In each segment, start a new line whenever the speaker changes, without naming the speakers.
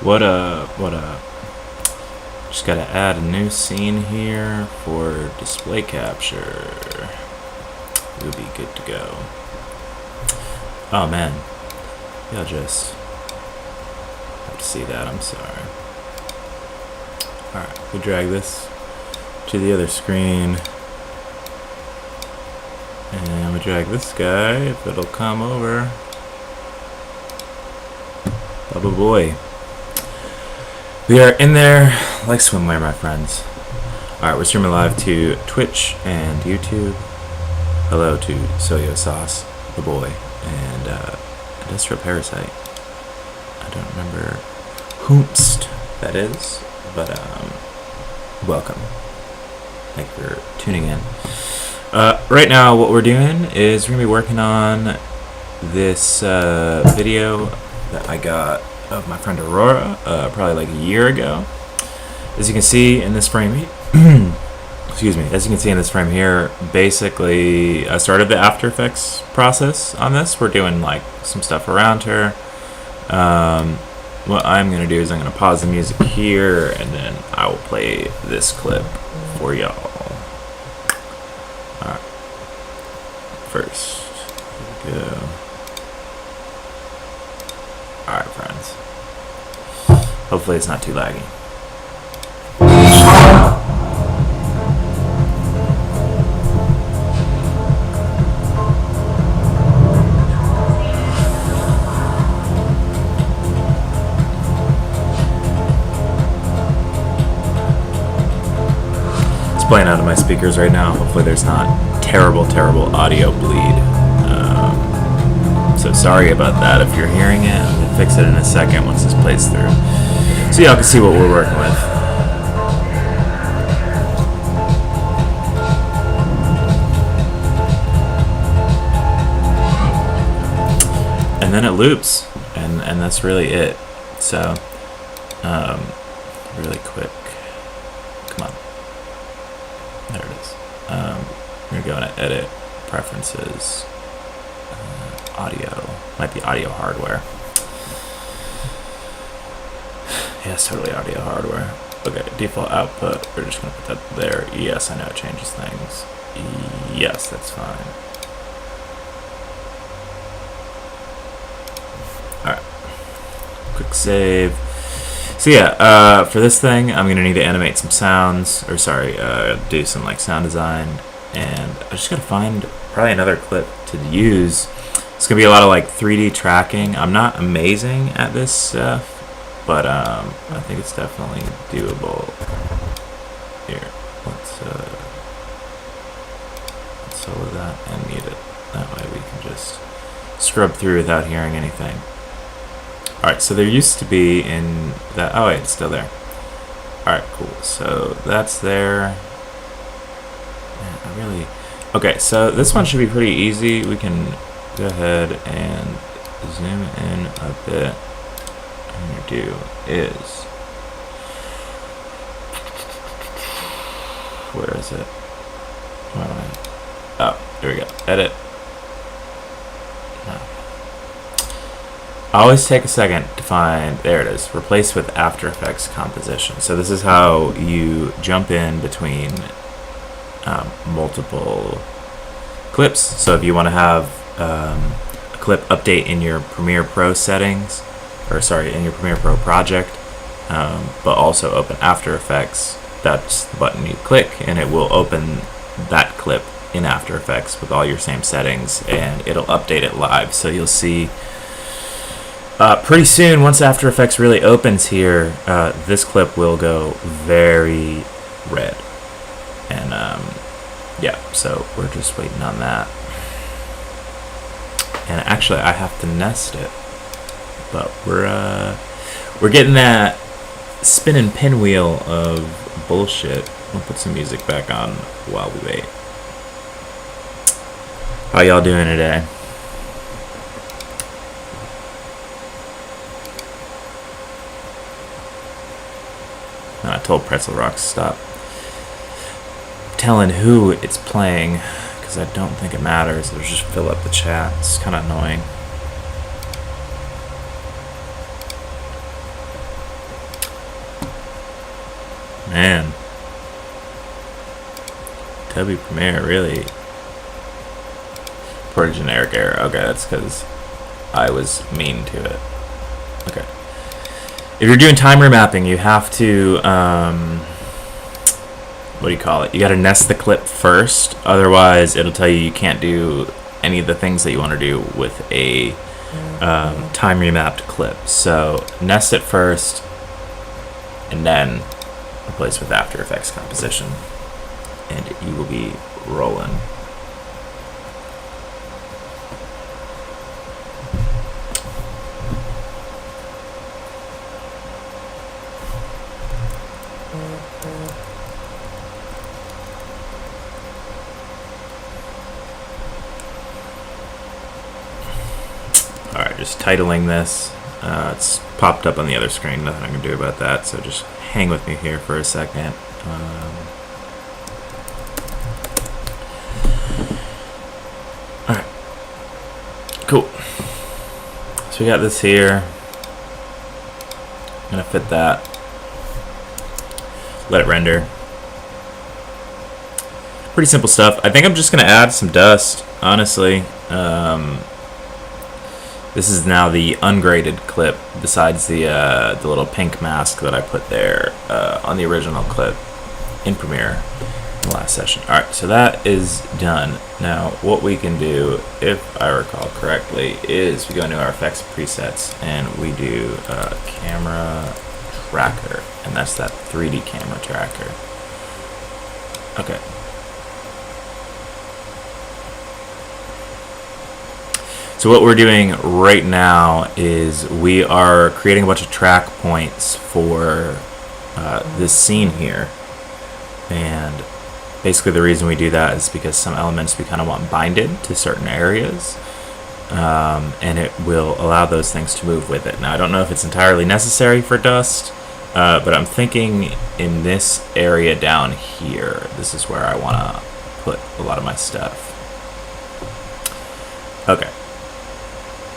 What up? What up? Just gotta add a new scene here for display capture. We'll be good to go. Oh man, y'all just have to see that. I'm sorry. Alright, we drag this to the other screen. And we drag this guy, if it'll come over. Bubba boy. We are in there like swimwear, my friends. Alright, we're streaming live to Twitch and YouTube. Hello to Soyo Sauce, the boy, and Industrial Parasite. I don't remember whomst that is, but welcome. Thank you for tuning in. Right now, what we're doing is we're going to be working on this video that I got of my friend Aurora, probably like a year ago. As you can see in this frame, excuse me, as you can see in this frame here, basically I started the After Effects process on this. We're doing like some stuff around her. What I'm going to do is I'm going to pause the music here, and then I will play this clip for y'all. Alright. First, here we go. Alright, friends. Hopefully it's not too laggy. Playing out of my speakers right now. Hopefully there's not terrible audio bleed. So sorry about that if you're hearing it. I'm gonna fix it in a second once this plays through, so y'all can see what we're working with. And then it loops, and that's really it. So really quick, come on. There it is. We're going to edit preferences, audio, might be audio hardware. Yeah, it's totally audio hardware. Okay, default output, we're just going to put that there. Yes, I know it changes things. Yes, that's fine. Alright, quick save. So yeah, for this thing, I'm gonna need to animate some sounds, or sorry, do some like sound design, and I just gotta find probably another clip to use. It's gonna be a lot of like 3D tracking. I'm not amazing at this stuff, but I think it's definitely doable. Here, let's solo that and mute it. That way we can just scrub through without hearing anything. Alright, so there used to be in that... Oh, wait, it's still there. Alright, cool. So that's there. Man, I really... Okay, so this one should be pretty easy. We can go ahead and zoom in a bit. What I'm going to do is... Where is it? Where am I? Oh, there we go. Edit. No. I always take a second to find, there it is, replace with After Effects composition. So this is how you jump in between multiple clips. So if you want to have a clip update in your Premiere Pro settings, or sorry, in your Premiere Pro project, but also open After Effects, that's the button you click, and it will open that clip in After Effects with all your same settings, and it'll update it live. So you'll see pretty soon, once After Effects really opens here, this clip will go very red. And yeah, so we're just waiting on that. And actually, I have to nest it, but we're getting that spinning pinwheel of bullshit. We'll put some music back on while we wait. How y'all doing today? And I told Pretzel Rock to stop telling who it's playing, because I don't think it matters. It'll just fill up the chat. It's kind of annoying. Man. Adobe Premiere really for a generic error. Okay, that's because I was mean to it. Okay. if you're doing time remapping, you have to, what do you call it? You got to nest the clip first. Otherwise, it'll tell you can't do any of the things that you want to do with a time remapped clip. So nest it first, and then replace with After Effects composition, and you will be rolling. Alright, just titling this. It's popped up on the other screen, nothing I can do about that, so just hang with me here for a second. Alright, cool. So we got this here. I'm gonna fit that. Let it render. Pretty simple stuff. I think I'm just gonna add some dust, honestly. This is now the ungraded clip, besides the little pink mask that I put there on the original clip in Premiere in the last session. Alright, so that is done. Now, what we can do, if I recall correctly, is we go into our effects presets and we do camera tracker, and that's that 3D camera tracker. Okay. So what we're doing right now is we are creating a bunch of track points for this scene here. And basically the reason we do that is because some elements we kind of want binded to certain areas. And it will allow those things to move with it. Now I don't know if it's entirely necessary for dust, but I'm thinking in this area down here, this is where I want to put a lot of my stuff. Okay.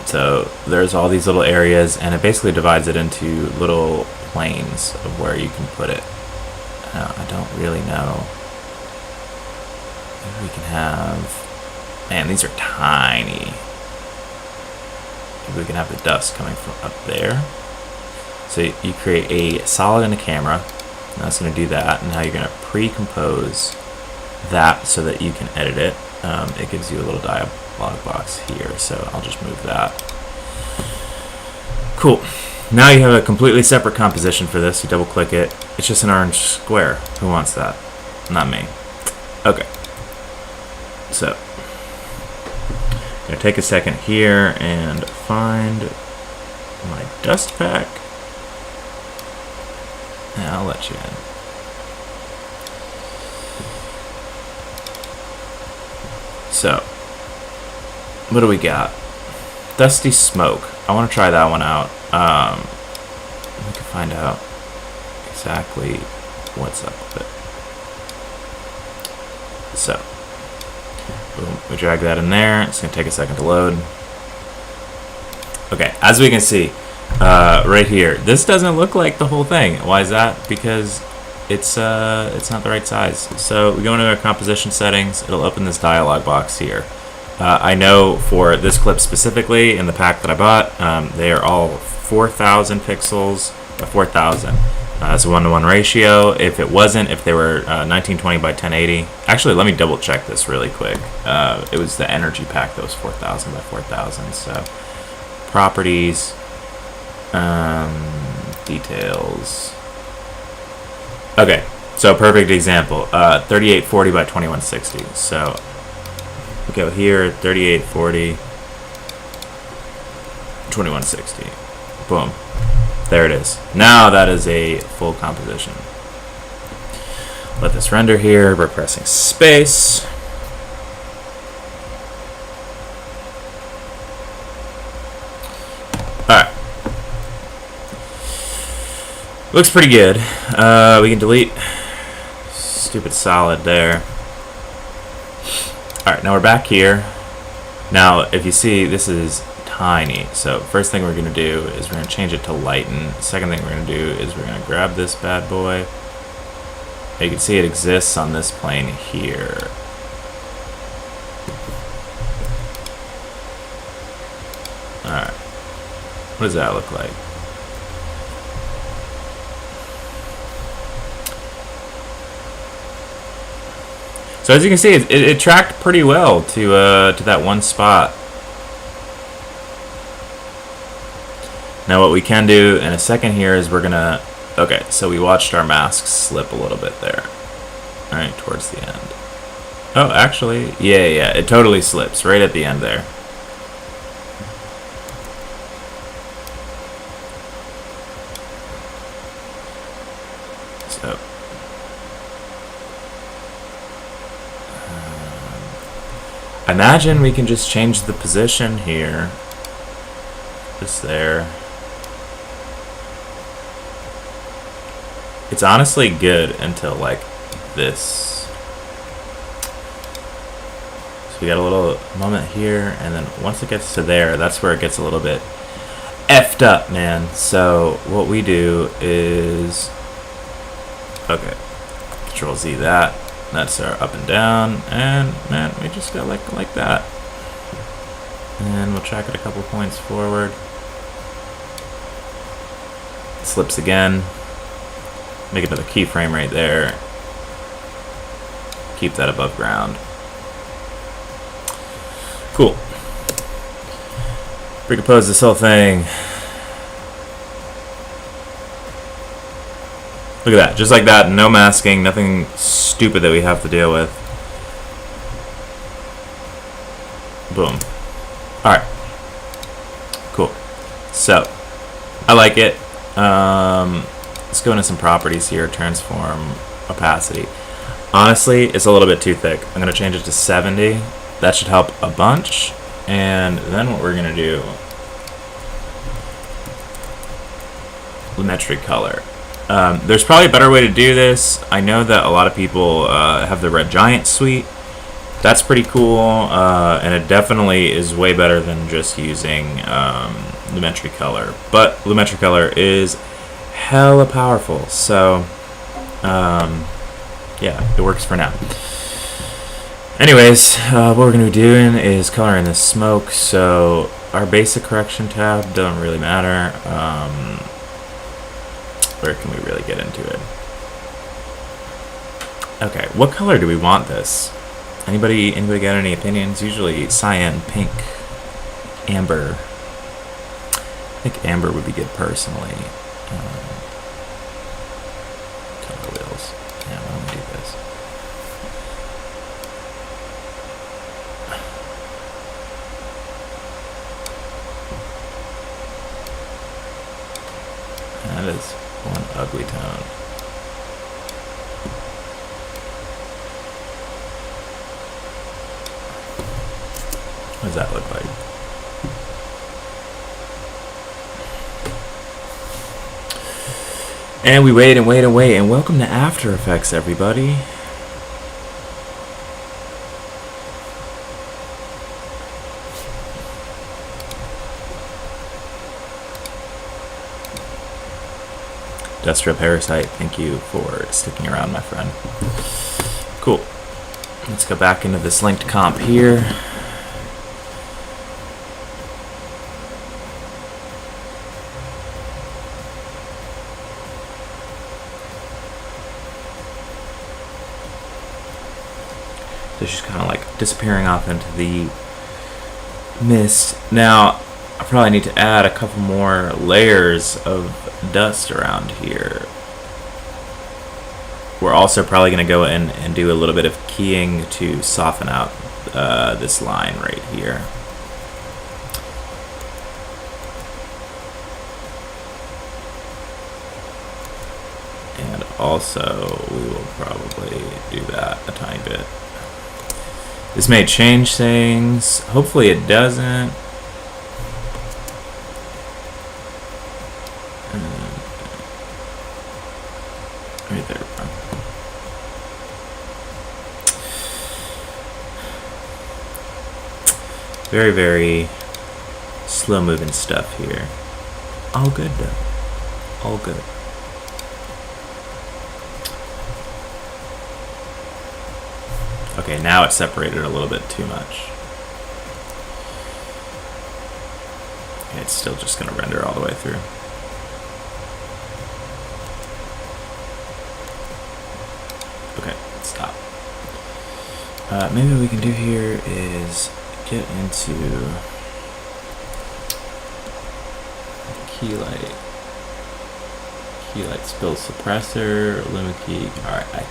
So there's all these little areas, and it basically divides it into little planes of where you can put it. I don't really know. Maybe we can have... Man, these are tiny. Maybe we can have the dust coming from up there. So you create a solid in the camera. And that's going to do that. And now you're going to pre-compose that so that you can edit it. It gives you a little dialog box here, so I'll just move that. Cool. Now you have a completely separate composition for this. You double click it. It's just an orange square. Who wants that? Not me. Okay. So I'm going to take a second here and find my dust pack. And I'll let you in. So, what do we got? Dusty Smoke. I want to try that one out. We can find out exactly what's up with it. So, boom, we drag that in there. It's going to take a second to load. Okay, as we can see, right here, this doesn't look like the whole thing. Why is that? Because it's not the right size. So we go into our composition settings. It'll open this dialog box here. I know for this clip specifically in the pack that I bought, they are all 4,000 pixels by 4,000. That's a 1-to-1 ratio. If it wasn't, if they were 1920 by 1080, actually let me double check this really quick. It was the energy pack that was 4,000 by 4,000. So properties, details. Okay, so perfect example, 3840 by 2160. So we go here, 3840, 2160. Boom. There it is. Now that is a full composition. Let this render here. We're pressing space. Alright. Looks pretty good. We can delete stupid solid there. Alright, now we're back here. Now, if you see, this is tiny. So first thing we're going to do is we're going to change it to lighten. Second thing we're going to do is we're going to grab this bad boy. You can see it exists on this plane here. Alright. What does that look like? So as you can see, it tracked pretty well to that one spot. Now what we can do in a second here is we're gonna, okay, so we watched our mask slip a little bit there. All right, towards the end. Oh, actually, yeah, it totally slips right at the end there. So, imagine we can just change the position here. Just there. It's honestly good until like this. So we got a little moment here, and then once it gets to there, that's where it gets a little bit effed up, man. So what we do is, okay, Control Z that. That's our up and down, and man, we just go like that. And we'll track it a couple points forward. Slips again. Make another keyframe right there. Keep that above ground. Cool. Recompose this whole thing. Look at that, just like that, no masking, nothing stupid that we have to deal with. Boom. Alright. Cool. So, I like it. Let's go into some properties here. Transform opacity. Honestly, it's a little bit too thick. I'm going to change it to 70. That should help a bunch. And then what we're going to do, lumetri color. There's probably a better way to do this. I know that a lot of people have the Red Giant suite. That's pretty cool, and it definitely is way better than just using lumetri color. But lumetri color is hella powerful, so yeah, it works for now. Anyways, what we're going to be doing is coloring the smoke, so our basic correction tab doesn't really matter. Where can we really get into it? Okay, what color do we want this? Anybody got any opinions? Usually cyan, pink, amber. I think amber would be good personally. Color wheels. Yeah, why don't we do this? That is one ugly tone. What does that look like? And we wait and wait and wait, and welcome to After Effects, everybody. Industrial Parasite, thank you for sticking around, my friend. Cool. Let's go back into this linked comp here. So she's kind of like disappearing off into the mist. Now, I probably need to add a couple more layers of dust around here. We're also probably going to go in and do a little bit of keying to soften out this line right here. And also, we will probably do that a tiny bit. This may change things. Hopefully it doesn't. Right there. Very, very slow moving stuff here. All good though. All good. Okay, now it's separated a little bit too much. Okay, it's still just going to render all the way through. Okay, stop. Maybe what we can do here is get into key light spill suppressor, limit key. Alright, I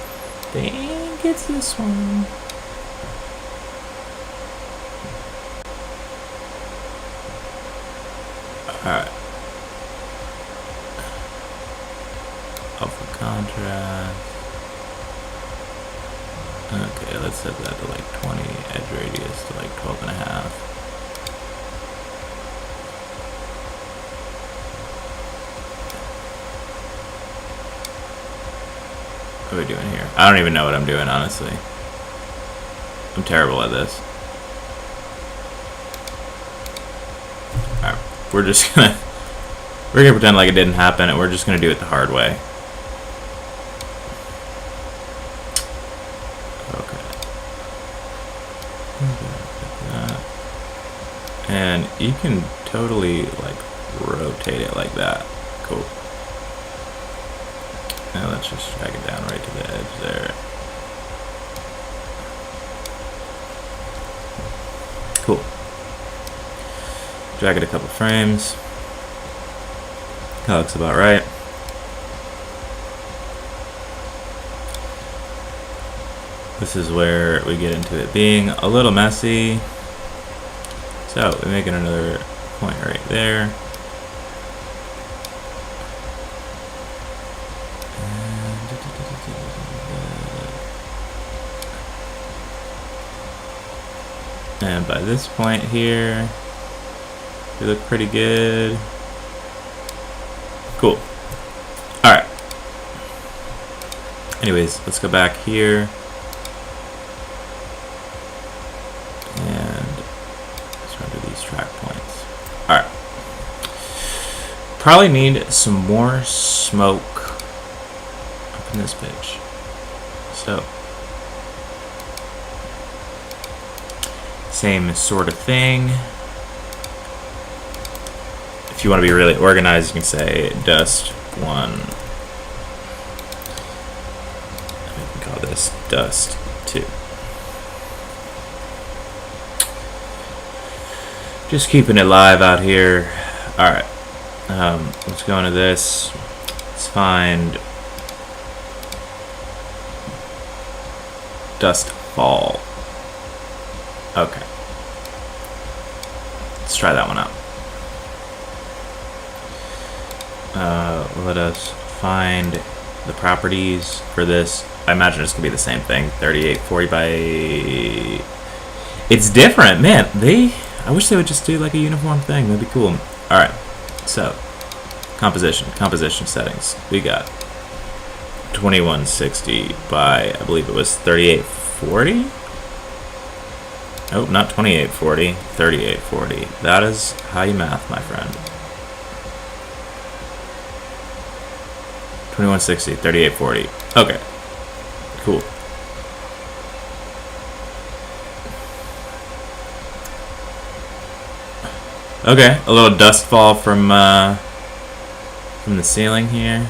think it's this one. Alright. Alpha contrast. Okay, let's set that to like 20, edge radius to like 12.5. What are we doing here? I don't even know what I'm doing, honestly. I'm terrible at this. Alright, we're gonna pretend like it didn't happen, and we're just gonna do it the hard way. And you can totally like rotate it like that. Cool. Now let's just drag it down right to the edge there. Cool. Drag it a couple frames. That looks about right. This is where we get into it being a little messy. So we're making another point right there. And by this point here, we look pretty good. Cool. Alright. Anyways, let's go back here. Track points. Alright. Probably need some more smoke up in this bitch. So, same sort of thing. If you want to be really organized, you can say dust 1. We can call this dust 2. Just keeping it live out here. Alright. Let's go into this. Let's find dust fall. Okay. Let's try that one out. Let us find the properties for this. I imagine it's gonna be the same thing. 3840 by... It's different, man. I wish they would just do like a uniform thing. That'd be cool. Alright, so composition settings. We got 2160 by, I believe it was 3840? Nope, not 2840, 3840. That is how you math, my friend. 2160, 3840. Okay, cool. Okay, a little dust fall from the ceiling here.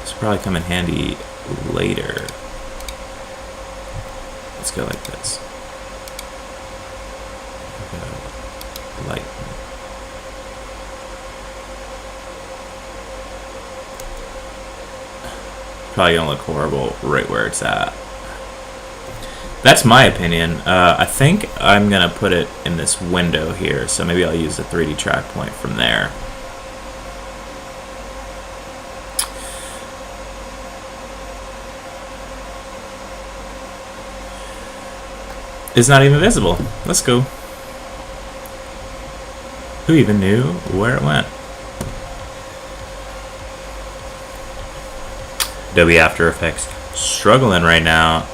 This will probably come in handy later. Let's go like this. Light. Probably gonna look horrible right where it's at. That's my opinion. I think I'm gonna put it in this window here, so maybe I'll use a 3D track point from there. It's not even visible. Let's go. Who even knew where it went? Adobe After Effects struggling right now.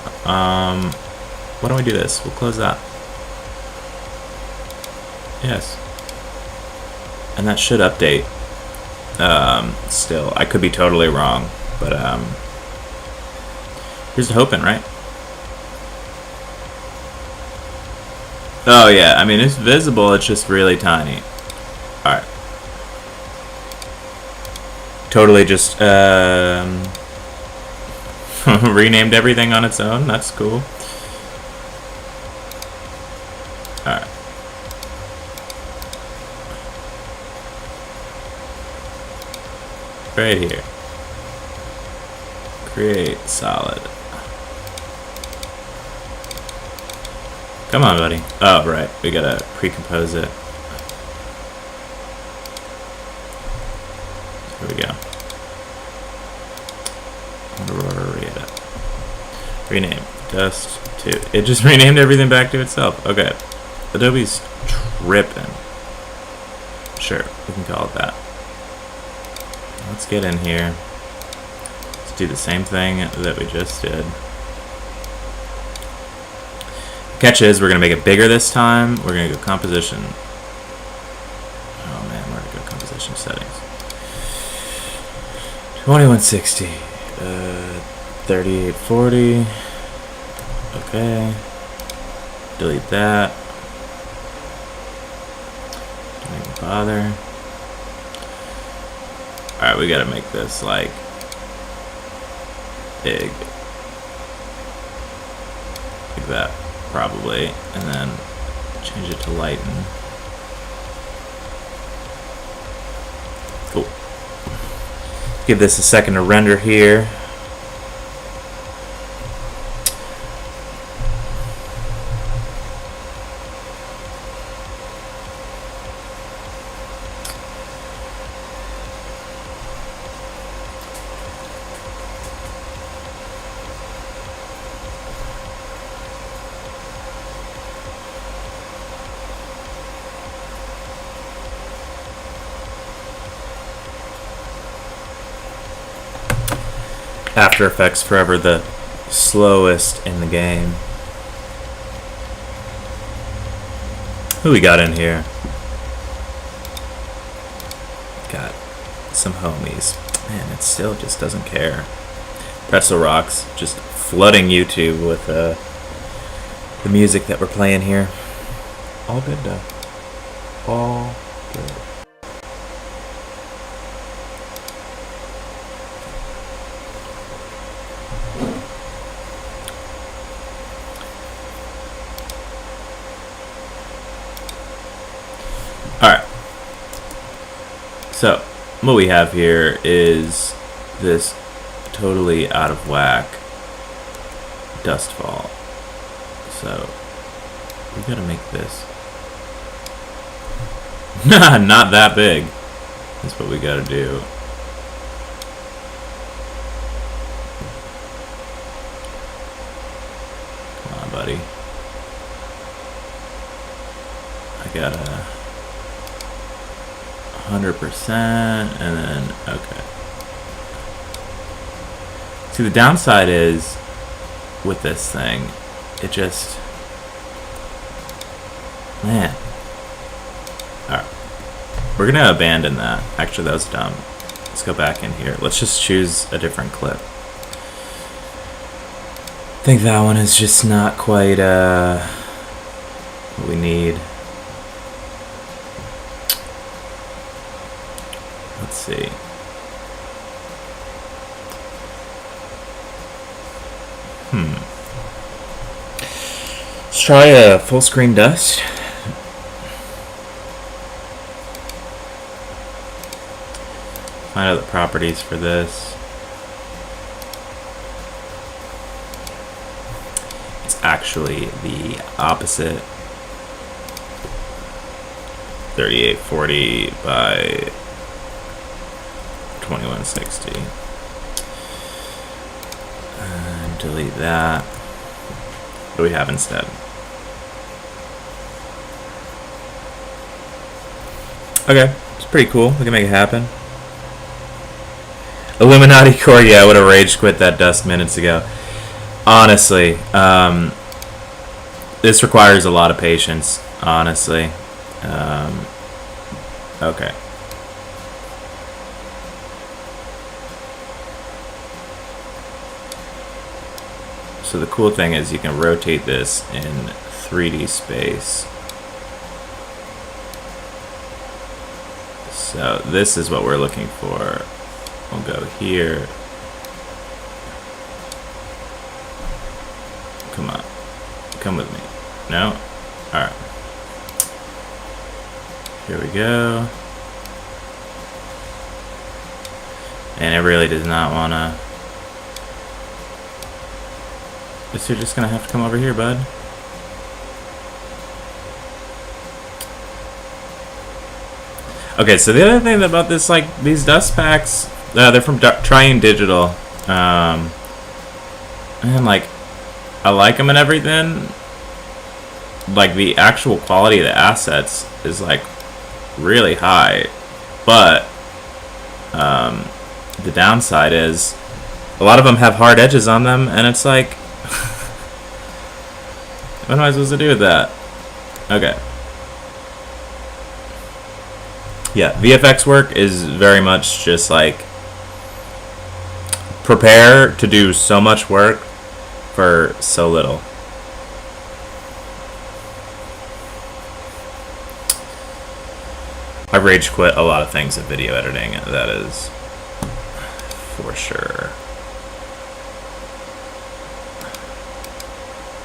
Why don't we do this? We'll close that. Yes. And that should update. Still, I could be totally wrong, but here's the hoping, right? Oh yeah, I mean it's visible, it's just really tiny. Alright. Totally just Renamed everything on its own. That's cool. Alright. Right here. Create solid. Come on, buddy. Oh, right. We gotta pre-compose it. Here we go. Rename. Dust to. It just renamed everything back to itself. Okay. Adobe's tripping. Sure, we can call it that. Let's get in here. Let's do the same thing that we just did. Catch is we're going to make it bigger this time. We're going to go composition. Oh man, where to go? Composition settings. 2160. 3840. Okay. Delete that. Don't even bother. Alright, we got to make this like big. Like that. Probably, and then change it to lighten. Cool. Give this a second to render here. After Effects forever the slowest in the game. Who we got in here? Got some homies. Man, it still just doesn't care. Pretzel Rocks just flooding YouTube with the music that we're playing here. All good though. All good. Alright, so what we have here is this totally out of whack dust fall. So we gotta make this not that big. That's what we gotta do. Come on, buddy. I gotta 100% and then okay. See, the downside is with this thing, it just, man. Alright, we're gonna abandon that. Actually, that was dumb. Let's go back in here. Let's just choose a different clip. I think that one is just not quite what we need. Let's see. Let's try a full screen dust. Find out the properties for this. It's actually the opposite. 3840 by 2160. And delete that. What do we have instead? Okay, it's pretty cool. We can make it happen. Illuminati Core, yeah, I would have rage quit that dust minutes ago. Honestly, this requires a lot of patience, honestly. Okay. So the cool thing is you can rotate this in 3D space. So this is what we're looking for. We'll go here. Come on. Come with me. No? Alright. Here we go. And it really does not want to... Guess you're just going to have to come over here, bud. Okay, so the other thing about this, like, these dust packs, they're from Triune Digital. And, like, I like them and everything. Like, the actual quality of the assets is, like, really high. But, the downside is, a lot of them have hard edges on them, and it's like, what am I supposed to do with that? Okay. Yeah, VFX work is very much just like prepare to do so much work for so little. I rage quit a lot of things in video editing, that is for sure.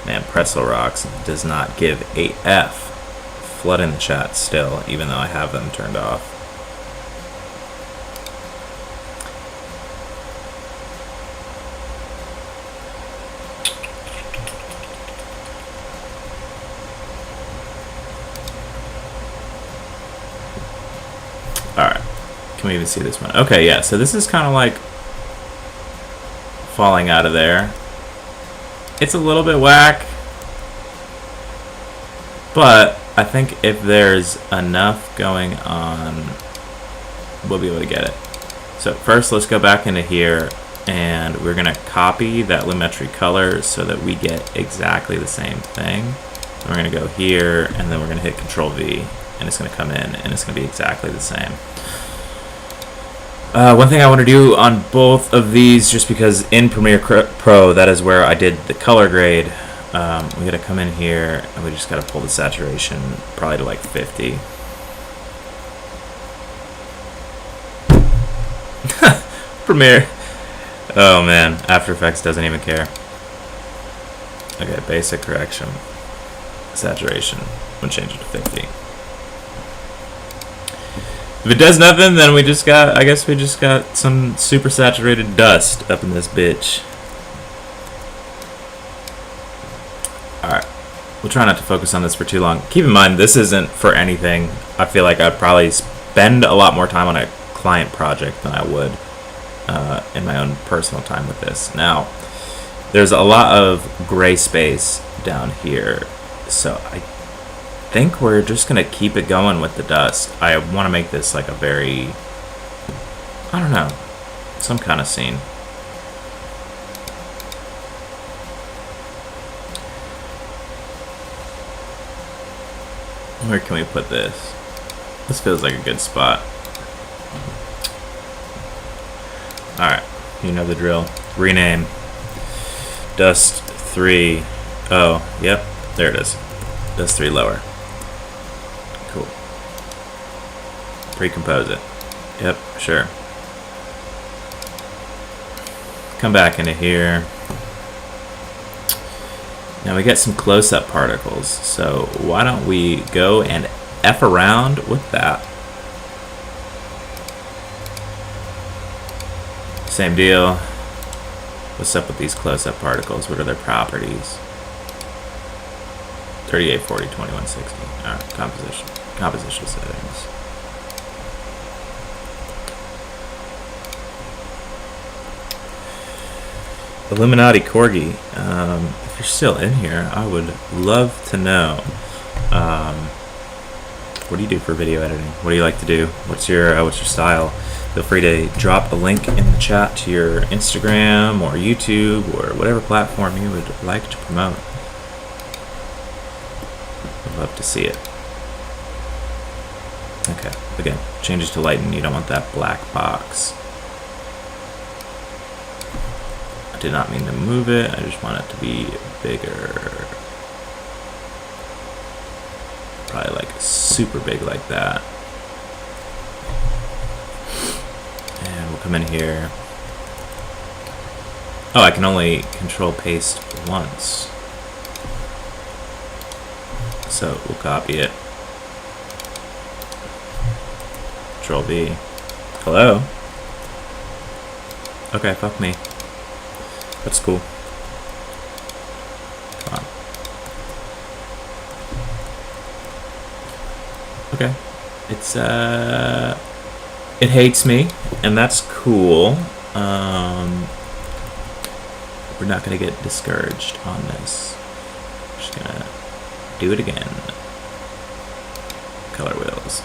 Man, Pretzel Rocks does not give a F. Flood in the chat still, even though I have them turned off. Alright. Can we even see this one? Okay, yeah, so this is kind of like falling out of there. It's a little bit whack, but I think if there's enough going on, we'll be able to get it. So first, let's go back into here, and we're going to copy that Lumetri color so that we get exactly the same thing. And we're going to go here, and then we're going to hit Control V, and it's going to come in, and it's going to be exactly the same. One thing I want to do on both of these, just because in Premiere Pro, that is where I did the color grade, we got to come in here, and we just got to pull the saturation probably to like 50. Premiere. Oh man, After Effects doesn't even care. Okay, basic correction. Saturation. I'm gonna change it to 50. If it does nothing, then we just got, I guess we just got some super saturated dust up in this bitch. Alright. We'll try not to focus on this for too long. Keep in mind, this isn't for anything. I feel like I'd probably spend a lot more time on a client project than I would in my own personal time with this. Now, there's a lot of gray space down here, so I think we're just gonna keep it going with the dust. I want to make this like a very, I don't know, some kind of scene. Where can we put this? This feels like a good spot. Alright, you know the drill. Rename. Dust 3. Oh, yep, there it is. Dust 3 lower. Cool. Recompose it. Yep, sure. Come back into here. Now we get some close-up particles, so why don't we go and F around with that. Same deal. What's up with these close-up particles? What are their properties? 38, 40, 21, 60. Alright, composition settings. Illuminati Corgi, if you're still in here, I would love to know. What do you do for video editing? What do you like to do? What's your style? Feel free to drop a link in the chat to your Instagram or YouTube or whatever platform you would like to promote. I'd love to see it. Okay, again, changes to lighten. You don't want that black box. I did not mean to move it. I just want it to be bigger. Probably like super big like that. And we'll come in here. Oh, I can only control paste once. So we'll copy it. Control V. Hello? Okay, fuck me. That's cool. Come on. Okay. It's, it hates me, and that's cool. We're not gonna get discouraged on this. We're just gonna do it again. Color wheels.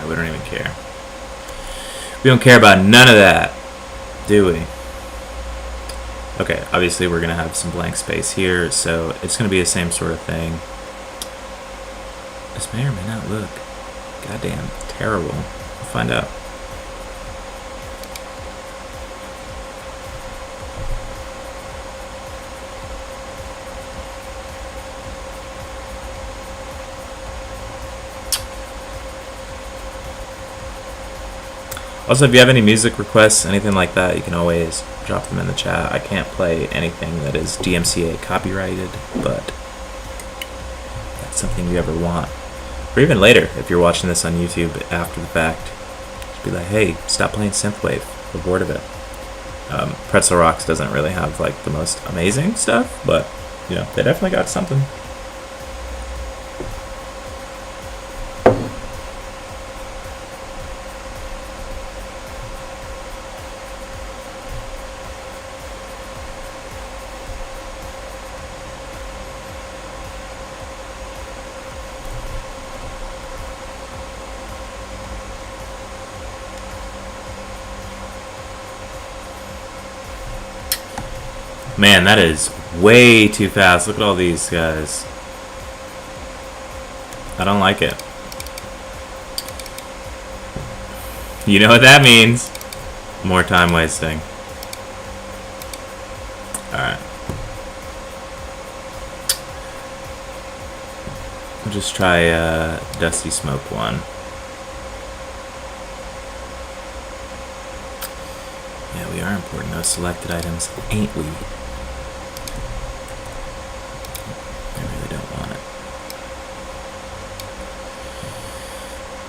We don't even care. We don't care about none of that, do we? Okay, obviously we're gonna have some blank space here, so it's gonna be the same sort of thing. This may or may not look goddamn terrible. We'll find out. Also, if you have any music requests, anything like that, you can always drop them in the chat. I can't play anything that is DMCA copyrighted, but if that's something you ever want. Or even later, if you're watching this on YouTube after the fact, just be like, hey, stop playing synthwave. We're bored of it. Pretzel Rocks doesn't really have like the most amazing stuff, but you know, they definitely got something. Man, that is way too fast. Look at all these guys. I don't like it. You know what that means. More time wasting. Alright. We'll just try Dusty Smoke one. Yeah, we are importing those selected items, ain't we?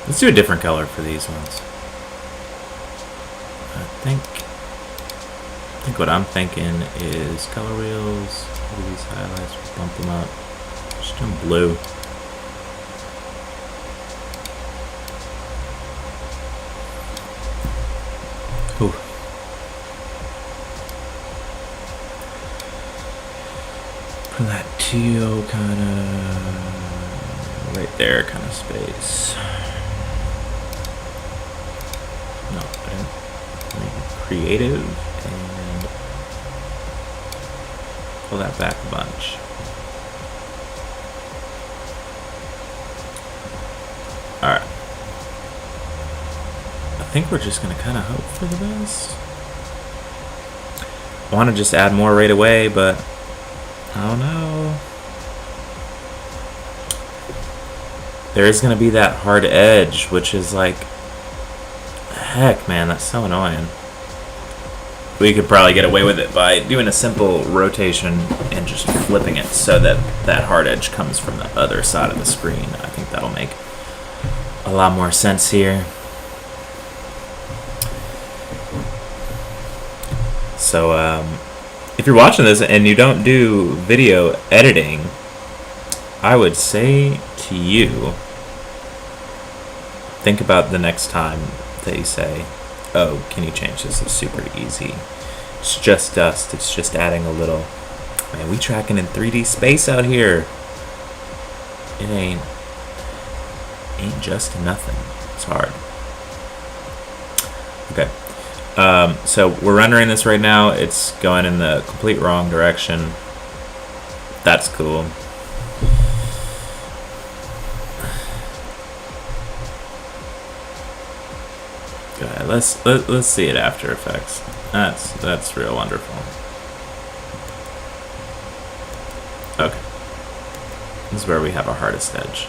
Let's do a different color for these ones. I think what I'm thinking is color wheels. Look at these highlights. We'll bump them up. Just do them blue. Ooh. Put that teal kind of right there, kind of space. No, I didn't. Make it creative and pull that back a bunch. Alright. I think we're just going to kind of hope for the best. I want to just add more right away, but I don't know. There is going to be that hard edge, which is like, heck, man, that's so annoying. We could probably get away with it by doing a simple rotation and just flipping it so that that hard edge comes from the other side of the screen. I think that'll make a lot more sense here. So, if you're watching this and you don't do video editing, I would say to you, think about the next time that you say, oh, can you change this? It's super easy. It's just dust. It's just adding a little. Man, we tracking in 3D space out here. It ain't just nothing. It's hard. Okay. So we're rendering this right now. It's going in the complete wrong direction. That's cool. Okay, let's see it After Effects. That's real wonderful. Okay. This is where we have our hardest edge.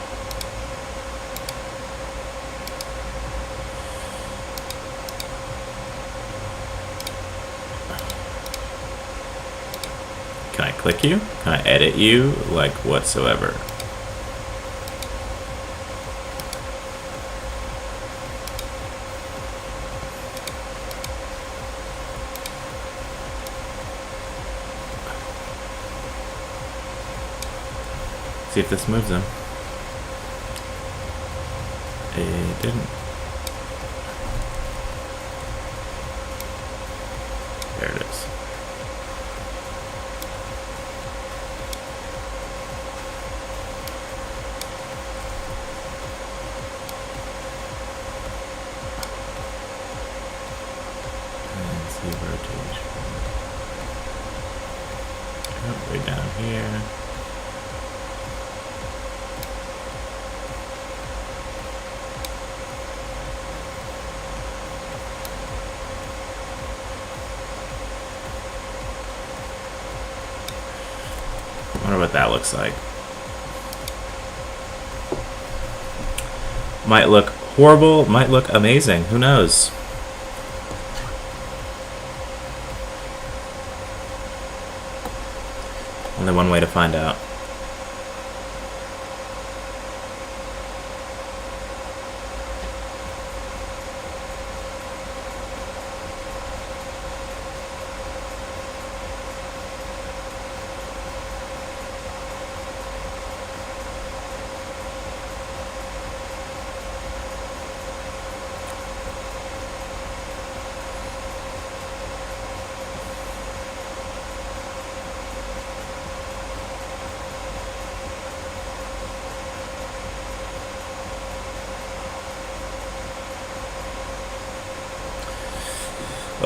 Can I click you? Can I edit you? Like, whatsoever? See if this moves him. It didn't. There it is. And see rotation. Oh, way down here. I wonder what that looks like. Might look horrible, might look amazing, who knows? Only one way to find out.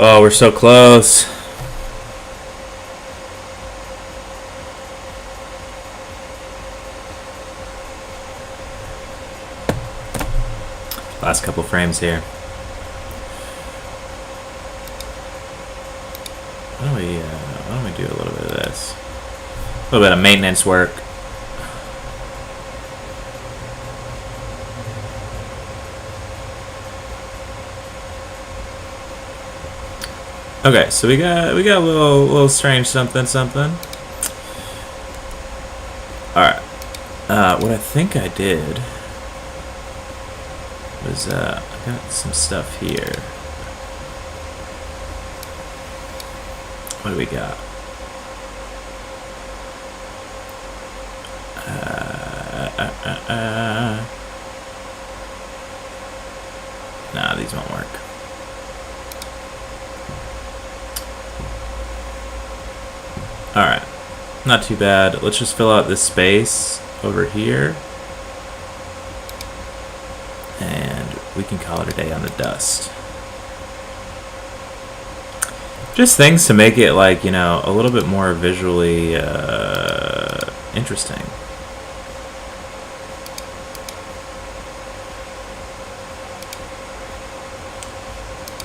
Oh, we're so close. Last couple frames here. Why don't we do a little bit of this? A little bit of maintenance work. Okay, so we got a little strange something. All right. What I think I did was I got some stuff here. What do we got? Nah, these won't work. Alright, not too bad. Let's just fill out this space over here. And we can call it a day on the dust. Just things to make it, like, you know, a little bit more visually interesting.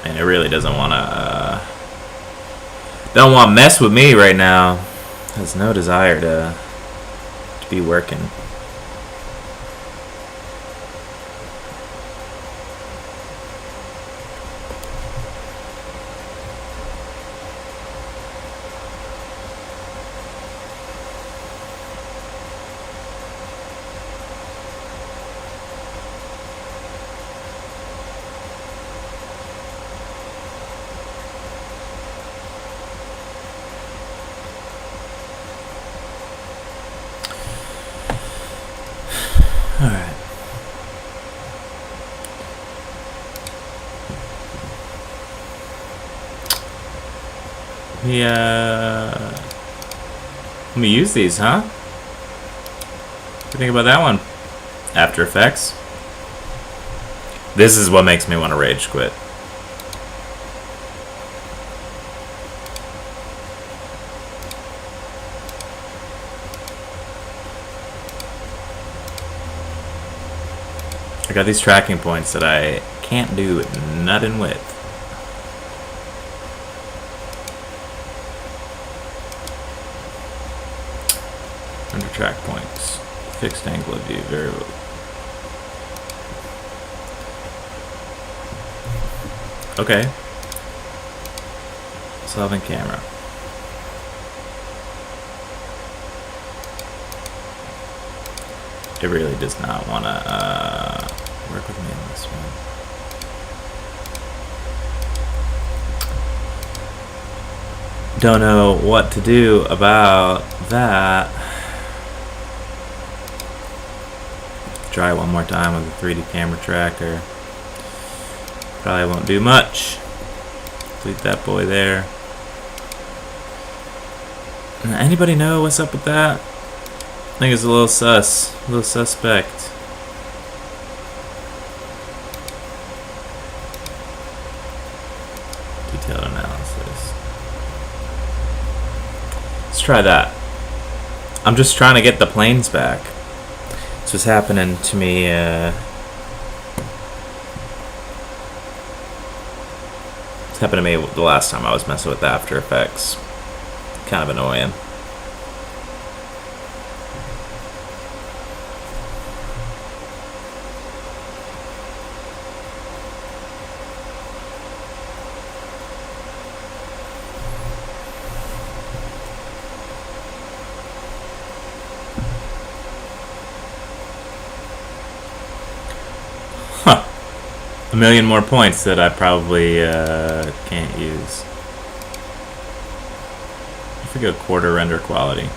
And it really doesn't want to don't want to mess with me right now. Has no desire to be working. Alright. Let me use these, huh? What do you think about that one? After Effects. This is what makes me want to rage quit. I got these tracking points that I can't do nothing with. Under track points. Fixed angle of view variable. Okay. Solving camera. It really does not want to work with me on this one. Don't know what to do about that. Try one more time with the 3D camera tracker. Probably won't do much. Delete that boy there. Anybody know what's up with that? I think it's a little sus, a little suspect. Detailed analysis. Let's try that. I'm just trying to get the planes back. This was happening to me. This happened to me the last time I was messing with After Effects. Kind of annoying. Huh. A million more points that I probably can't use. I forget quarter render quality.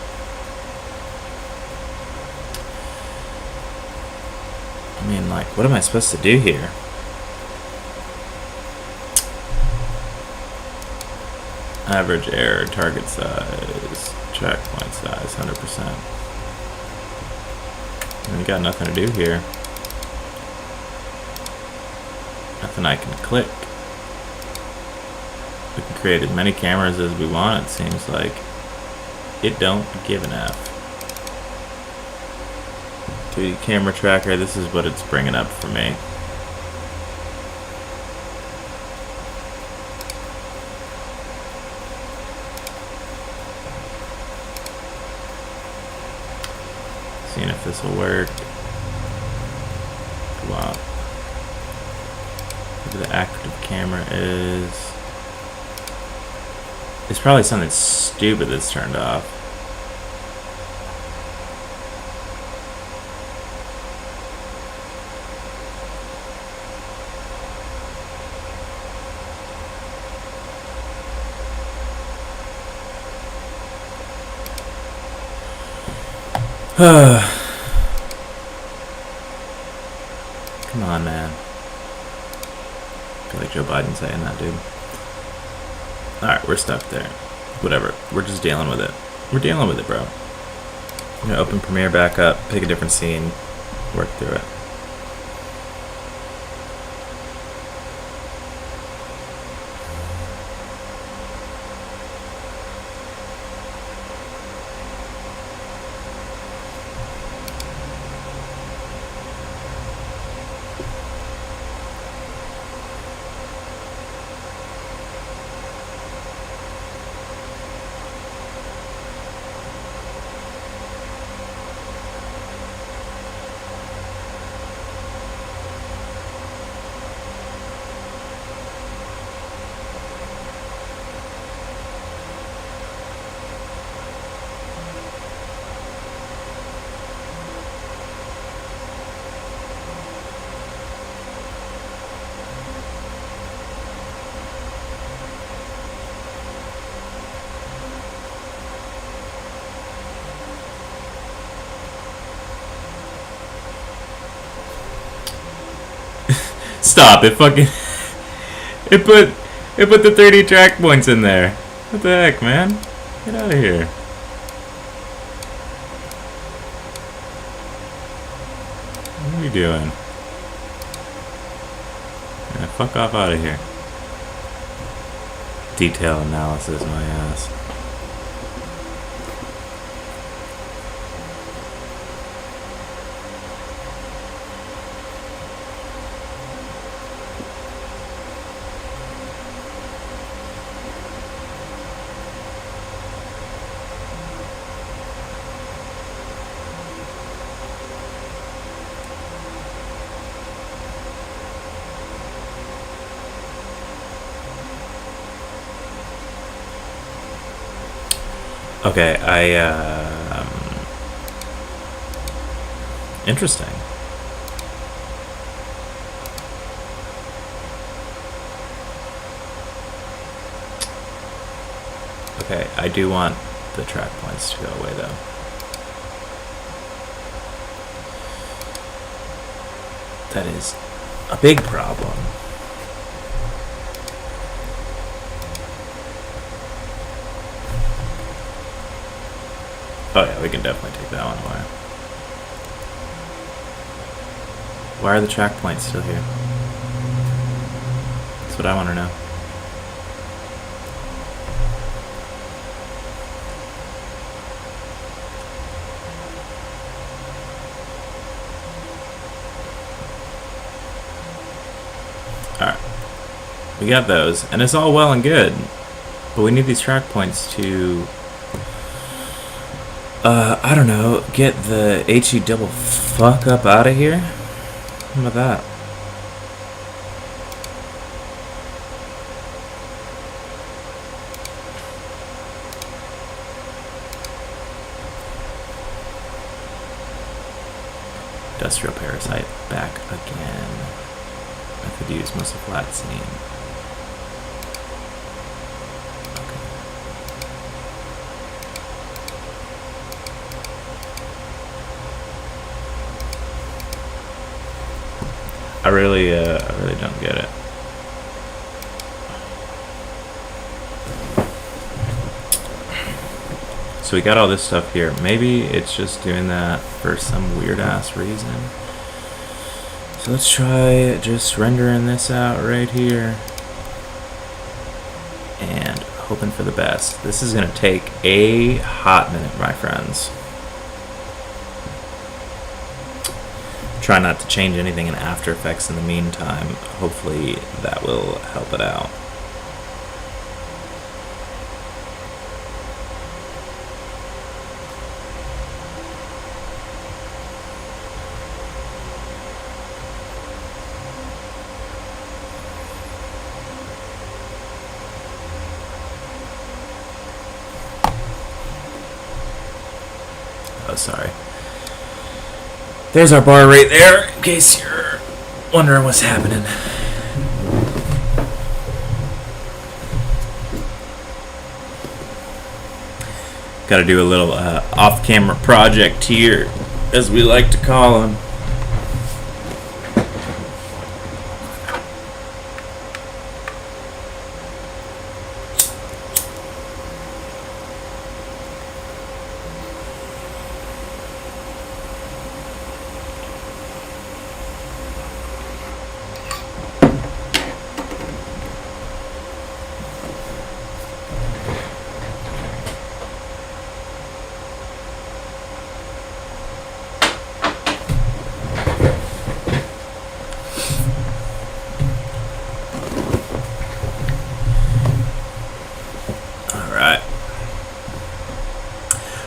I mean, like, what am I supposed to do here? Average error, target size, track point size, 100%. We got nothing to do here. Nothing I can click. We can create as many cameras as we want, it seems like. It don't give an F. 3D camera tracker, this is what it's bringing up for me. Seeing if this will work. Wow. Whatever the active camera is. It's probably something stupid that's turned off. Come on, man. I feel like Joe Biden saying that, dude. Alright, we're stuck there. Whatever. We're just dealing with it. We're dealing with it, bro. I'm gonna open Premiere back up, pick a different scene, work through it. Stop! It fucking it put the 30 track points in there. What the heck, man? Get out of here. What are you doing? Yeah, fuck off out of here. Detail analysis, my ass. Okay, interesting. Okay, I do want the track points to go away though. That is a big problem. Oh yeah, we can definitely take that one away. Why are the track points still here? That's what I want to know. Alright. We got those, and it's all well and good, but we need these track points to, I don't know, get the HE double fuck up out of here? How about that? Industrial Parasite back again. I could use mostly flat scene. Okay. I really don't get it. So we got all this stuff here. Maybe it's just doing that for some weird ass reason. So let's try just rendering this out right here. And hoping for the best. This is gonna take a hot minute, my friends. Try not to change anything in After Effects in the meantime. Hopefully that will help it out. Oh, sorry. There's our bar right there, in case you're wondering what's happening. Got to do a little off-camera project here, as we like to call them.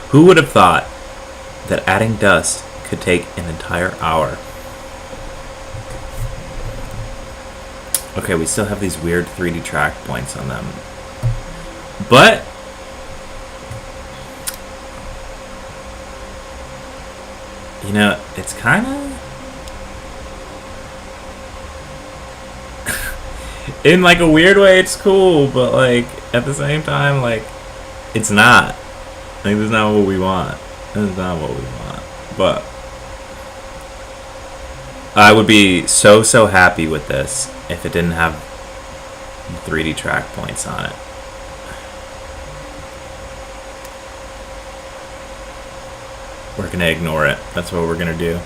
Who would have thought that adding dust could take an entire hour? Okay, we still have these weird 3D track points on them. But you know, it's kind of in like a weird way it's cool, but like at the same time, like it's not. Like, that's not what we want. That's not what we want. But I would be so happy with this if it didn't have 3D track points on it. We're gonna ignore it. That's what we're gonna do.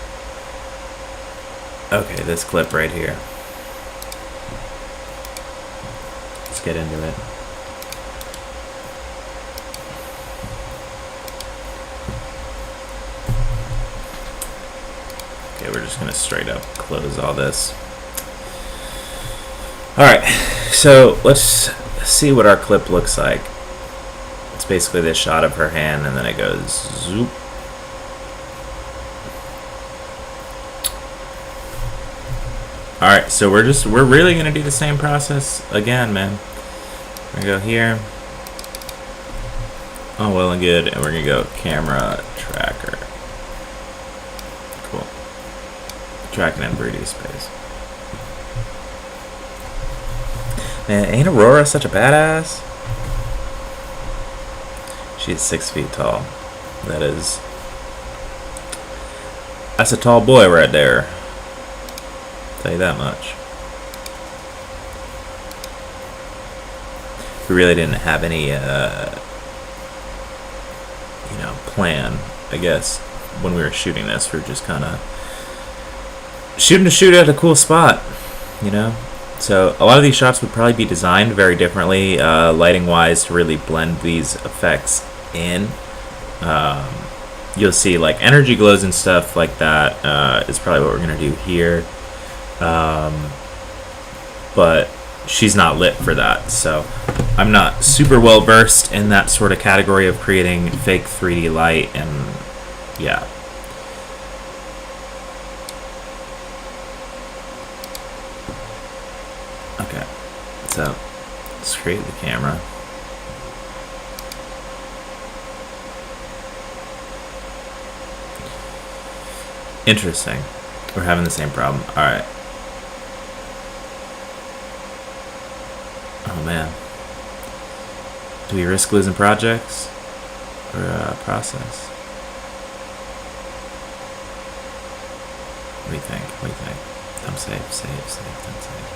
Okay, this clip right here. Let's get into it. Okay, we're just gonna straight up close all this. Alright, so let's see what our clip looks like. It's basically this shot of her hand and then it goes zoop. Alright, so we're really gonna do the same process again, man. We're gonna go here. Oh, well and good. And we're gonna go camera tracker. Cool. Tracking in 3D space. Man, ain't Aurora such a badass? She's 6 feet tall. That's a tall boy right there. Tell you that much. We really didn't have any, plan, I guess, when we were shooting this. We were just kind of shooting to shoot at a cool spot, So a lot of these shots would probably be designed very differently, lighting-wise, to really blend these effects in. You'll see like energy glows and stuff like that is probably what we're gonna do here, but she's not lit for that, so I'm not super well versed in that sort of category of creating fake 3D light, and yeah. Okay, so let's create the camera. Interesting. We're having the same problem. Alright. Oh man. Do we risk losing projects? Or process? What do you think? What do you think? Thumb save, thumb save.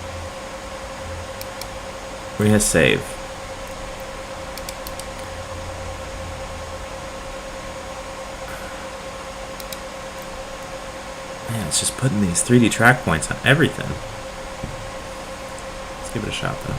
We're gonna save. Man, it's just putting these 3D track points on everything. Let's give it a shot though.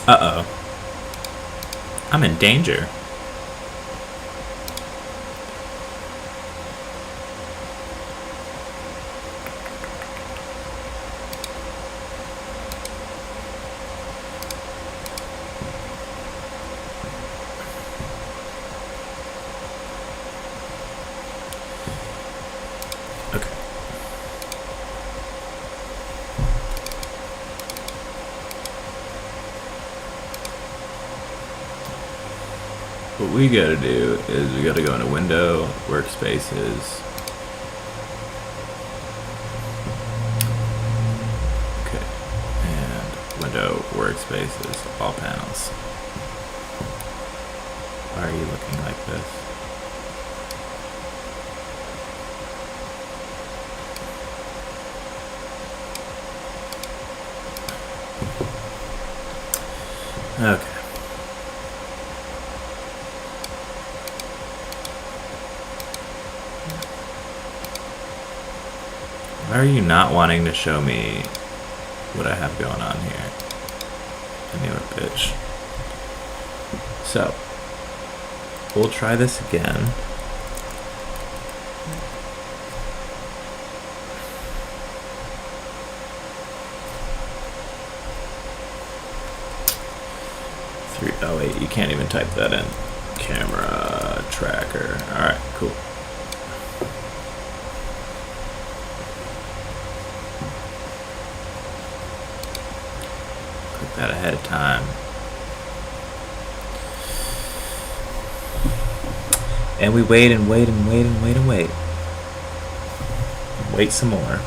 Uh-oh. I'm in danger. What we gotta do is we gotta go into Window, Workspaces. Okay, and Window, Workspaces, all panels. Why are you looking like this? Okay. Why are you not wanting to show me what I have going on here? I knew it, bitch. So, we'll try this again. Oh wait, you can't even type that in. Camera tracker. Alright, cool. That ahead of time. And we wait and wait and wait and wait and wait. Wait some more.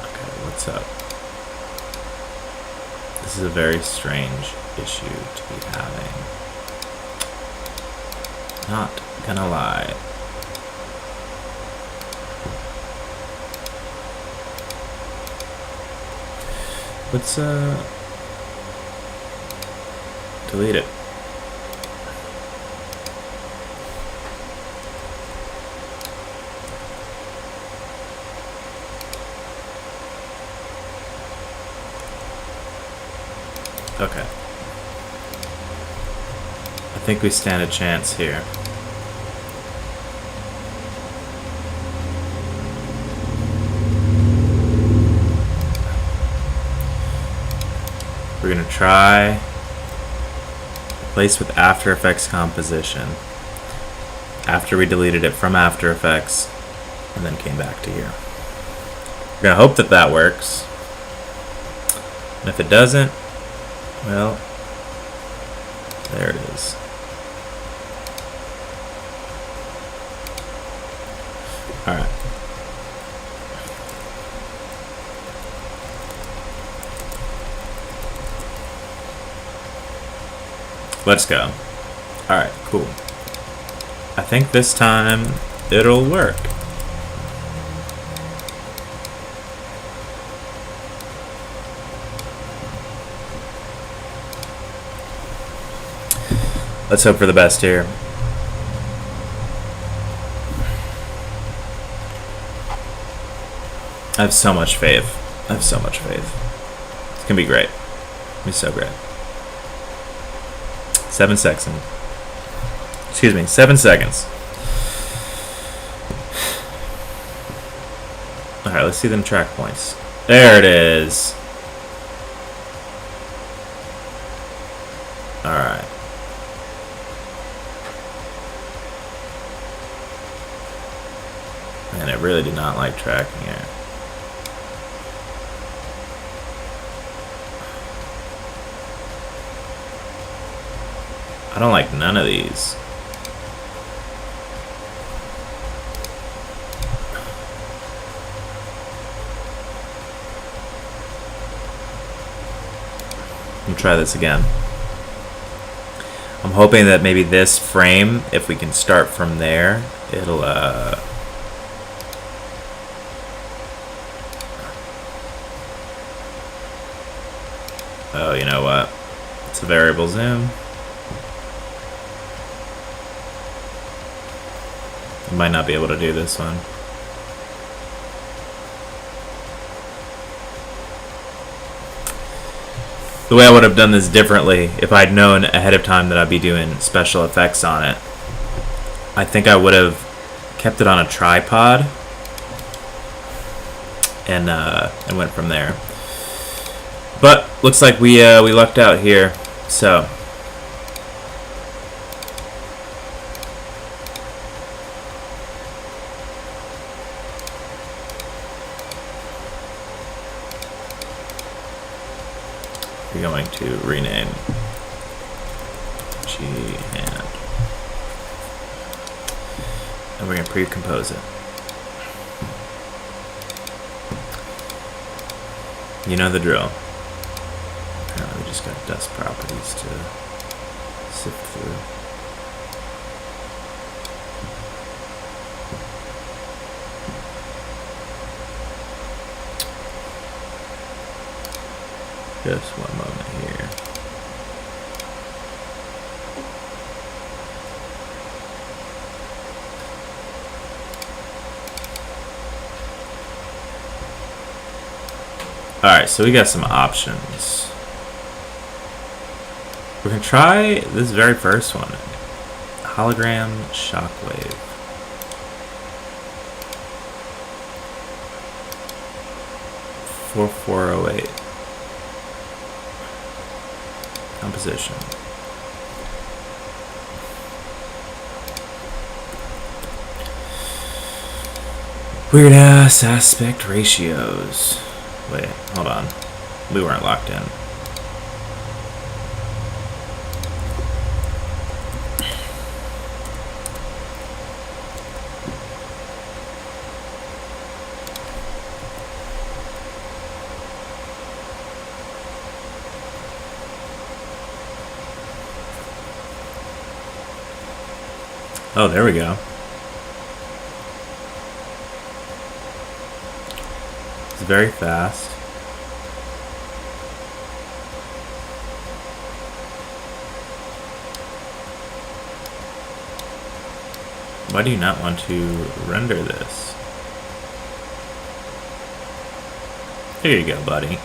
Okay, what's up? This is a very strange issue to be having. Not gonna lie. Let's delete it. Okay. I think we stand a chance here. We're gonna try replace with After Effects composition after we deleted it from After Effects and then came back to here. We're gonna hope that that works. And if it doesn't, well, there it is. All right. Let's go. All right, cool. I think this time it'll work. Let's hope for the best here. I have so much faith. I have so much faith. It's gonna be great. It's gonna be so great. 7 seconds. Excuse me, 7 seconds. Alright, let's see them track points. There it is. Alright. Man, it really did not like tracking here. I don't like none of these. Let me try this again. I'm hoping that maybe this frame, if we can start from there, it'll oh, you know what? It's a variable zoom. I might not be able to do this one. The way I would have done this differently, if I'd known ahead of time that I'd be doing special effects on it, I think I would have kept it on a tripod and went from there. But looks like we lucked out here. So we're going to rename G hand, and we're going to pre-compose it. You know the drill. Apparently we just got dust properties to sift through. Just one moment here. Alright, so we got some options. We're going to try this very first one. Hologram shockwave. 4408. Composition. Weird ass aspect ratios. Wait, hold on. We weren't locked in. Oh, there we go. It's very fast. Why do you not want to render this? There you go, buddy.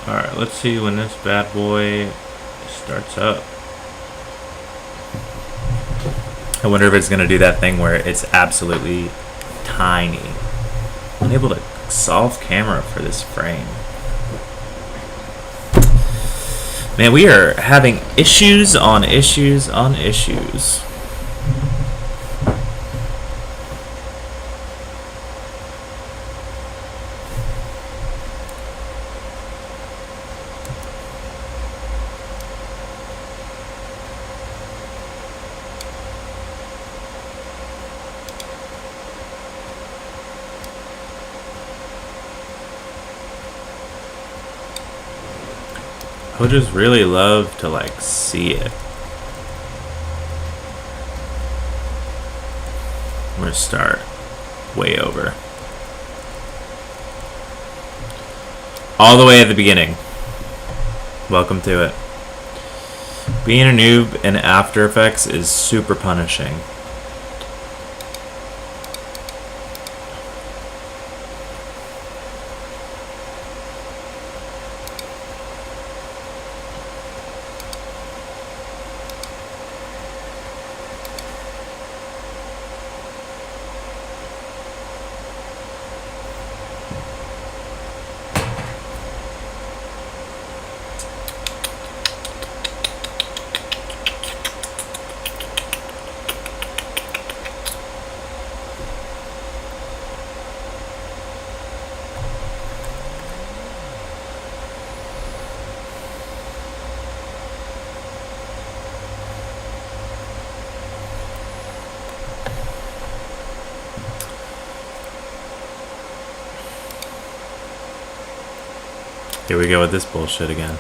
Alright, let's see when this bad boy starts up. I wonder if it's going to do that thing where it's absolutely tiny. Unable to solve camera for this frame. Man, we are having issues on issues on issues. I would just really love to like see it. We're gonna start way over. All the way at the beginning. Welcome to it. Being a noob in After Effects is super punishing. Here we go with this bullshit again.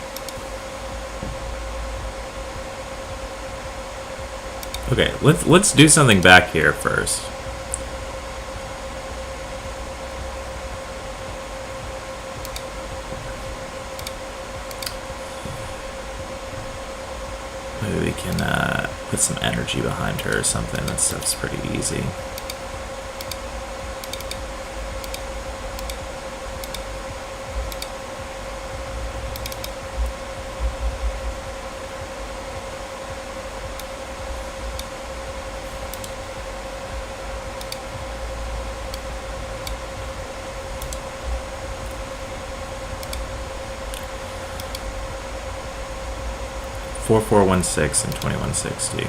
Okay, let's do something back here first. Maybe we can put some energy behind her or something. That stuff's pretty easy. $4416 and 2160.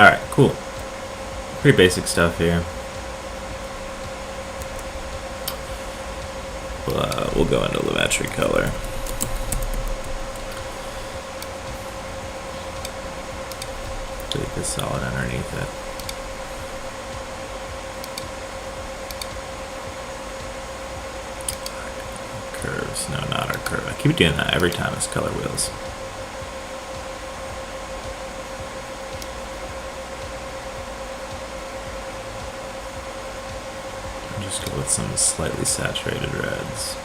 Alright, cool. Pretty basic stuff here. We'll go into lumetri color. Leave this solid underneath it. Curves. No, not our curve. I keep doing that every time it's color wheels. Just go with some slightly saturated reds.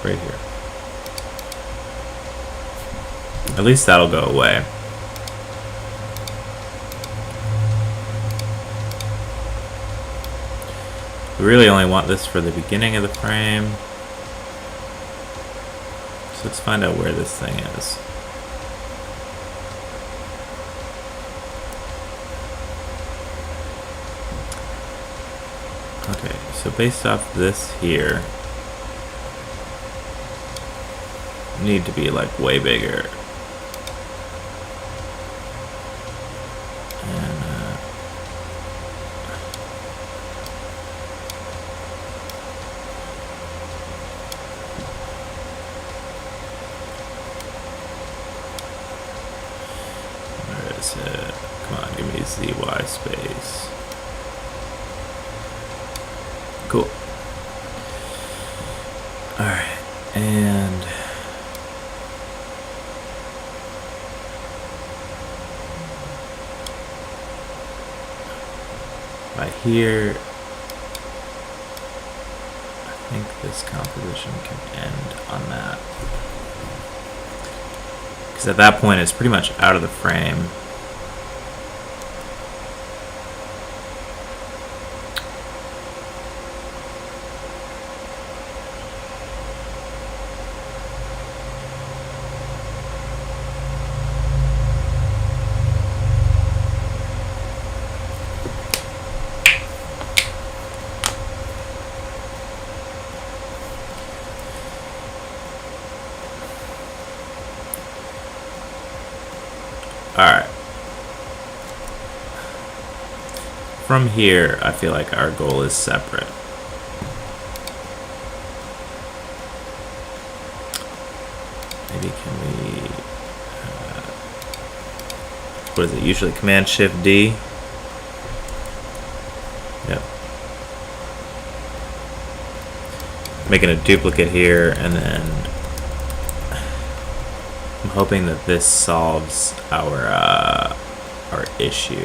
right here. At least that'll go away. We really only want this for the beginning of the frame. So let's find out where this thing is. Okay, so based off this here, need to be like way bigger. And where is it? Come on, give me ZY space. Cool. Alright, and by here, I think this composition can end on that. Because at that point, it's pretty much out of the frame. Alright. From here, I feel like our goal is separate. Maybe can we... what is it? Usually Command-Shift-D? Yep. Making a duplicate here, and then I'm hoping that this solves our issue.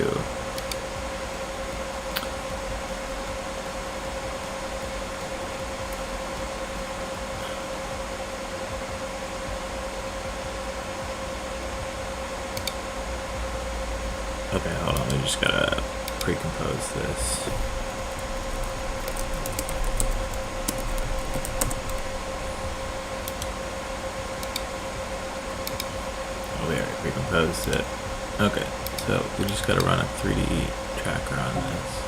Okay, hold on. We just gotta pre-compose this. Recomposed it. Okay, so we just gotta run a 3D tracker on this.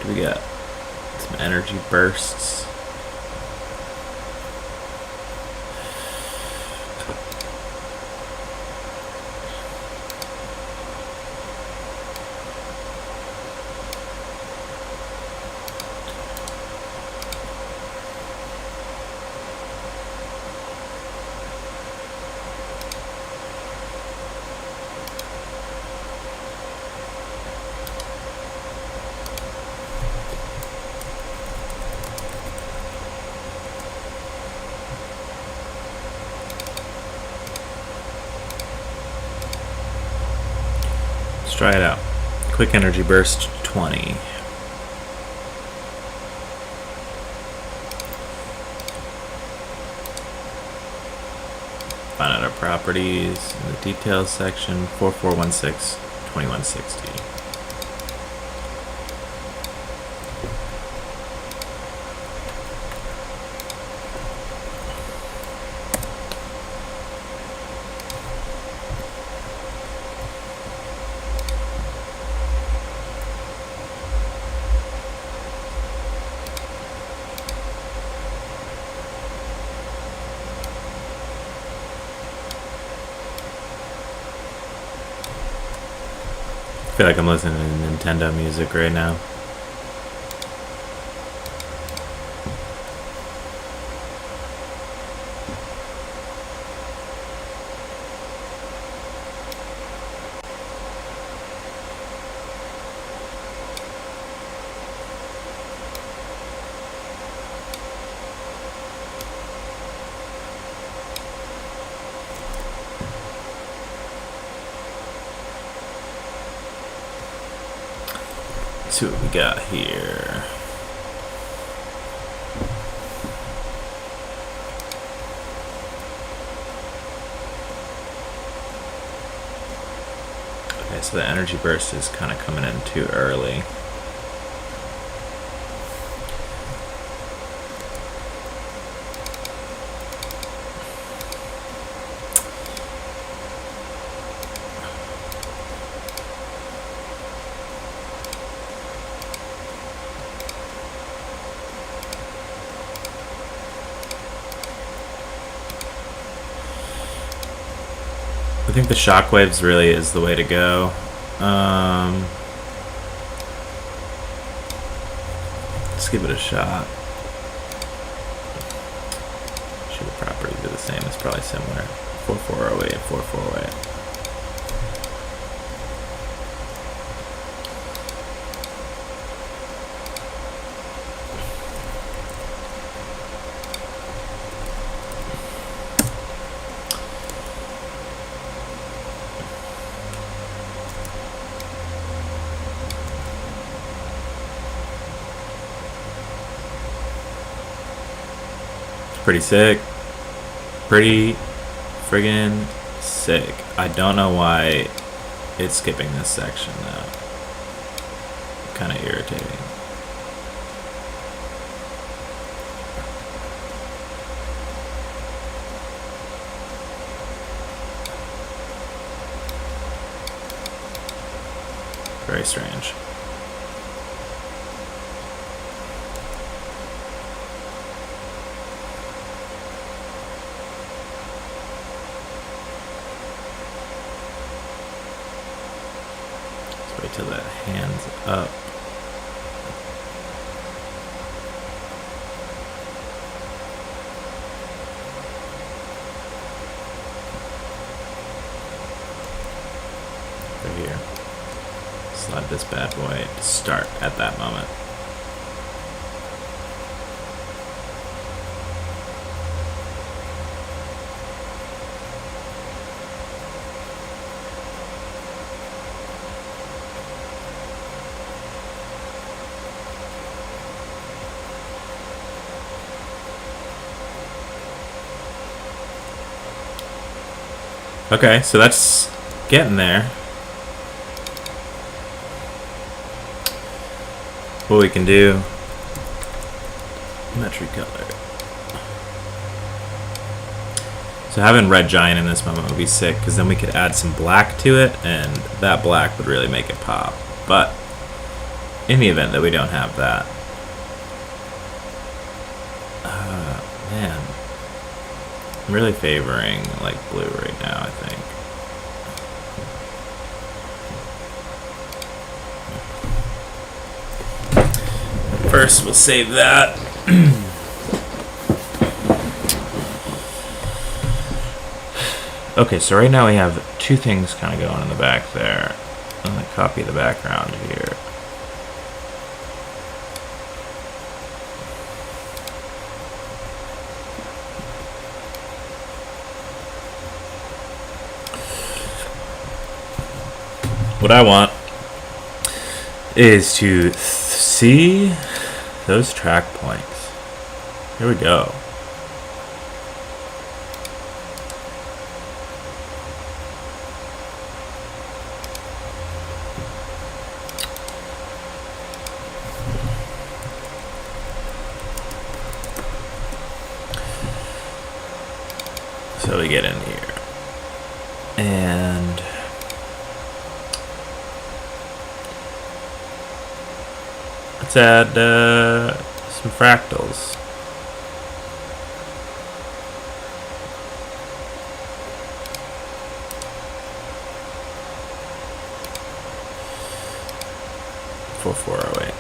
We got some energy bursts. Try it out. Quick energy burst 20. Find out our properties in the details section. 4416 2160. feel like I'm listening to Nintendo music right now. See what we got here. Okay, so the energy burst is kind of coming in too early. I think the shockwaves really is the way to go. Let's give it a shot. Should the properties be the same? It's probably similar. 4408, 4408. Pretty sick. Pretty friggin' sick. I don't know why it's skipping this section though. Kind of irritating. Very strange. Wait till that hands up. Over here. Slide this bad boy to start at that moment. Okay, so that's getting there. What we can do, Metri color. So having red giant in this moment would be sick, because then we could add some black to it, and that black would really make it pop. But in the event that we don't have that, man, I'm really favoring like blue right now, I think. First, we'll save that. Okay, so right now we have two things kind of going in the back there. I'm going to copy the background here. What I want is to see those track points. Here we go. So we get in here, and let's add some fractals. 4408.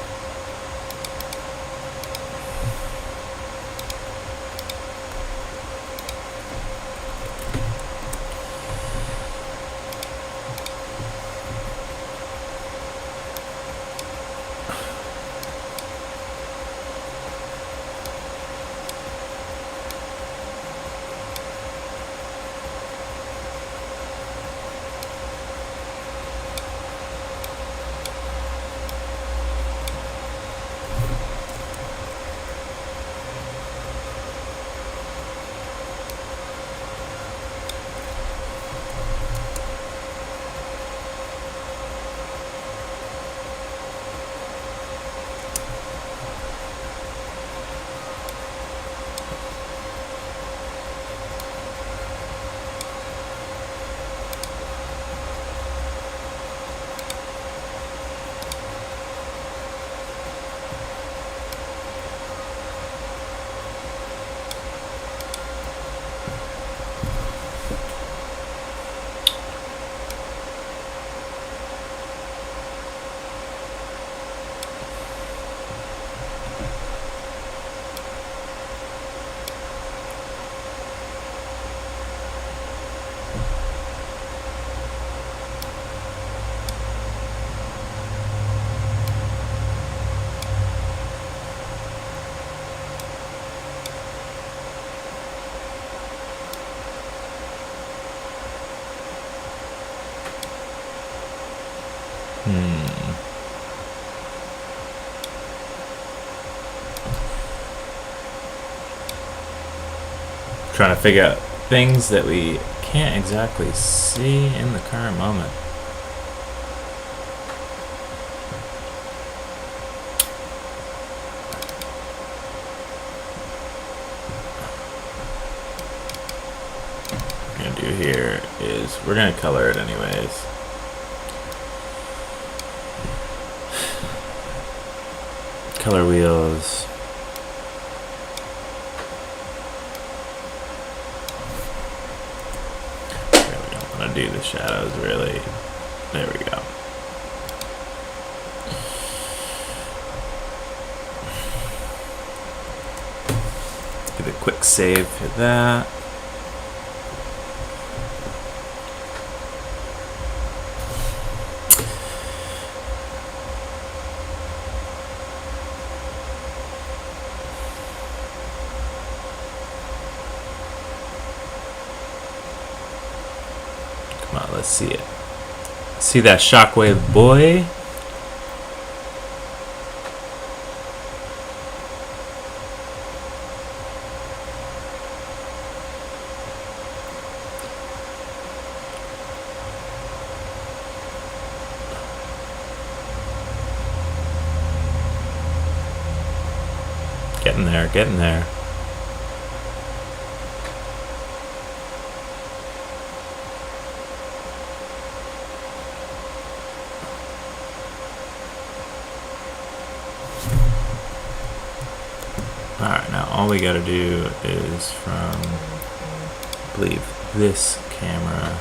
Trying to figure out things that we can't exactly see in the current moment. What we're gonna do here is we're gonna color it anyways. Color wheels. Do the shadows really. There we go. Give a quick save for that. Come on, let's see it. See that shockwave, boy? Getting there, getting there. Alright, now all we gotta do is from, I believe, this camera,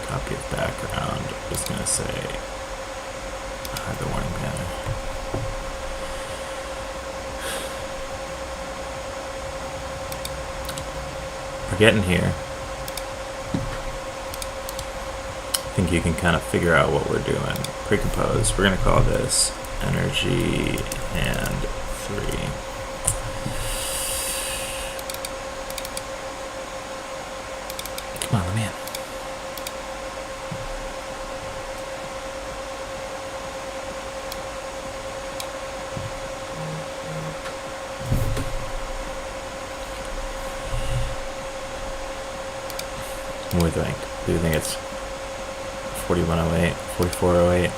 copy of background, is gonna say, hide the warning banner. We're getting here. I think you can kind of figure out what we're doing. Pre-compose, we're gonna call this energy and 3. Come on, let me in. What do you think? Do you think it's 4108, 4408?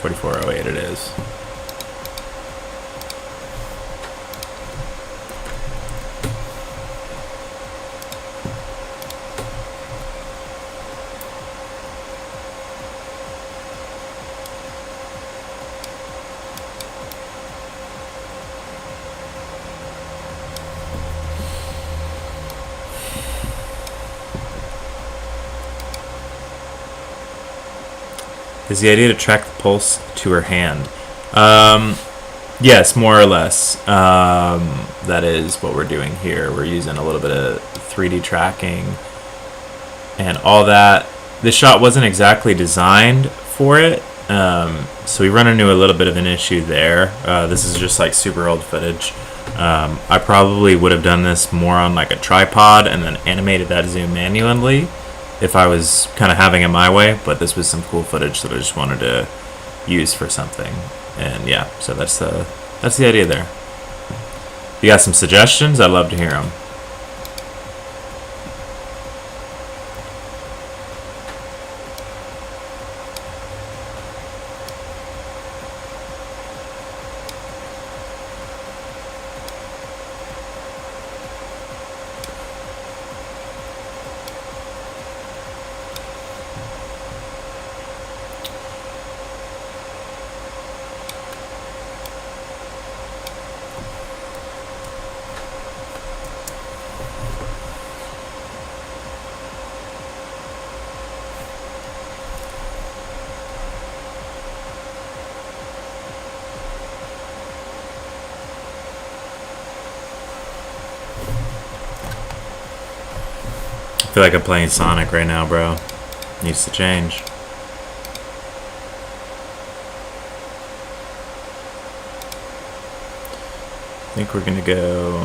4408 it is. Is the idea to track the pulse to her hand? Yes, more or less. That is what we're doing here. We're using a little bit of 3D tracking and all that. This shot wasn't exactly designed for it, so we run into a little bit of an issue there. This is just like super old footage. I probably would have done this more on like a tripod and then animated that zoom manually if I was kind of having it my way, but this was some cool footage that I just wanted to use for something. And yeah, so that's the idea there. If you got some suggestions, I'd love to hear them. I feel like I'm playing Sonic right now, bro. Needs to change. I think we're gonna go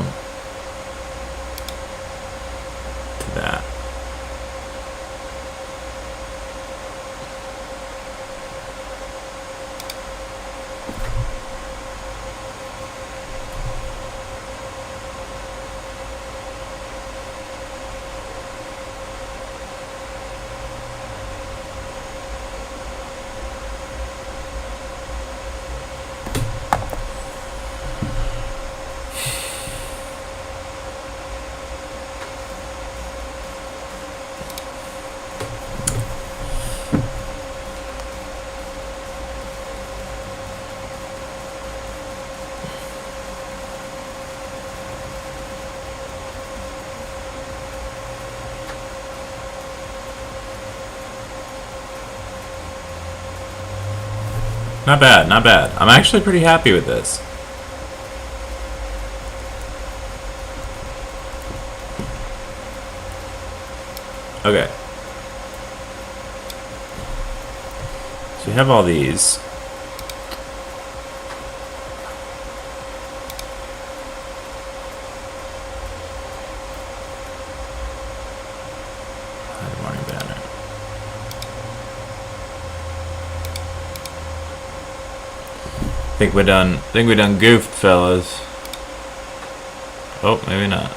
to that. Not bad, not bad. I'm actually pretty happy with this. Okay. So we have all these. Hide warning banner. Think we're done goofed, fellas. Oh, maybe not.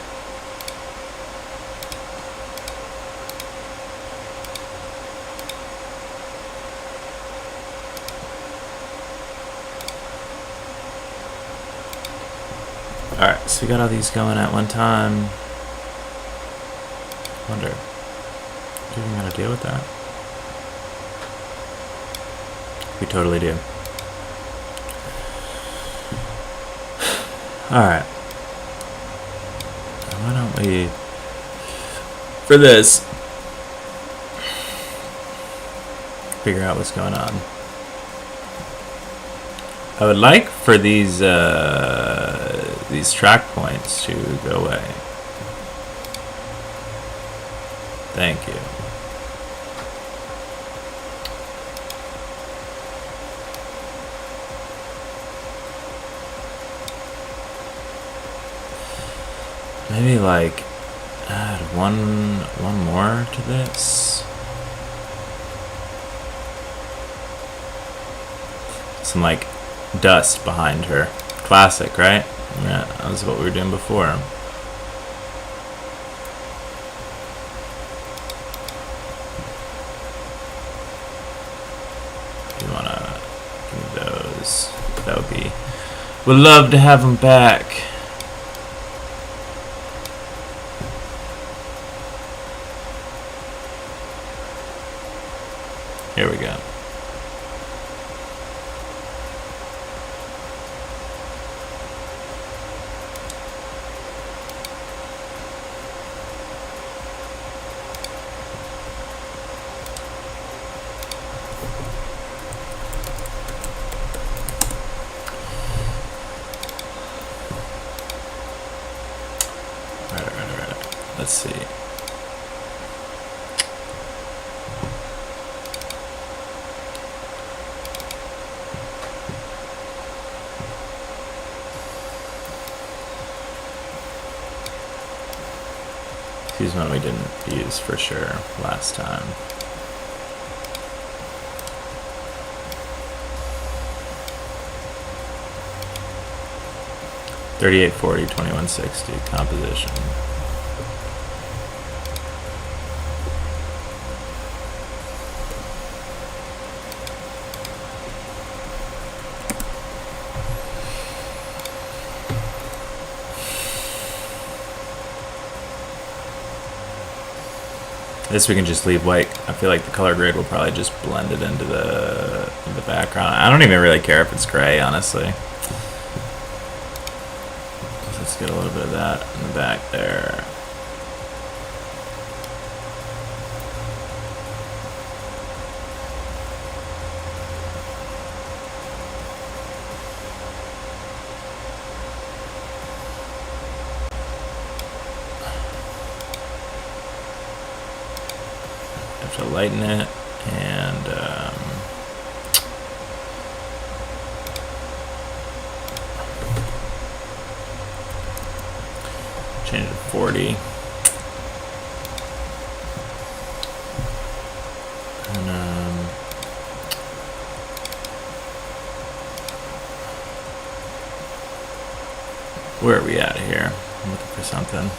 Alright, so we got all these going at one time. Wonder, do we gotta deal with that? We totally do. Alright. Why don't we, for this, figure out what's going on. I would like for these track points to go away. Thank you. Maybe like add one more to this. Some like dust behind her. Classic, right? Yeah, that was what we were doing before. You wanna give me those? That would be. Would love to have them back. Here we go. let's see. Here's one we didn't use for sure last time. $38.40, $21.60 composition. This we can just leave white. I feel like the color grade will probably just blend it into the background. I don't even really care if it's gray, honestly. Let's get a little bit of that in the back there. Have to lighten it and change it to 40. And where are we at here? I'm looking for something.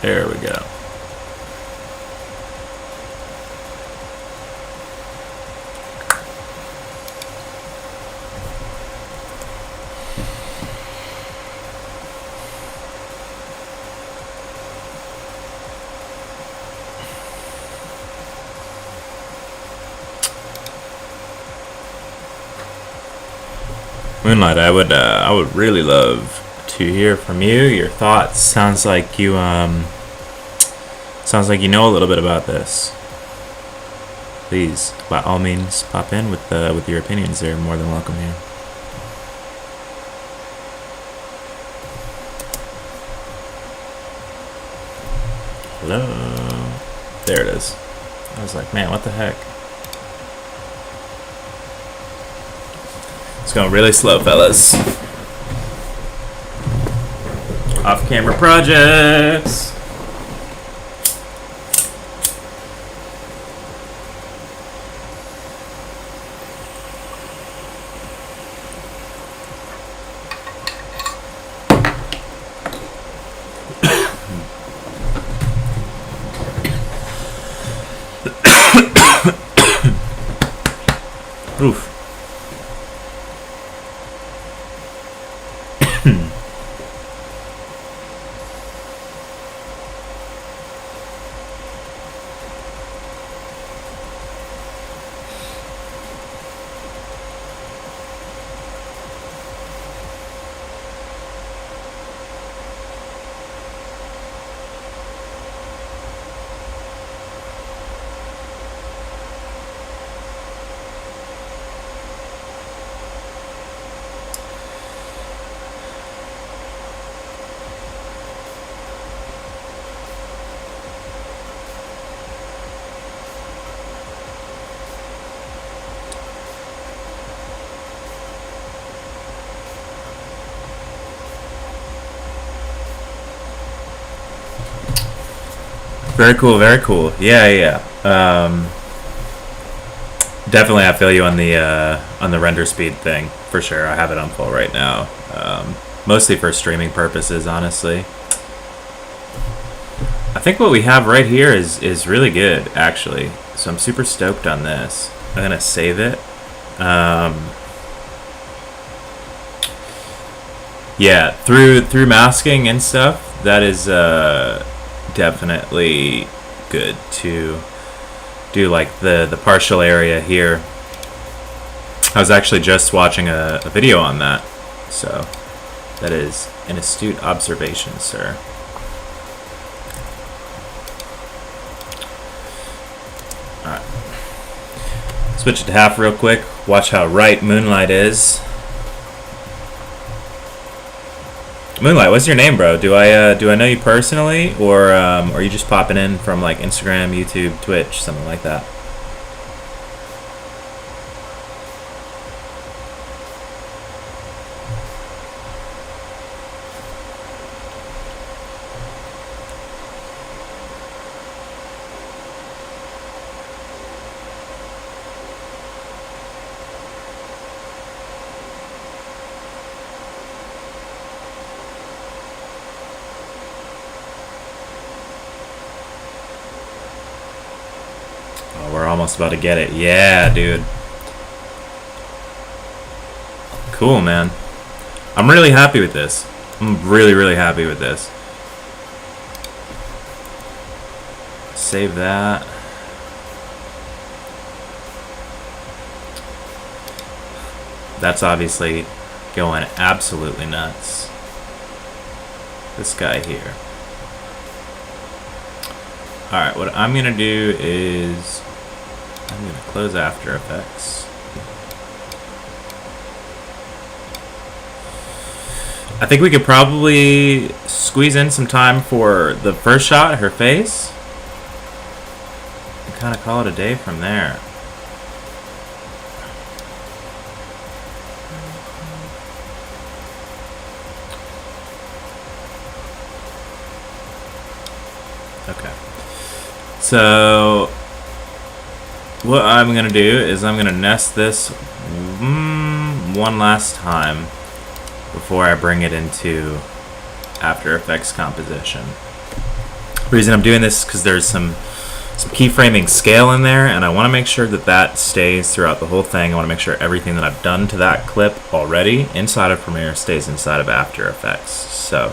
There we go. Moonlight, I would really love to hear from you. Your thoughts. Sounds like you know a little bit about this. Please, by all means, pop in with your opinions. They're more than welcome here. Hello. There it is. I was like, man, what the heck? It's going really slow, fellas. Off-camera projects. Oof. Very cool, very cool. Yeah. Definitely, I feel you on the render speed thing for sure. I have it on full right now, mostly for streaming purposes, honestly. I think what we have right here is really good, actually. So I'm super stoked on this. I'm gonna save it. Yeah, through masking and stuff, that is definitely good to do, like the partial area here. I was actually just watching a video on that, so that is an astute observation, sir. Alright, switch it to half real quick. Watch how right Moonlight is. Moonlight, what's your name, bro? Do I know you personally, or are you just popping in from like Instagram, YouTube, Twitch, something like that? We're almost about to get it. Yeah, dude. Cool, man. I'm really happy with this. I'm really, really happy with this. Save that. That's obviously going absolutely nuts. This guy here. Alright, what I'm going to do is I'm going to close After Effects. I think we could probably squeeze in some time for the first shot, her face, and kind of call it a day from there. Okay. So what I'm going to do is I'm going to nest this one last time before I bring it into After Effects composition. The reason I'm doing this is because there's some keyframing scale in there, and I want to make sure that that stays throughout the whole thing. I want to make sure everything that I've done to that clip already inside of Premiere stays inside of After Effects. So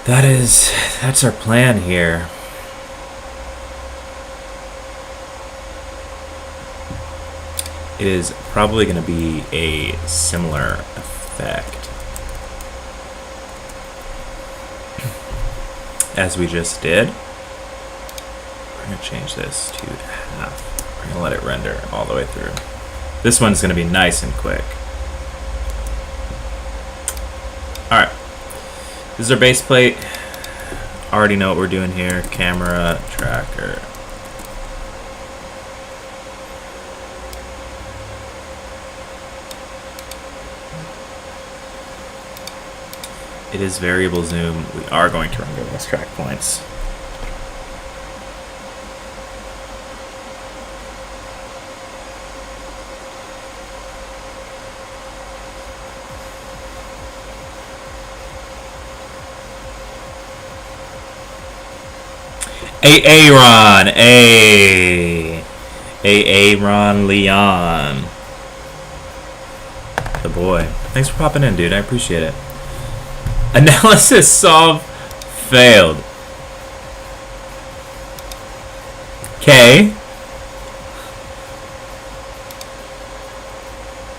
that's our plan here. It is probably going to be a similar effect as we just did. We're going to change this to half. We're going to let it render all the way through. This one's going to be nice and quick. Alright. This is our base plate. Already know what we're doing here. Camera, tracker. It is variable zoom. We are going to render those track points. Aaron, Aaron Leon, the boy. Thanks for popping in, dude. I appreciate it. Analysis solve failed. Okay.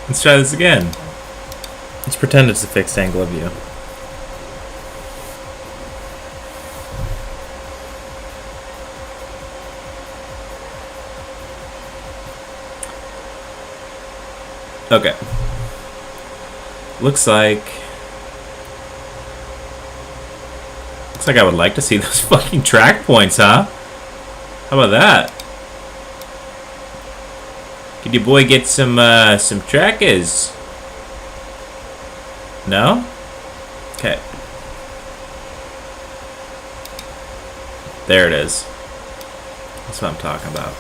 Let's try this again. Let's pretend it's a fixed angle of view. Okay. Looks like I would like to see those fucking track points, huh? How about that? Could your boy get some trackers? No? Okay. There it is. That's what I'm talking about.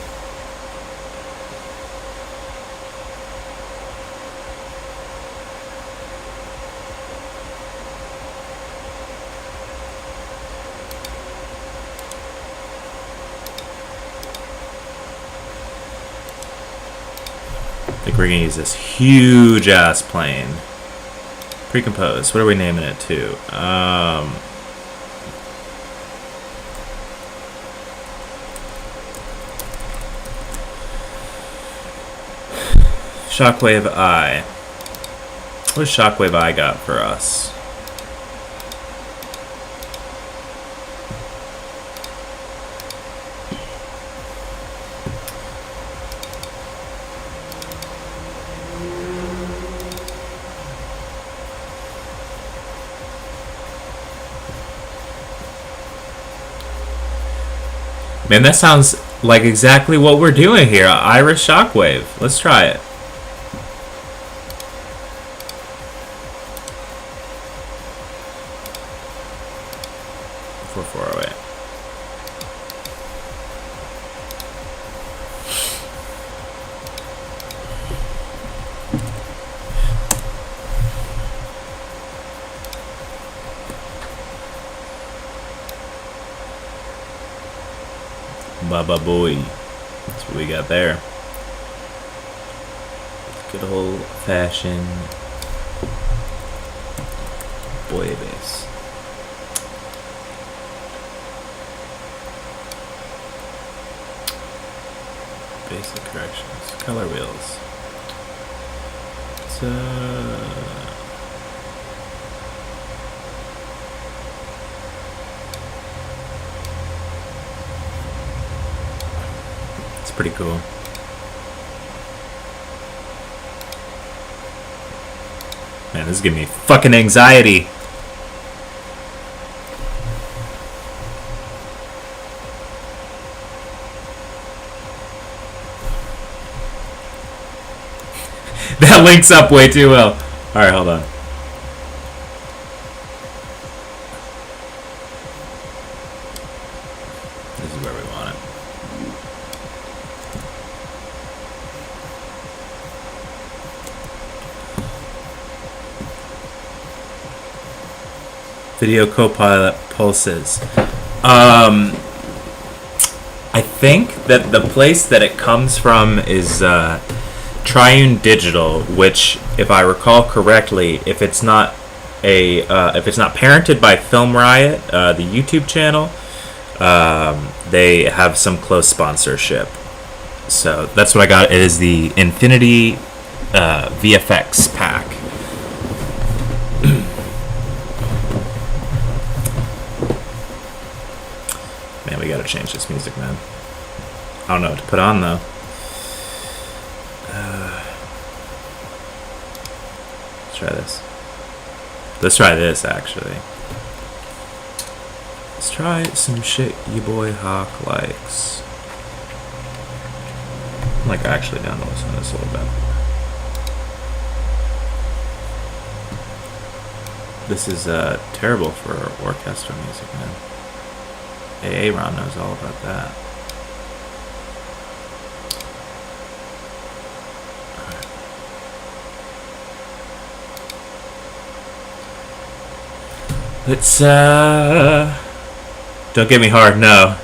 I think we're gonna use this huge ass plane. Pre-compose. What are we naming it to? Shockwave Eye. What does Shockwave Eye got for us? Man, that sounds like exactly what we're doing here. Iris Shockwave. Let's try it. Baba boy. That's what we got there. Good old fashioned boy bass. Basic corrections. Color wheels. It's pretty cool. Man, this is giving me fucking anxiety. That links up way too well. Alright, hold on. This is where we want it. Video Copilot pulses. I think that the place that it comes from is Triune Digital, which, if I recall correctly, if it's not parented by Film Riot, the YouTube channel, they have some close sponsorship. So that's what I got. It is the Infinity VFX pack. Man, we gotta change this music, man. I don't know what to put on though. Let's try this. Let's try this, actually. Let's try some shit your boy Hawk likes. I'm like actually down to listen to this a little bit. This is terrible for orchestra music, man. Aaron knows all about that. Let's don't get me hard, no.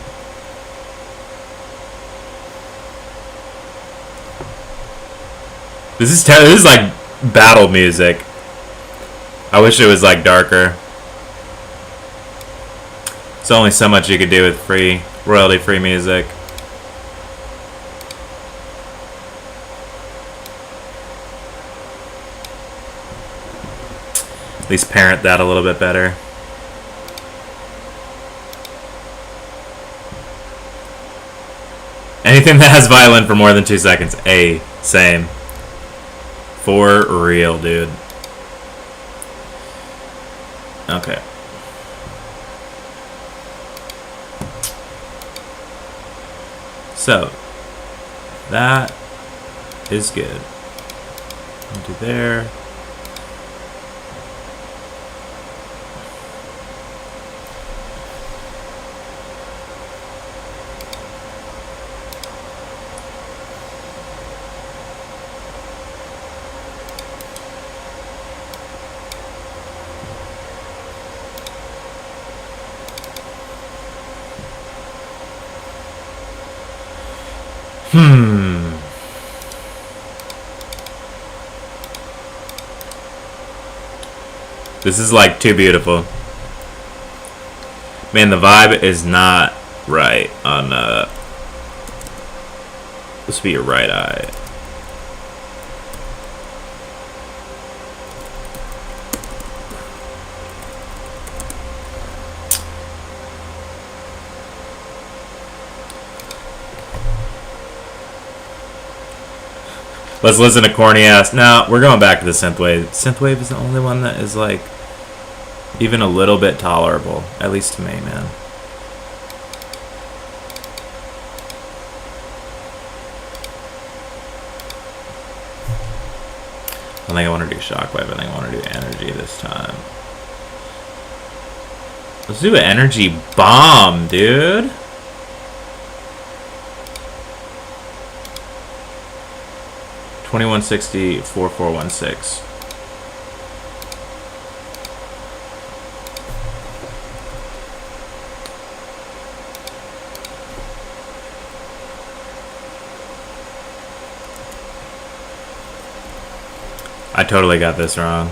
This is this is like battle music. I wish it was like darker. There's only so much you could do with royalty-free music. At least parent that a little bit better. Anything that has violin for more than 2 seconds. Same. For real, dude. Okay. So, that is good. I'll do there. This is like too beautiful. Man, the vibe is not right on this would be your right eye. Let's listen to corny ass. No, we're going back to the synthwave. Synthwave is the only one that is like even a little bit tolerable, at least to me, man. think I want to do shockwave. I think I want to do energy this time. Let's do an energy bomb, dude. $2160 4416. I totally got this wrong.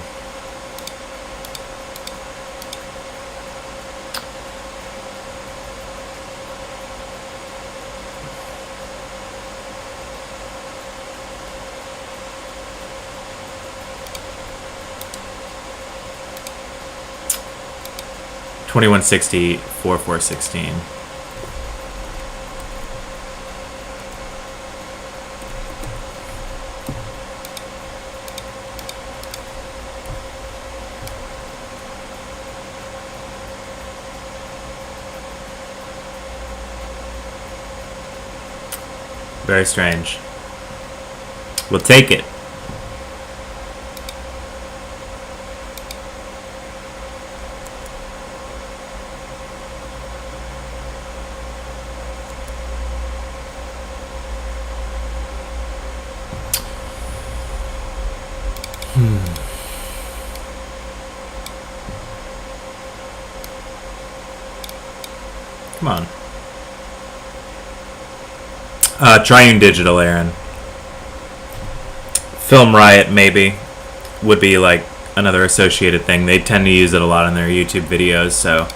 $2160 4416. Very strange. We'll take it. Come on. Triune Digital, Aaron. Film Riot, maybe, would be like another associated thing. They tend to use it a lot in their YouTube videos, so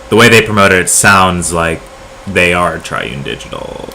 the way they promote it, it sounds like they are Triune Digital.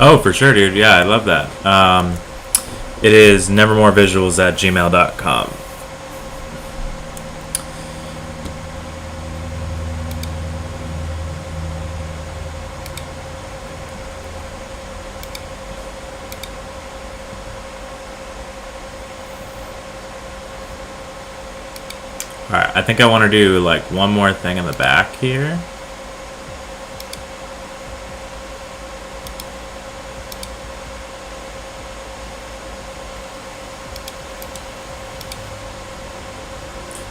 Oh, for sure, dude. Yeah, I love that. It is nevermorevisuals@gmail.com. Alright, I think I want to do like one more thing in the back here.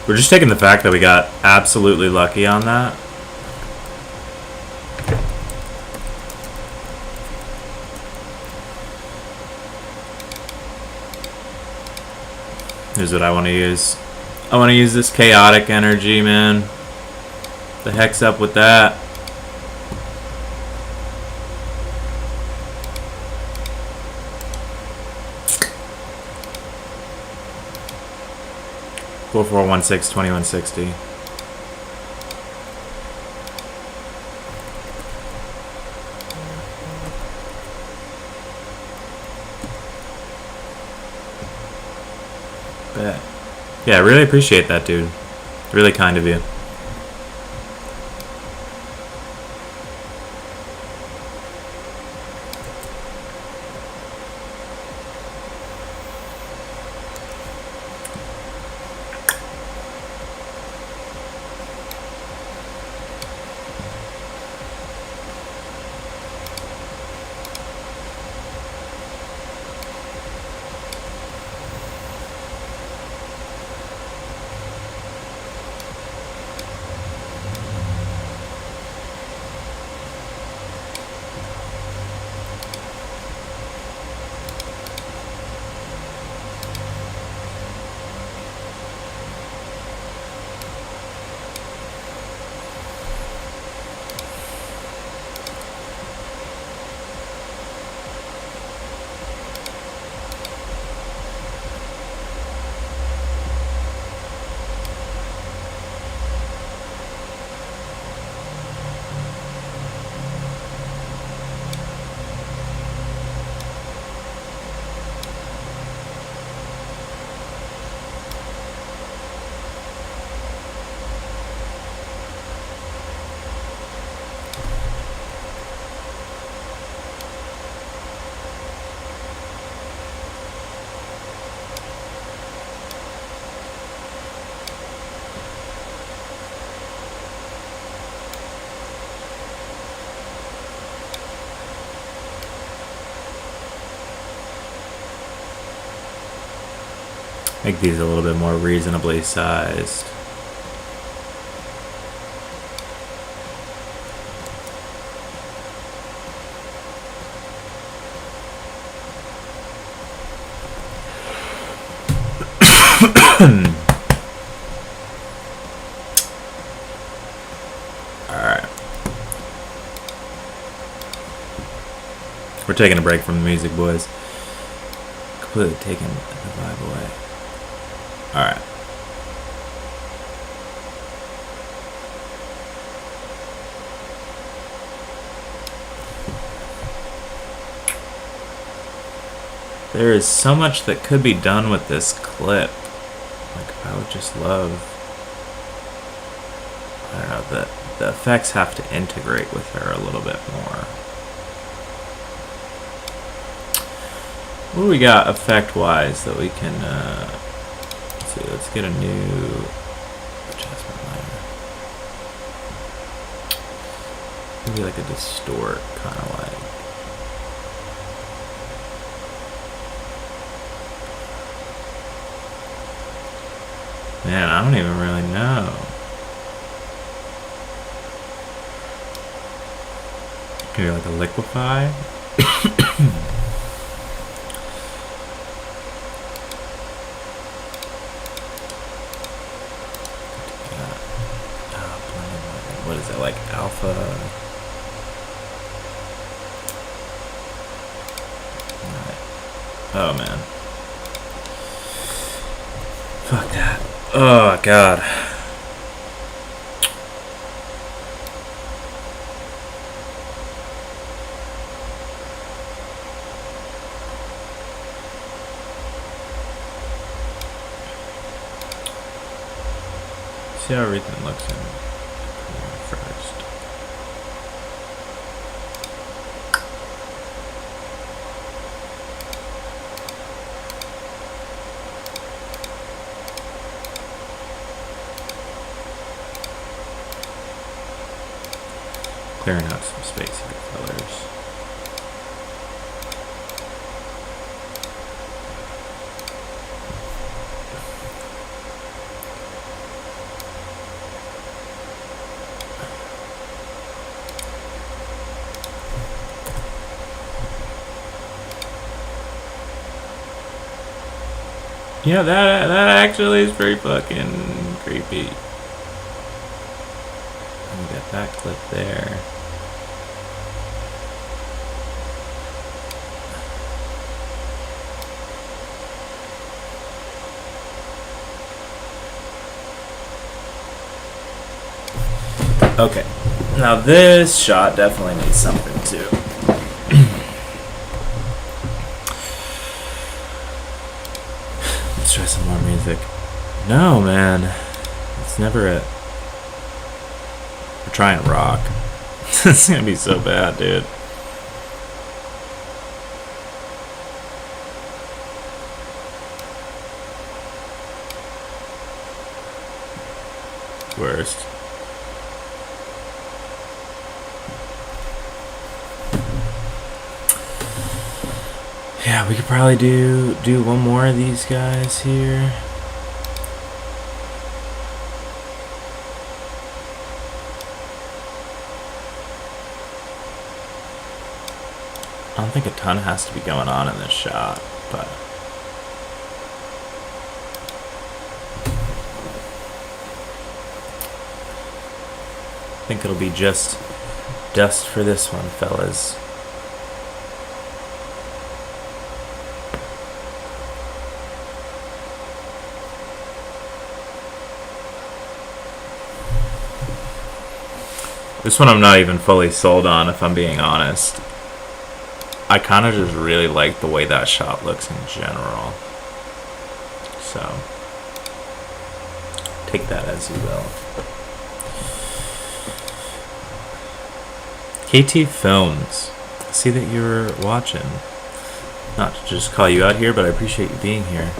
We're just taking the fact that we got absolutely lucky on that. Here's what I want to use. I want to use this chaotic energy, man. The heck's up with that? $4416 $2160. Bet. Yeah, I really appreciate that, dude. Really kind of you. Make these a little bit more reasonably sized. Alright. We're taking a break from the music, boys. Completely taking the vibe away. Alright. There is so much that could be done with this clip. Like, I would just love... I don't know, the effects have to integrate with her a little bit more. What do we got effect-wise that we can... let's get a new adjustment layer. Maybe like a distort, kind of like. Man, I don't even really know. Maybe like a liquefy. What is it, like alpha? Oh man. Fuck that. Oh god. See how everything looks in first. Clearing out some space in the colors. Yeah, that actually is pretty fucking creepy. We got that clip there. Okay, now this shot definitely needs something too. Let's try some more music. No, man. It's never a... We're trying rock. It's gonna be so bad, dude. Worst. Yeah, we could probably do one more of these guys here. I don't think a ton has to be going on in this shot, but I think it'll be just dust for this one, fellas. This one I'm not even fully sold on, if I'm being honest. I kind of just really like the way that shot looks in general. So, take that as you will. KT Films, I see that you're watching. Not to just call you out here, but I appreciate you being here.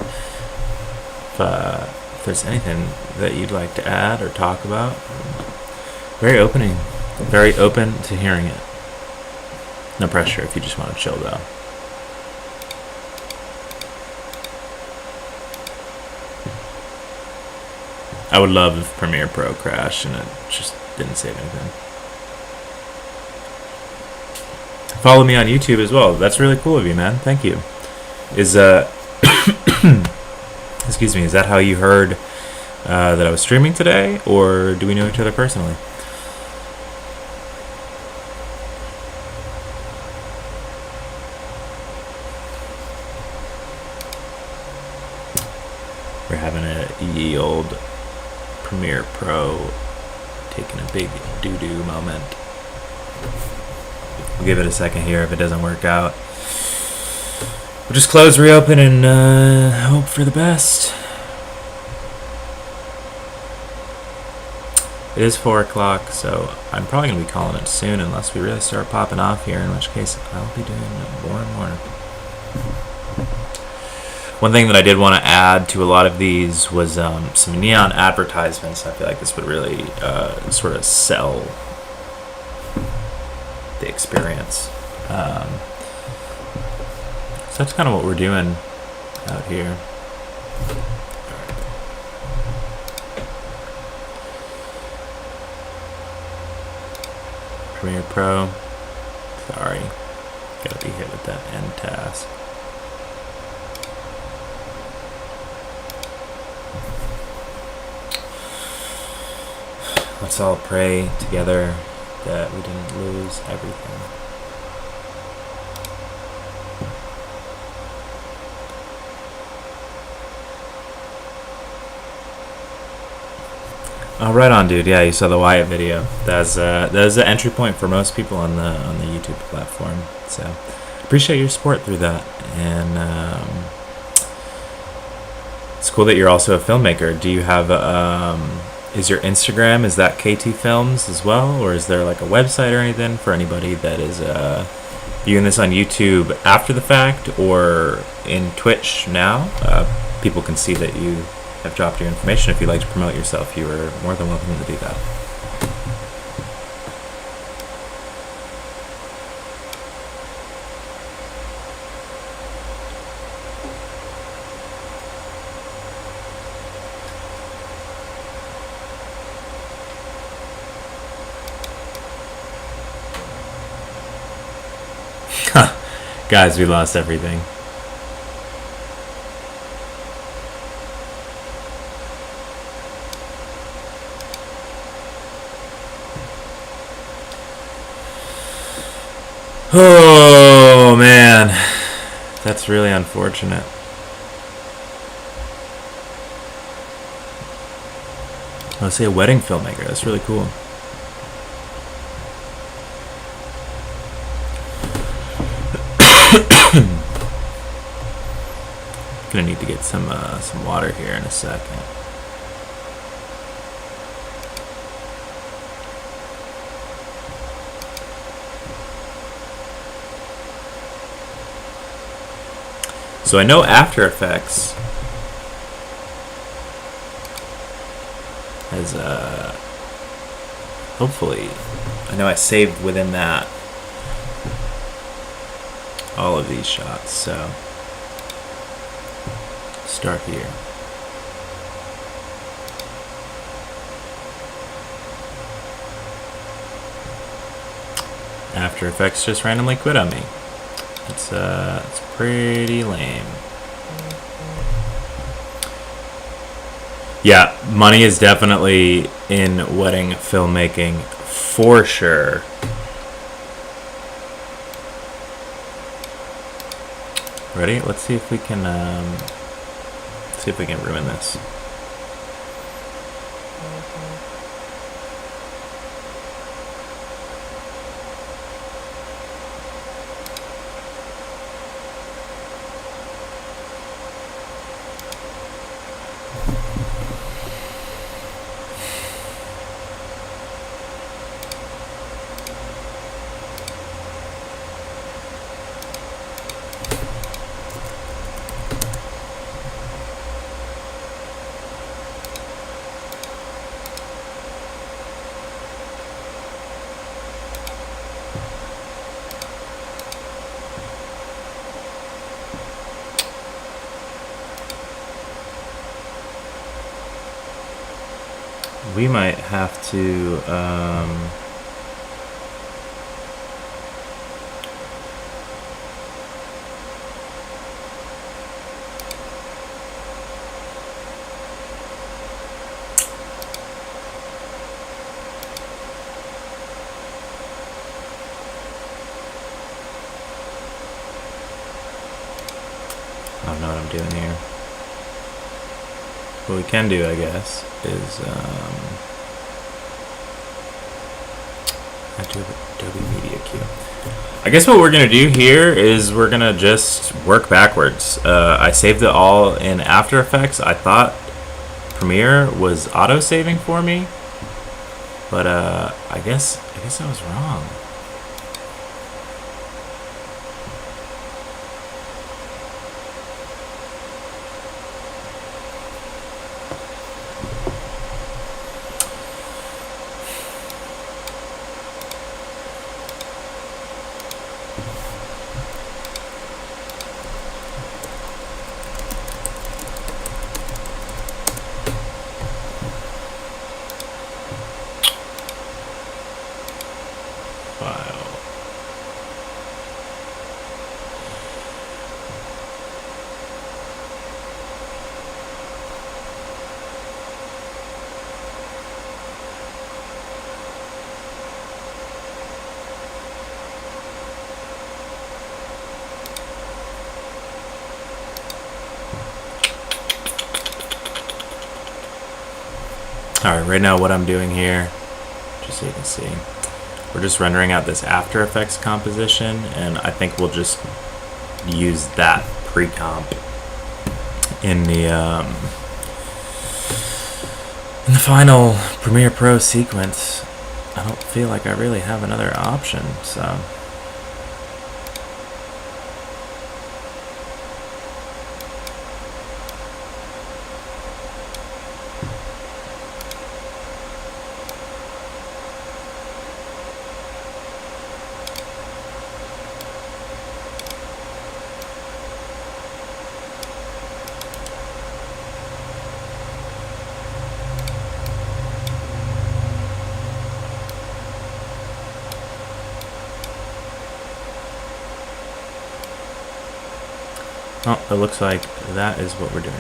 If there's anything that you'd like to add or talk about, very open to hearing it. No pressure if you just want to chill, though. I would love if Premiere Pro crashed and it just didn't save anything. Follow me on YouTube as well. That's really cool of you, man. Thank you. Is excuse me, is that how you heard that I was streaming today, or do we know each other personally? We're having a ye old Premiere Pro taking a big doo-doo moment. We'll give it a second here. If it doesn't work out, we'll just close, reopen, and hope for the best. It is 4 o'clock, so I'm probably going to be calling it soon unless we really start popping off here, in which case I'll be doing more and more. One thing that I did want to add to a lot of these was some neon advertisements. I feel like this would really sort of sell the experience. So that's kind of what we're doing out here. Premiere Pro. Sorry, gotta be hit with that end task. Let's all pray together that we didn't lose everything. Oh, right on, dude. Yeah, you saw the Wyatt video. That's the entry point for most people on the YouTube platform. So appreciate your support through that, and it's cool that you're also a filmmaker. Do you have is your Instagram, is that KT Films as well, or is there like a website or anything for anybody that is viewing this on YouTube after the fact or in Twitch now? People can see that you have dropped your information. If you'd like to promote yourself, you are more than welcome to do that. Guys, we lost everything. Oh man, that's really unfortunate. Let's say a wedding filmmaker. That's really cool. Gonna need to get some water here in a second. So I know After Effects has, hopefully, I know I saved within that all of these shots, so start here. After Effects just randomly quit on me. It's pretty lame. Yeah, money is definitely in wedding filmmaking for sure. Ready? Let's see if we can ruin this. We might have to I don't know what I'm doing here. What we can do, I guess, is Adobe Media Queue. I guess what we're gonna do here is we're gonna just work backwards. I saved it all in After Effects. I thought Premiere was auto-saving for me, but I guess I was wrong. Alright, right now what I'm doing here, just so you can see, we're just rendering out this After Effects composition, and I think we'll just use that pre-comp in the final Premiere Pro sequence. I don't feel like I really have another option, so... Oh, it looks like that is what we're doing.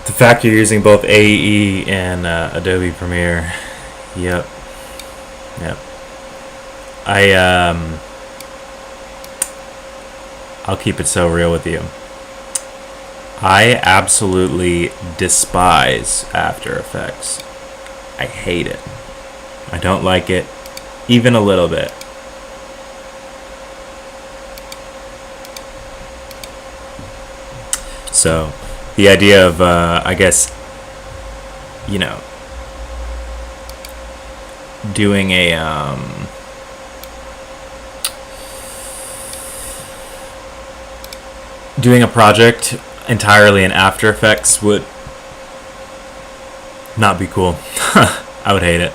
The fact you're using both AE and Adobe Premiere. Yep. I'll keep it so real with you. I absolutely despise After Effects. I hate it. I don't like it even a little bit. So the idea of I guess, you know, doing a project entirely in After Effects would not be cool. I would hate it.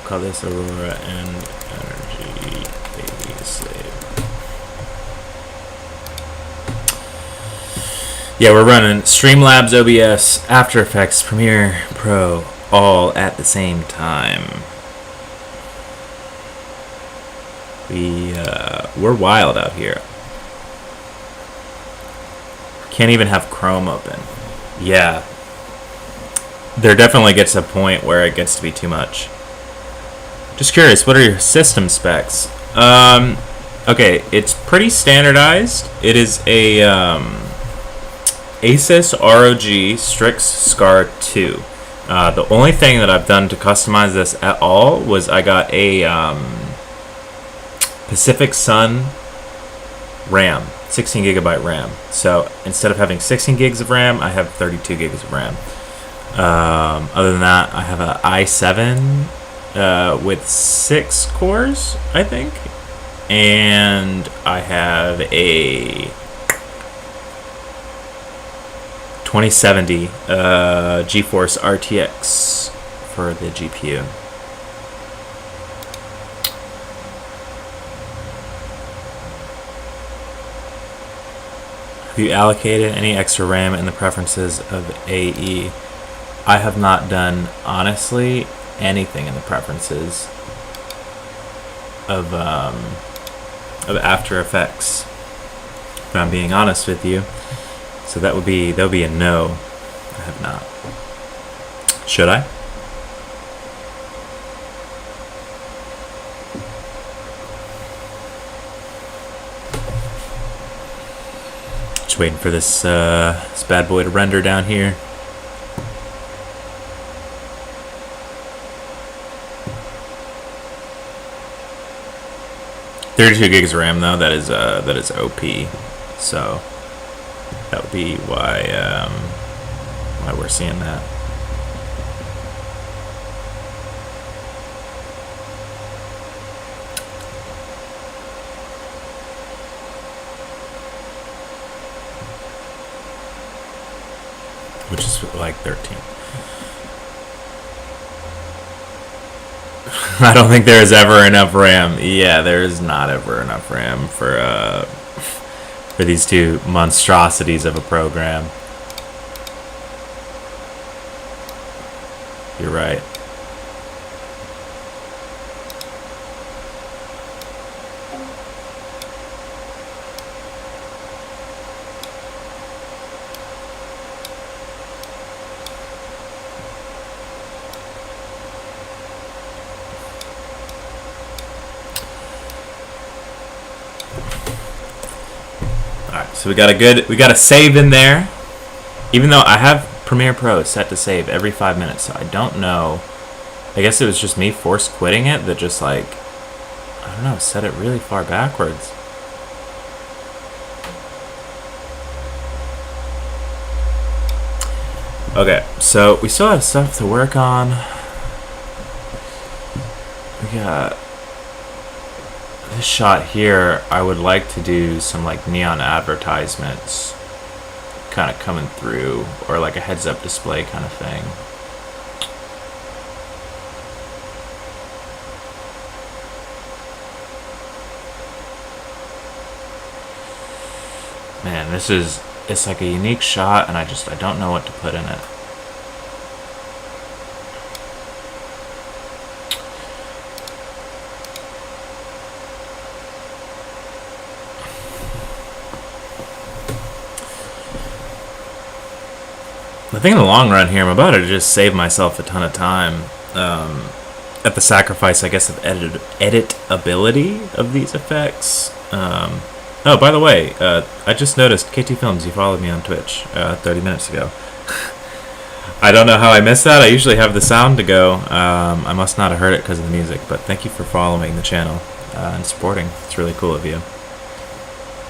Call this Aurora and Energy Baby Slave. Yeah, we're running Streamlabs, OBS, After Effects, Premiere Pro, all at the same time. We're wild out here. Can't even have Chrome open. Yeah. There definitely gets a point where it gets to be too much. Just curious, what are your system specs? Okay, it's pretty standardized. It is a Asus ROG Strix Scar 2. The only thing that I've done to customize this at all was I got a Pacific Sun RAM, 16 gigabyte RAM. So instead of having 16 gigs of RAM, I have 32 gigs of RAM. Other than that, I have a i7 with 6 cores, I think, and I have a 2070 GeForce RTX for the GPU. Have you allocated any extra RAM in the preferences of AE? I have not done, honestly, anything in the preferences of After Effects, if I'm being honest with you. So that would be a no. I have not. Should I? Just waiting for this bad boy to render down here. $32 gigs of RAM though. That is OP. So that would be why we're seeing that. Which is like 13. I don't think there is ever enough RAM. Yeah, there is not ever enough RAM for these two monstrosities of a program. You're right. So we got a save in there, even though I have Premiere Pro set to save every 5 minutes, so I don't know. I guess it was just me force quitting it that just like, I don't know, set it really far backwards. Okay, so we still have stuff to work on. We got this shot here. I would like to do some like neon advertisements kind of coming through, or like a heads-up display kind of thing. Man, it's like a unique shot, and I don't know what to put in it. I think in the long run here, I'm about to just save myself a ton of time at the sacrifice, I guess, of editability of these effects. Oh, by the way, I just noticed, KT Films, you followed me on Twitch 30 minutes ago. I don't know how I missed that. I usually have the sound to go. I must not have heard it because of the music, but thank you for following the channel and supporting. It's really cool of you.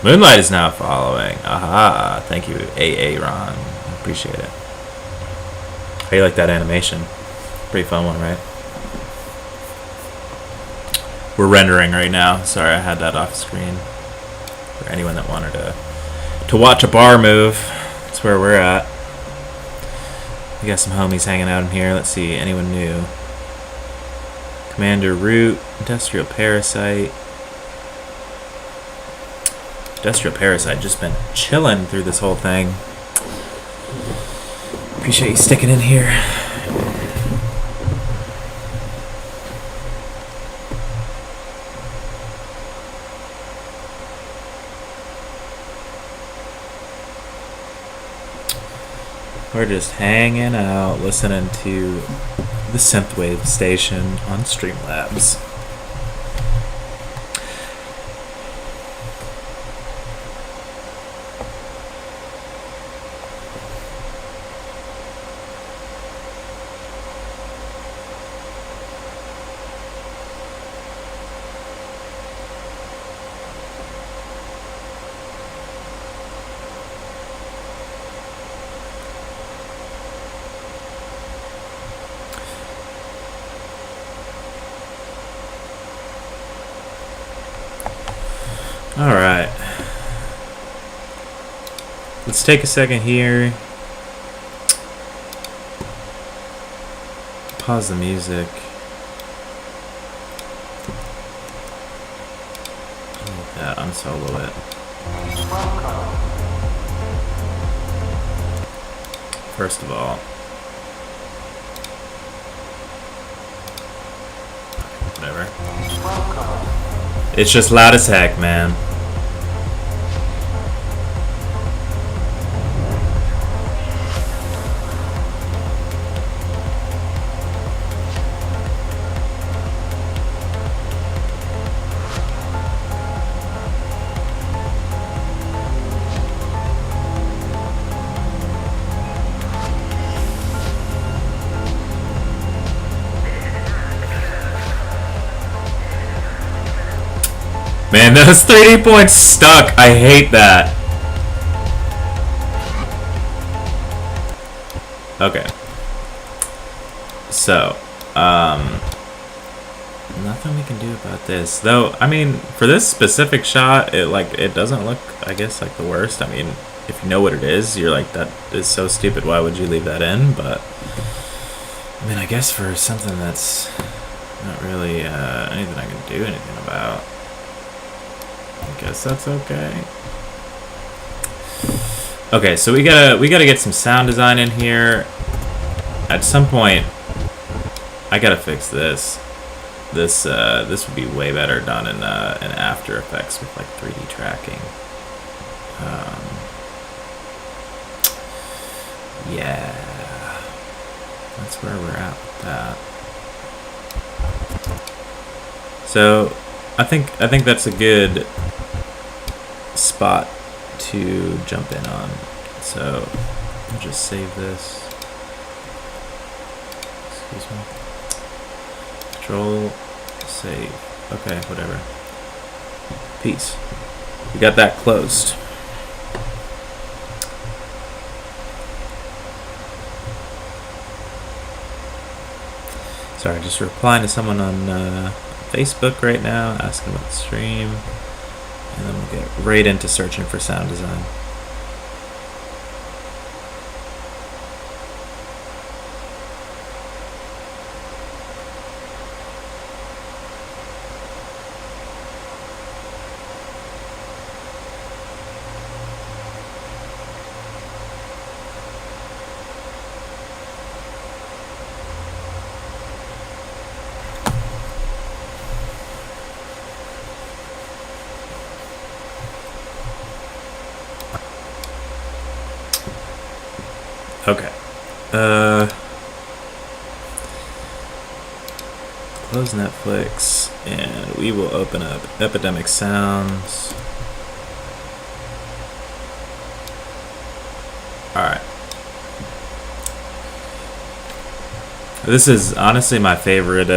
Moonlight is now following. Aha. Thank you, AA Ron. I appreciate it. How do you like that animation? Pretty fun one, right? We're rendering right now. Sorry, I had that off screen. For anyone that wanted to watch a bar move, that's where we're at. We got some homies hanging out in here. Let's see, anyone new? Commander Root, Industrial Parasite. Industrial Parasite just been chilling through this whole thing. Appreciate you sticking in here. We're just hanging out, listening to the Synthwave station on Streamlabs. Alright. Let's take a second here. Pause the music. Yeah, unsolo it. First of all. Whatever. It's just loud as heck, man. Man, those 3D points stuck. I hate that. Okay. So, nothing we can do about this. Though, I mean, for this specific shot, it doesn't look, I guess, like the worst. I mean, if you know what it is, you're like, that is so stupid. Why would you leave that in? But, I mean, I guess for something that's not really anything I can do anything about. I guess that's okay. Okay, so we gotta get some sound design in here. At some point, I gotta fix this. This would be way better done in After Effects with like 3D tracking. Yeah, that's where we're at with that. So I think that's a good spot to jump in on. So I'll just save this. Excuse me. Control, save. Okay, whatever. Peace. We got that closed. Sorry, just replying to someone on Facebook right now, asking about the stream, and then we'll get right into searching for sound design. Okay. Close Netflix, and we will open up Epidemic Sounds. Alright. This is honestly my favorite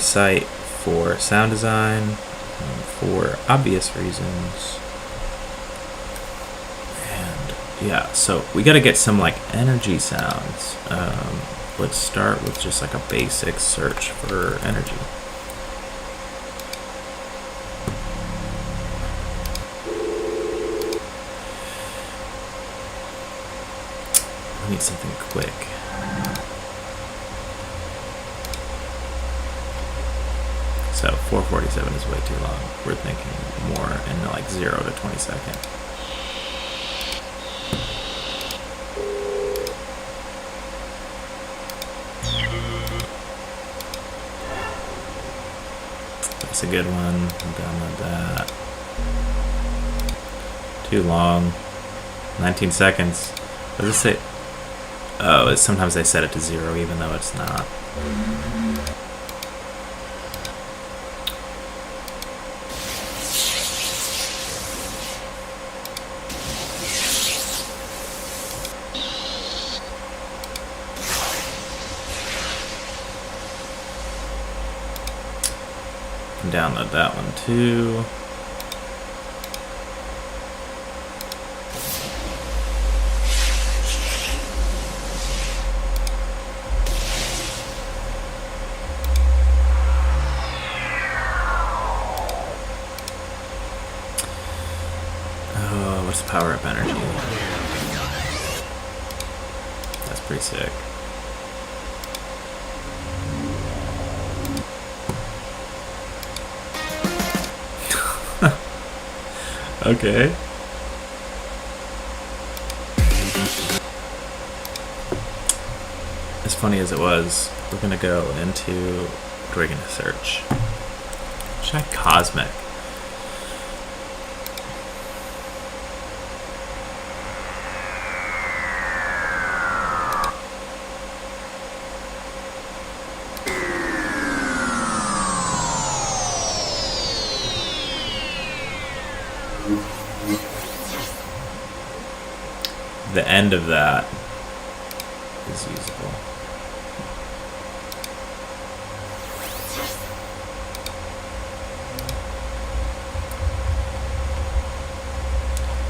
site for sound design, for obvious reasons. And yeah, so we got to get some like energy sounds. Let's start with just like a basic search for energy. I need something quick. So 447 is way too long. We're thinking more in the like 0 to 20 second. That's a good one. Download that. Too long. 19 seconds. What does it say? Oh, sometimes they set it to 0 even though it's not. Download that one too. Oh, what's the power up energy? That's pretty sick. Okay. As funny as it was, we're gonna go into, what are we gonna search? Try cosmic. The end of that is usable.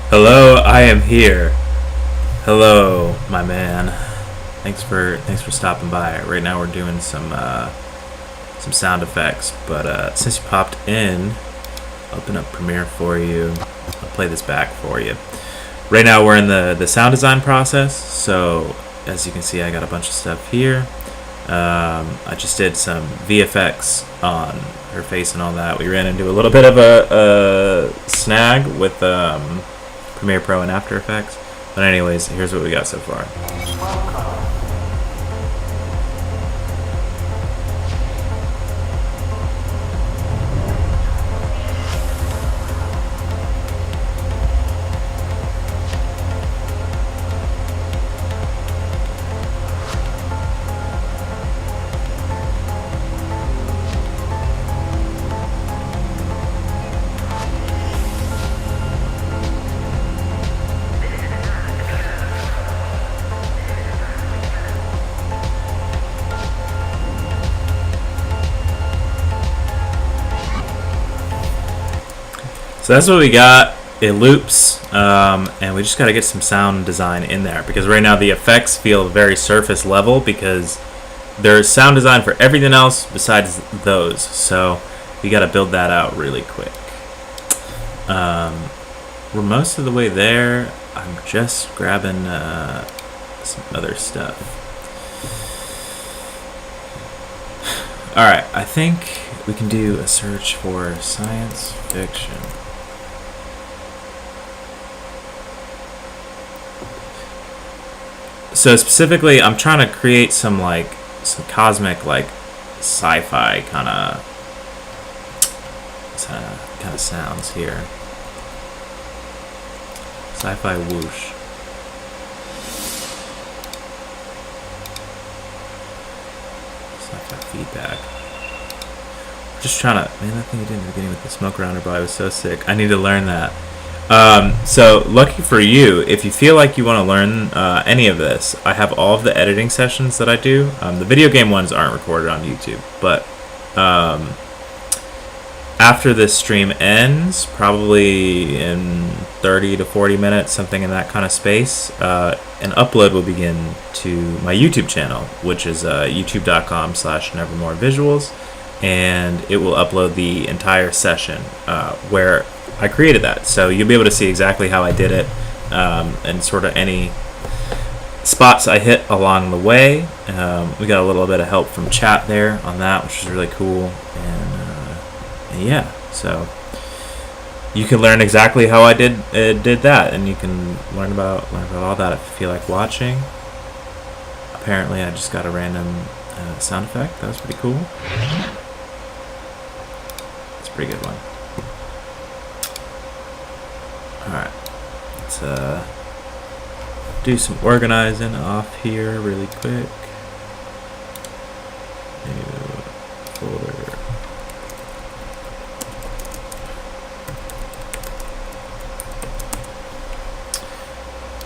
Hello, I am here. Hello, my man. Thanks for stopping by. Right now we're doing some sound effects, but since you popped in, I'll open up Premiere for you. I'll play this back for you. Right now we're in the sound design process, so as you can see I got a bunch of stuff here. I just did some VFX on her face and all that. We ran into a little bit of a snag with Premiere Pro and After Effects, but anyways, here's what we got so far. So that's what we got. It loops, and we just got to get some sound design in there, because right now the effects feel very surface level because there's sound design for everything else besides those. So we got to build that out really quick. We're most of the way there. I'm just grabbing some other stuff. Alright, I think we can do a search for science fiction. So specifically, I'm trying to create some cosmic, like sci-fi kind of sounds here. Sci-fi whoosh. Sci-fi feedback. Just trying to, man, that thing you did in the beginning with the smoke rounder, boy, I was so sick. I need to learn that. So lucky for you, if you feel like you want to learn any of this, I have all of the editing sessions that I do. The video game ones aren't recorded on YouTube, but after this stream ends, probably in 30 to 40 minutes, something in that kind of space, an upload will begin to my YouTube channel, which is youtube.com/nevermorevisuals, and it will upload the entire session where I created that. So you'll be able to see exactly how I did it, and sort of any spots I hit along the way. We got a little bit of help from chat there on that, which is really cool. And yeah, so you can learn exactly how I did that, and you can learn about all that if you feel like watching. Apparently, I just got a random sound effect. That was pretty cool. It's a pretty good one. Alright, let's do some organizing off here really quick. New folder.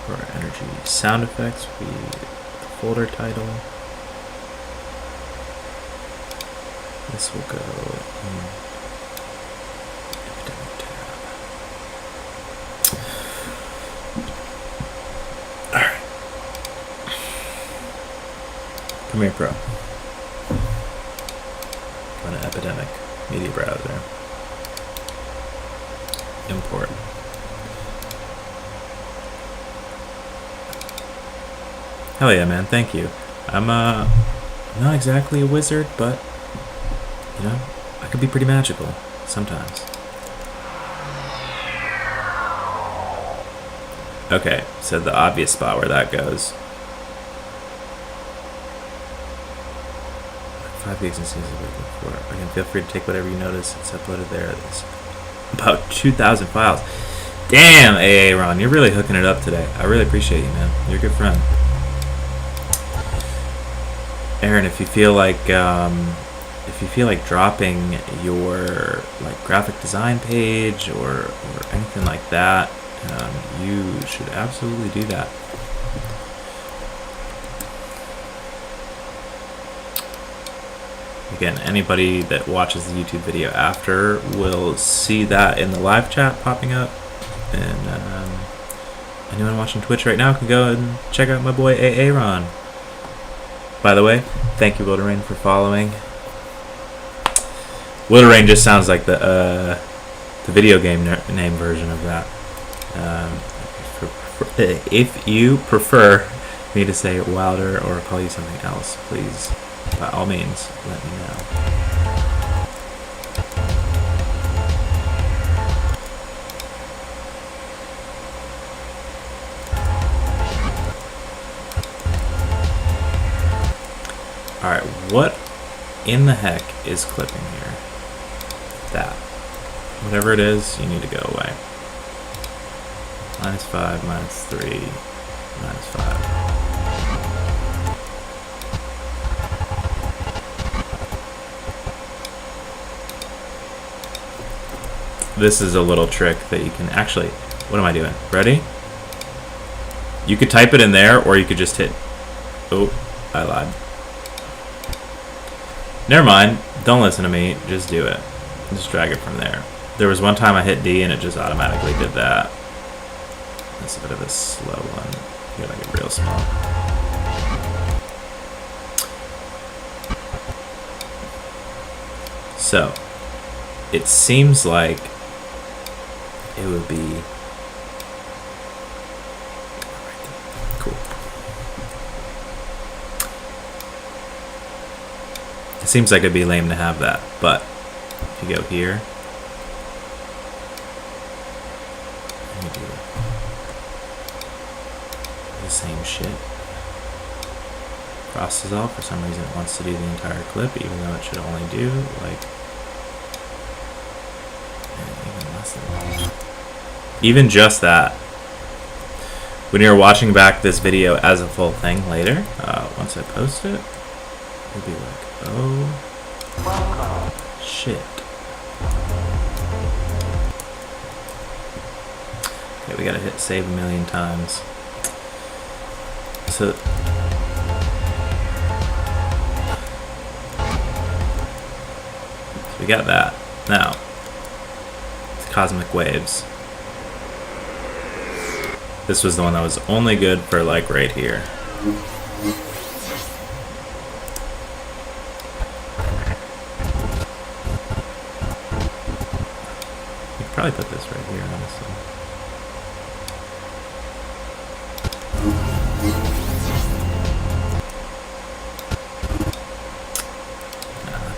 For our energy sound effects, we folder title. This will go in epidemic tab. Alright. Come here, Pro. Run an epidemic media browser. Import. Hell yeah, man, thank you. I'm not exactly a wizard, but you know, I can be pretty magical sometimes. Okay, so the obvious spot where that goes. 5 gigs and seasons before. Again, feel free to take whatever you notice. It's uploaded there. There's about 2,000 files. Damn, AA Ron, you're really hooking it up today. I really appreciate you, man. You're a good friend. Aaron, if you feel like dropping your graphic design page or anything like that, you should absolutely do that. Again, anybody that watches the YouTube video after will see that in the live chat popping up, and anyone watching Twitch right now can go and check out my boy AA Ron. By the way, thank you, Wilderrain, for following. Wilderrain just sounds like the video game name version of that. If you prefer me to say Wilder or call you something else, please, by all means, let me know. Alright, what in the heck is clipping here? That. Whatever it is, you need to go away. -5, -3, -5. This is a little trick that you can actually... What am I doing? Ready? You could type it in there, or you could just hit... Oh, I lied. Never mind. Don't listen to me. Just do it. Just drag it from there. There was one time I hit D and it just automatically did that. That's a bit of a slow one. You gotta get real small. So, it seems like it would be cool. It seems like it'd be lame to have that, but if you go here, and you do the same shit. Cross dissolve, for some reason it wants to do the entire clip, even though it should only do like even less than that. Even just that. When you're watching back this video as a full thing later, once I post it, you'll be like, oh shit. we gotta hit save a million times. So we got that. Now, it's cosmic waves. This was the one that was only good for like right here. You could probably put this right here, honestly.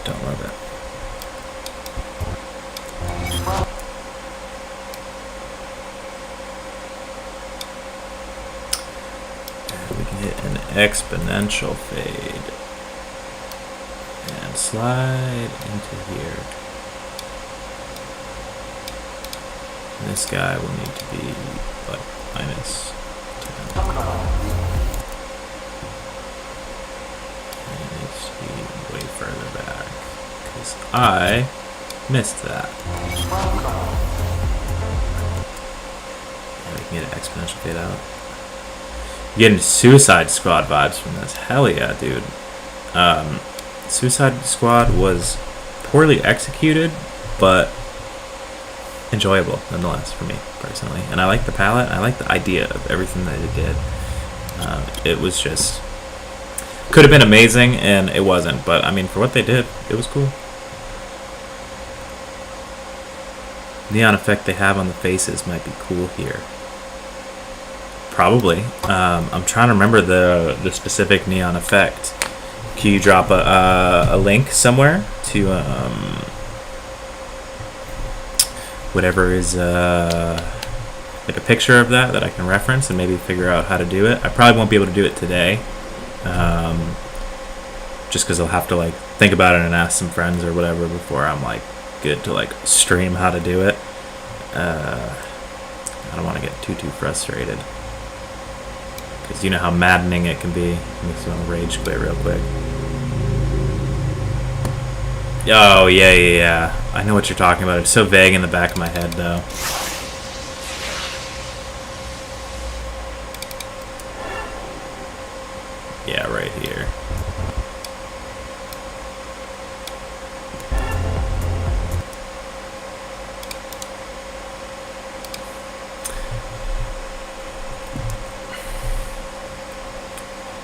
Don't love it. And we can hit an exponential fade and slide into here. And this guy will need to be like minus 10. And it needs to be way further back because I missed that. Yeah, we can get an exponential fade out. You're getting Suicide Squad vibes from this. Hell yeah, dude. Suicide Squad was poorly executed, but enjoyable nonetheless for me personally. And I like the palette. I like the idea of everything that it did. It was just could have been amazing, and it wasn't. But I mean, for what they did, it was cool. Neon effect they have on the faces might be cool here. Probably. I'm trying to remember the specific neon effect. Can you drop a link somewhere to whatever is like a picture of that I can reference and maybe figure out how to do it? I probably won't be able to do it today, just because I'll have to like think about it and ask some friends or whatever before I'm like good to like stream how to do it. I don't want to get too frustrated. Because you know how maddening it can be. It makes you want to rage quit real quick. Oh, yeah. I know what you're talking about. It's so vague in the back of my head, though. Yeah, right here.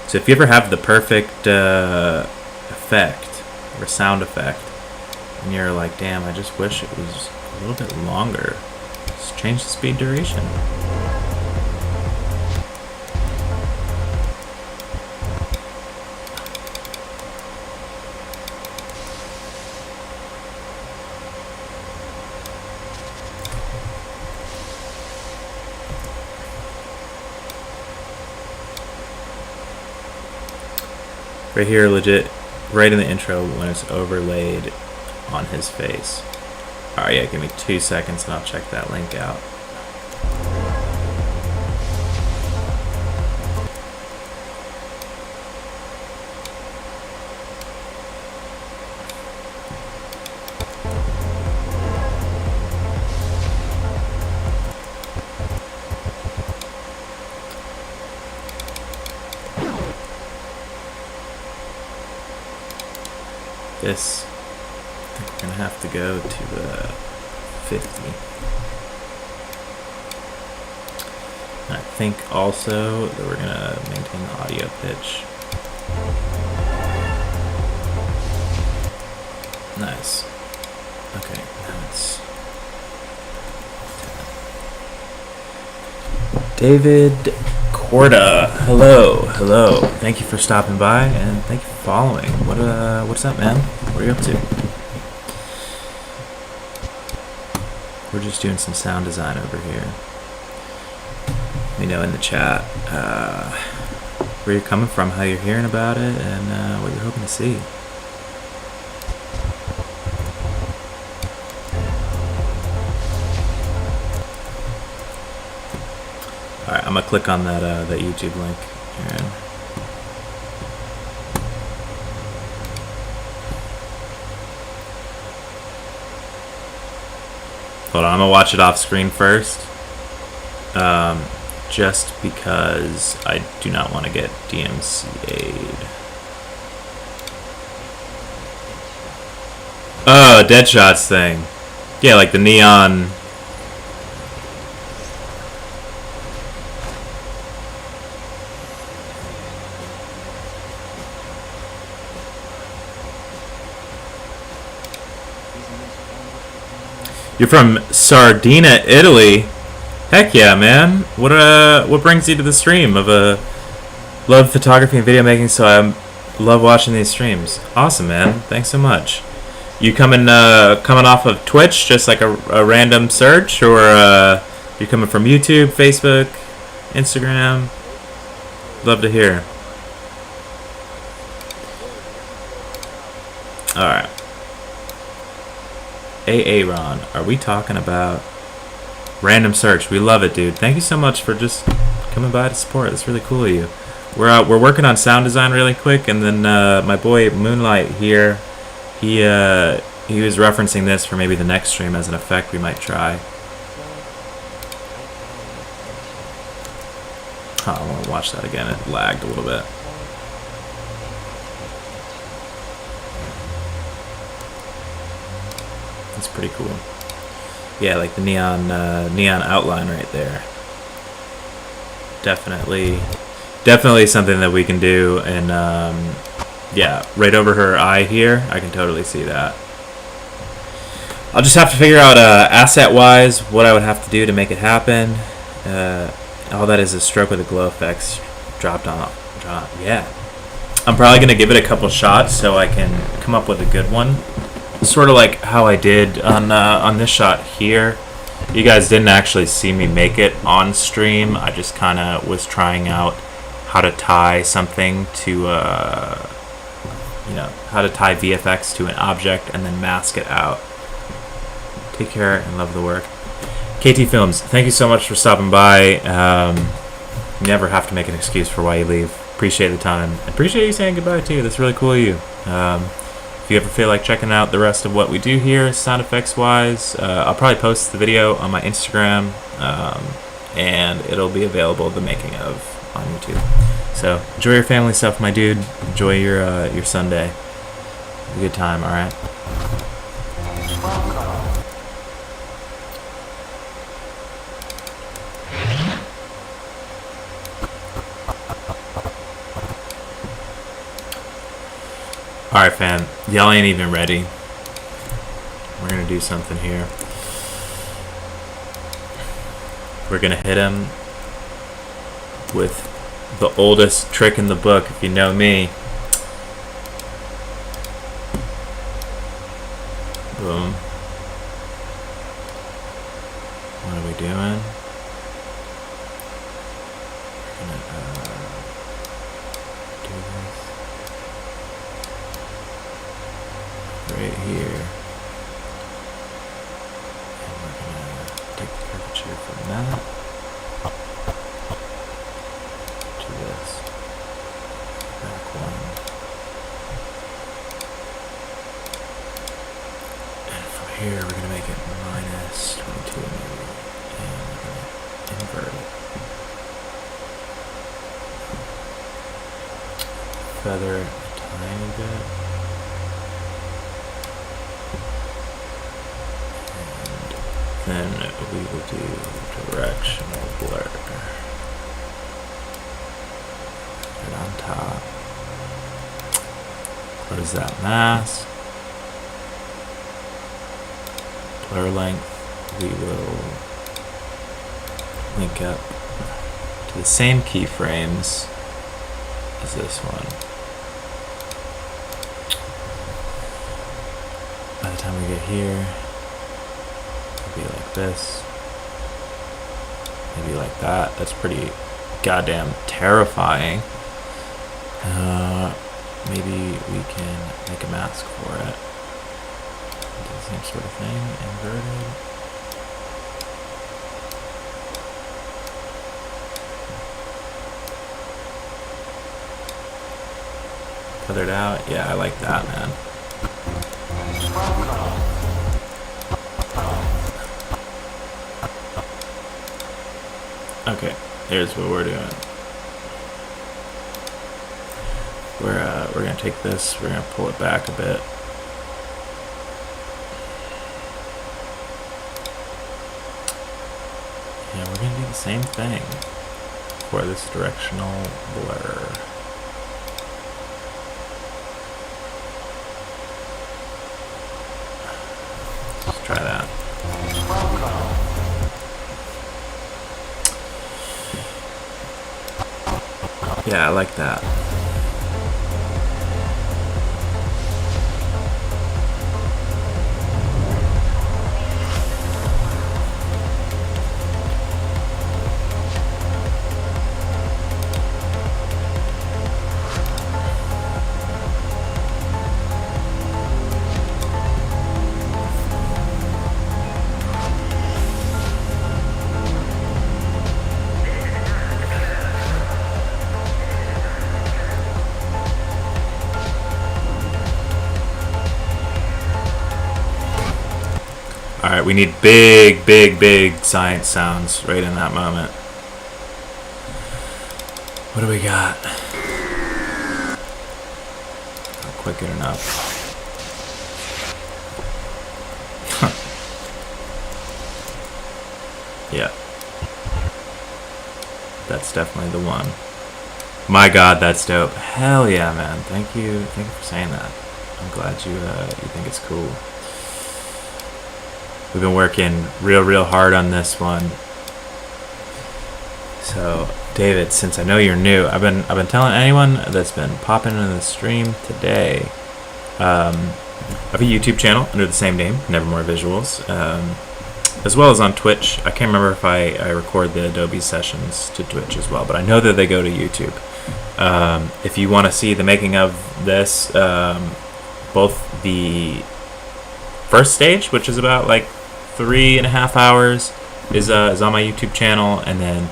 So if you ever have the perfect effect or sound effect and you're like, damn, I just wish it was a little bit longer, just change the speed duration. Right here, legit, right in the intro when it's overlaid on his face. Alright, yeah, give me 2 seconds and I'll check that link out. This, I think we're going to have to go to 50. And I think also that we're going to maintain the audio pitch. Nice. Okay, now it's 10. David Corda, hello. Thank you for stopping by and thank you for following. What's up, man? What are you up to? We're just doing some sound design over here. Let me know in the chat where you're coming from, how you're hearing about it, and what you're hoping to see. Alright, I'm gonna click on that YouTube link, Aaron. Hold on, I'm gonna watch it off screen first. just because I do not want to get DMCA'd. Oh, Deadshot's thing. Yeah, like the neon. You're from Sardinia, Italy. Heck yeah, man. What brings you to the stream of love photography and video making, so I love watching these streams. Awesome, man. Thanks so much. You coming off of Twitch, just like a random search, or you coming from YouTube, Facebook, Instagram? Love to hear. All right. Ron, are we talking about random search? We love it, dude. Thank you so much for just coming by to support. That's really cool of you. We're working on sound design really quick, and then my boy Moonlight here, he was referencing this for maybe the next stream as an effect we might try. Oh, I want to watch that again. It lagged a little bit. That's pretty cool. Yeah, like the neon outline right there. Definitely something that we can do. And yeah, right over her eye here, I can totally see that. I'll just have to figure out asset-wise what I would have to do to make it happen. All that is a stroke with a glow effects dropped on. Yeah, I'm probably gonna give it a couple shots so I can come up with a good one. Sort of like how I did on this shot here. You guys didn't actually see me make it on stream. I just kind of was trying out how to tie something to, you know, how to tie VFX to an object and then mask it out. Take care and love the work. KT Films, thank you so much for stopping by. You never have to make an excuse for why you leave. Appreciate the time. Appreciate you saying goodbye too. That's really cool of you. If you ever feel like checking out the rest of what we do here, sound effects wise, I'll probably post the video on my Instagram, and it'll be available, the making of, on YouTube. So enjoy your family stuff, my dude. Enjoy your Sunday. Have a good time, all right? Alright, fam. Y'all ain't even ready. We're gonna do something here. We're gonna hit him with the oldest trick in the book, if you know me. Boom. What are we doing? We're gonna do this. Right here, and we're gonna take the curvature from that to this back one, and from here we're gonna make it minus 22 maybe, and we're gonna invert it, feather it a tiny bit. Then we will do directional blur. Right on top. Close that mask. Blur length, we will link up to the same keyframes as this one. By the time we get here, be like this, maybe like that. That's pretty goddamn terrifying. Maybe we can make a mask for it. Do the same sort of thing, inverted. Feathered out. Yeah, I like that, man. Okay, here's what we're doing. We're gonna take this, we're gonna pull it back a bit. And we're gonna do the same thing for this directional blur. Let's try that. Yeah, I like that. Alright, we need big, big, big science sounds right in that moment. What do we got? Not quite good enough. Yeah. That's definitely the one. My God, that's dope. Hell yeah, man. Thank you for saying that. I'm glad you think it's cool. We've been working real hard on this one. So, David, since I know you're new, I've been telling anyone that's been popping into the stream today. I have a YouTube channel under the same name, Nevermore Visuals, as well as on Twitch. I can't remember if I record the Adobe sessions to Twitch as well, but I know that they go to YouTube. If you want to see the making of this, both the first stage, which is about like 3.5 hours, is on my YouTube channel, and then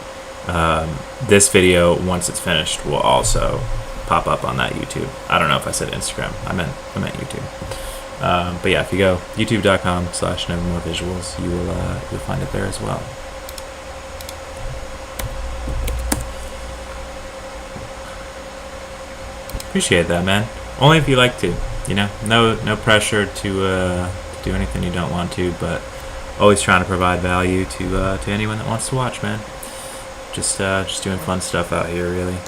this video, once it's finished, will also pop up on that YouTube. I don't know if I said Instagram. I meant YouTube. But yeah, if you go youtube.com/nevermorevisuals, you'll find it there as well. Appreciate that, man. Only if you like to, you know. No pressure to do anything you don't want to, but always trying to provide value to anyone that wants to watch, man. Just doing fun stuff out here, really.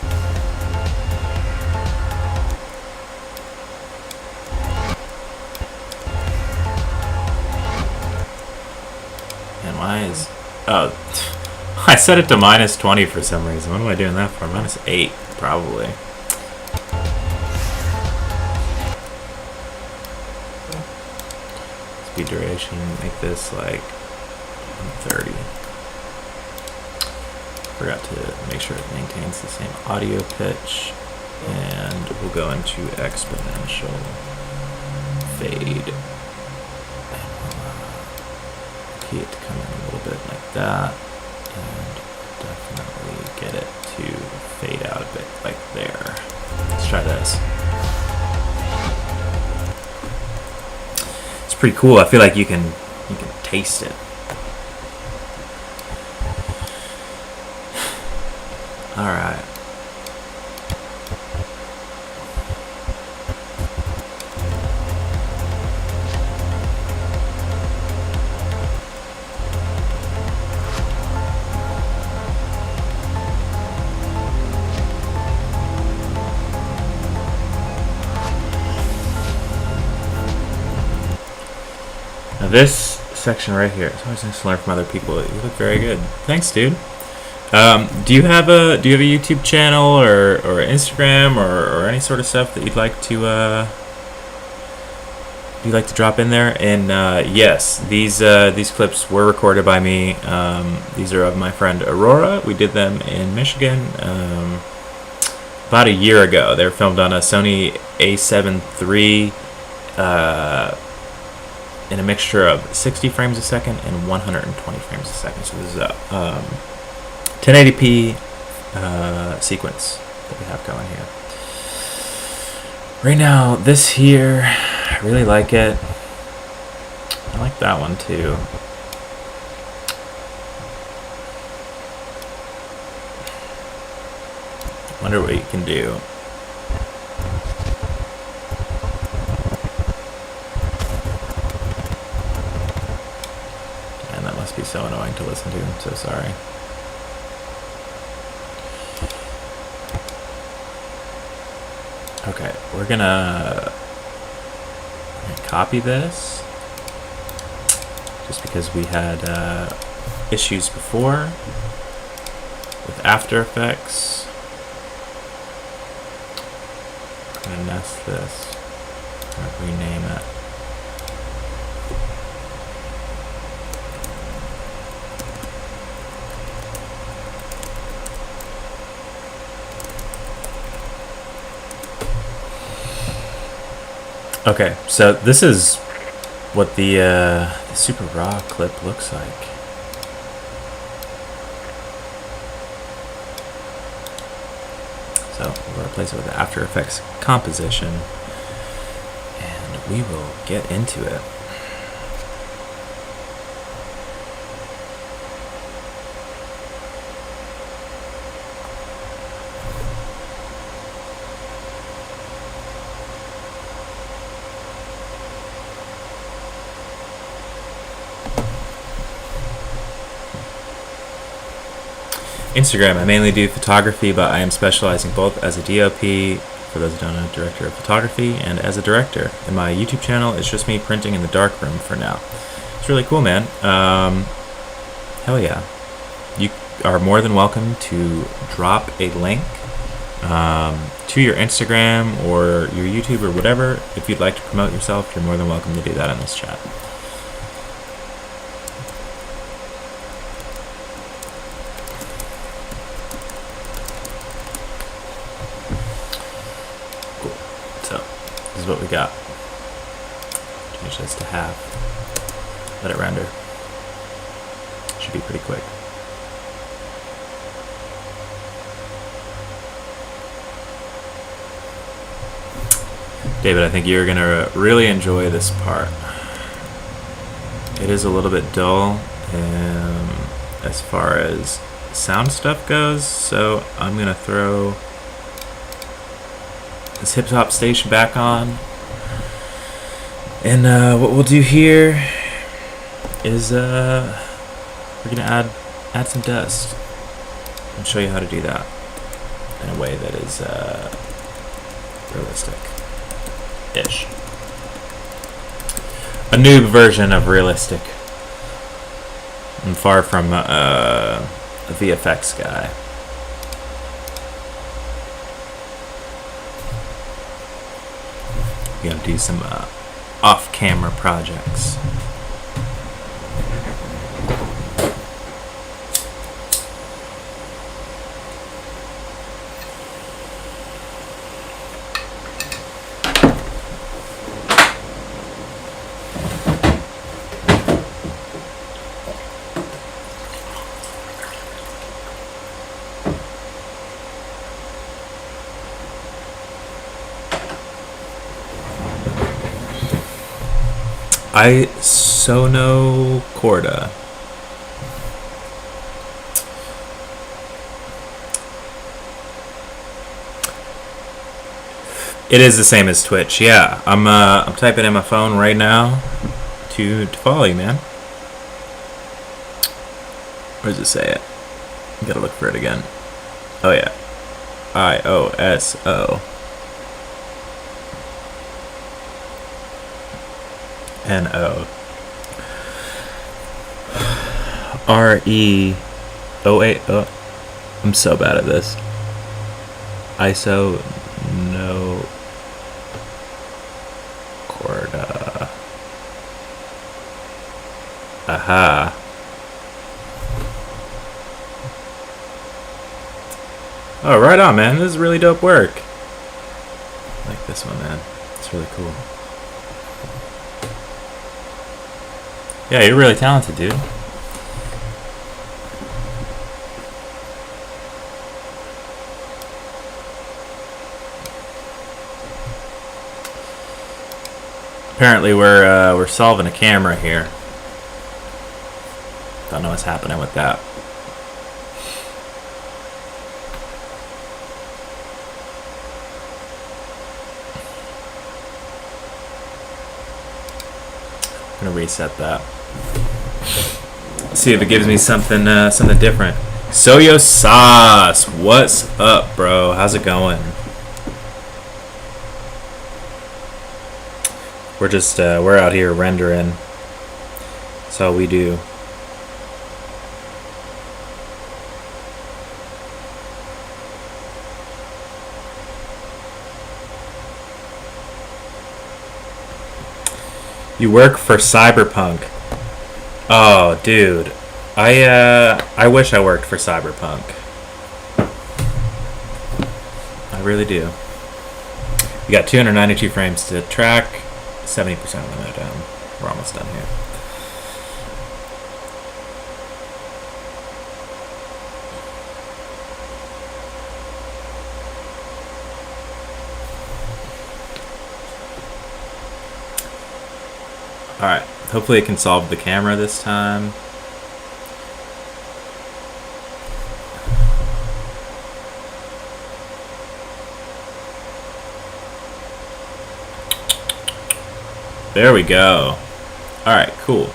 And why is... Oh, I set it to -20 for some reason. What am I doing that for? -8, probably. Speed duration, make this like 30. Forgot to make sure it maintains the same audio pitch, and we'll go into exponential fade, and we'll key it to come in a little bit like that, and definitely get it to fade out a bit like there. Let's try this. It's pretty cool. I feel like you can taste it. All right. Now this section right here, it's always nice to learn from other people. You look very good. Thanks, dude. Do you have a YouTube channel or Instagram or any sort of stuff that you'd like to drop in there? And yes, these clips were recorded by me. These are of my friend Aurora. We did them in Michigan about a year ago. They were filmed on a Sony A7 III in a mixture of 60 frames a second and 120 frames a second. So this is a 1080p sequence that we have going here. Right now, this here, I really like it. I like that one too. Wonder what you can do. And that must be so annoying to listen to. I'm so sorry. Okay, we're gonna copy this just because we had issues before with After Effects. I'm gonna nest this. I'm gonna rename it. Okay, so this is what the super raw clip looks like. So we'll replace it with the After Effects composition, and we will get into it. Instagram, I mainly do photography, but I am specializing both as a DOP, for those who don't know, director of photography, and as a director. And my YouTube channel is just me printing in the darkroom for now. It's really cool, man. Hell yeah. You are more than welcome to drop a link to your Instagram or your YouTube or whatever. If you'd like to promote yourself, you're more than welcome to do that in this chat. This is what we got. Change this to half. Let it render. Should be pretty quick. David, I think you're gonna really enjoy this part. It is a little bit dull as far as sound stuff goes, so I'm gonna throw this hip hop station back on, and what we'll do here is we're gonna add some dust and show you how to do that in a way that is realistic-ish. A noob version of realistic. I'm far from a VFX guy. We gotta do some off-camera projects. Isono Corda. It is the same as Twitch. Yeah, I'm typing in my phone right now to follow you, man. Where does it say it? You gotta look for it again. Oh yeah, IOSO. NO REOA. I'm so bad at this. ISO no Corda. Aha. Oh, right on, man. This is really dope work. I like this one, man. It's really cool. Yeah, you're really talented, dude. Apparently, we're solving a camera here. Don't know what's happening with that. I'm gonna reset that. See if it gives me something something different. Soyo sauce, what's up, bro? How's it going? We're just we're out here rendering. That's all we do. You work for CYBERPUNK. Oh, dude. I wish I worked for CYBERPUNK. I really do. We got 292 frames to track. 70% of the way down. We're almost done here. Alright, hopefully it can solve the camera this time. There we go. Alright, cool.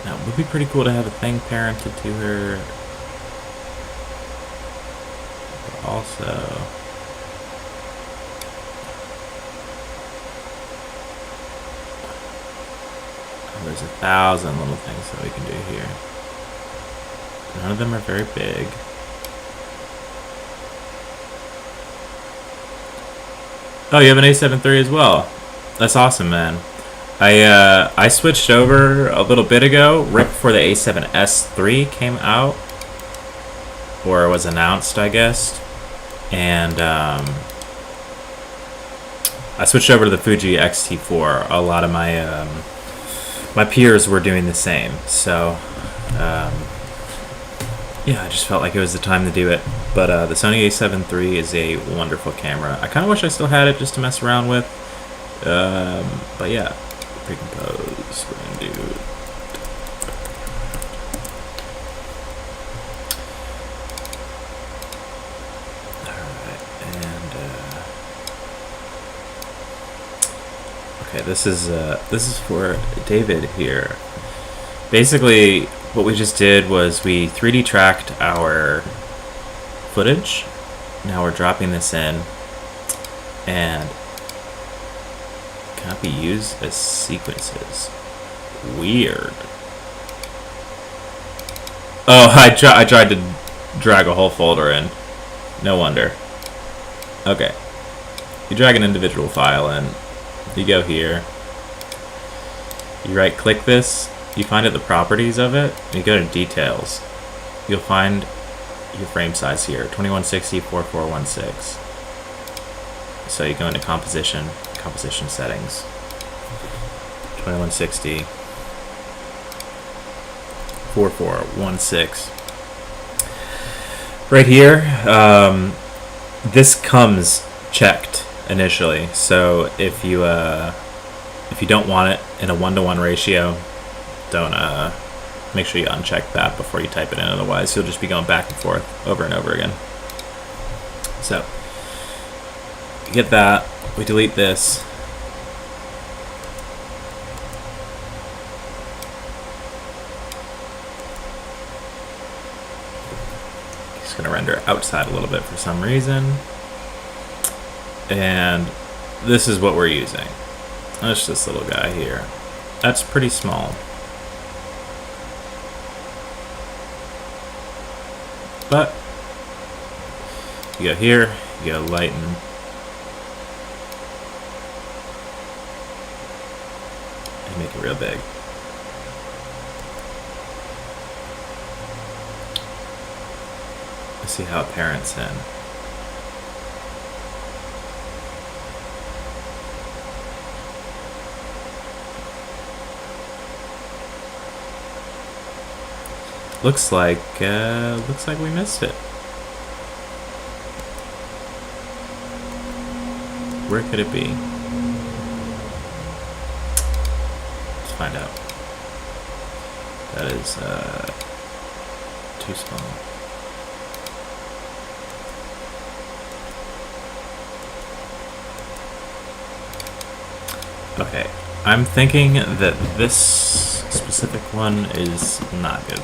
Now, it would be pretty cool to have a thing parented to her. Also, there's 1,000 little things that we can do here. None of them are very big. Oh, you have an A7 III as well. That's awesome, man. I switched over a little bit ago, right before the A7S III came out, or was announced, I guess. And I switched over to the Fuji X-T4. A lot of my my peers were doing the same, so yeah, I just felt like it was the time to do it. But the Sony A7 III is a wonderful camera. I kind of wish I still had it just to mess around with. But yeah, pre-compose. We're gonna do. Okay, this is for David here. Basically, what we just did was we 3D tracked our footage. Now we're dropping this in, and it cannot be used as sequences. Weird. Oh, I tried to drag a whole folder in. No wonder. Okay. You drag an individual file in. You go here, you right click this, you find out the properties of it, and you go to details. You'll find your frame size here, 2160 4416. So you go into composition settings, 2160 4416. Right here, this comes checked initially, so if you don't want it in a 1-to-1 ratio, don't make sure you uncheck that before you type it in, otherwise you'll just be going back and forth over and over again. So you get that, we delete this, just gonna render outside a little bit for some reason. And this is what we're using. That's this little guy here. That's pretty small. But you go here, you go lighten. And make it real big. Let's see how it parents in. Looks like we missed it. Where could it be? Let's find out. That is too small. Okay, I'm thinking that this specific one is not good.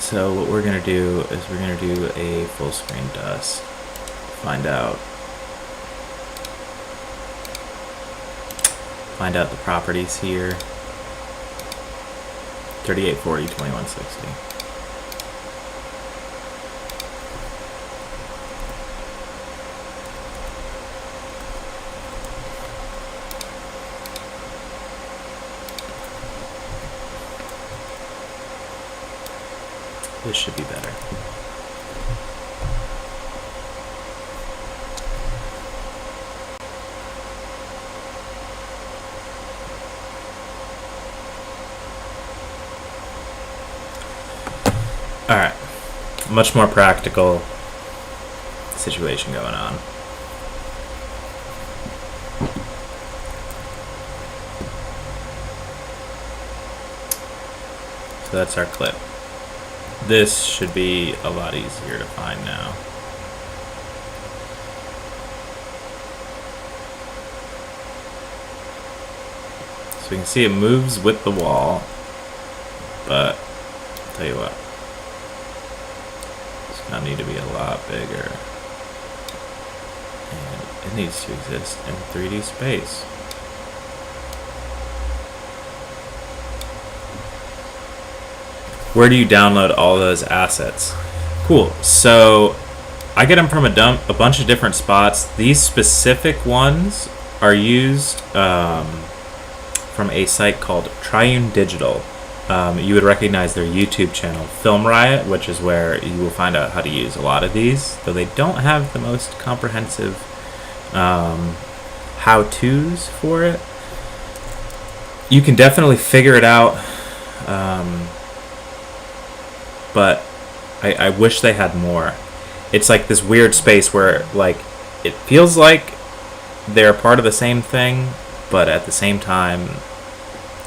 So what we're gonna do is we're gonna do a full screen dust. Find out the properties here. 3840, 2160. This should be better. All right, much more practical situation going on. So that's our clip. This should be a lot easier to find now. So we can see it moves with the wall, but I'll tell you what, it's gonna need to be a lot bigger. And it needs to exist in 3D space. Where do you download all those assets? Cool. So I get them from a bunch of different spots. These specific ones are used from a site called Triune Digital. You would recognize their YouTube channel, Film Riot, which is where you will find out how to use a lot of these, though they don't have the most comprehensive how-tos for it. You can definitely figure it out. But I wish they had more. It's like this weird space where like it feels like they're part of the same thing, but at the same time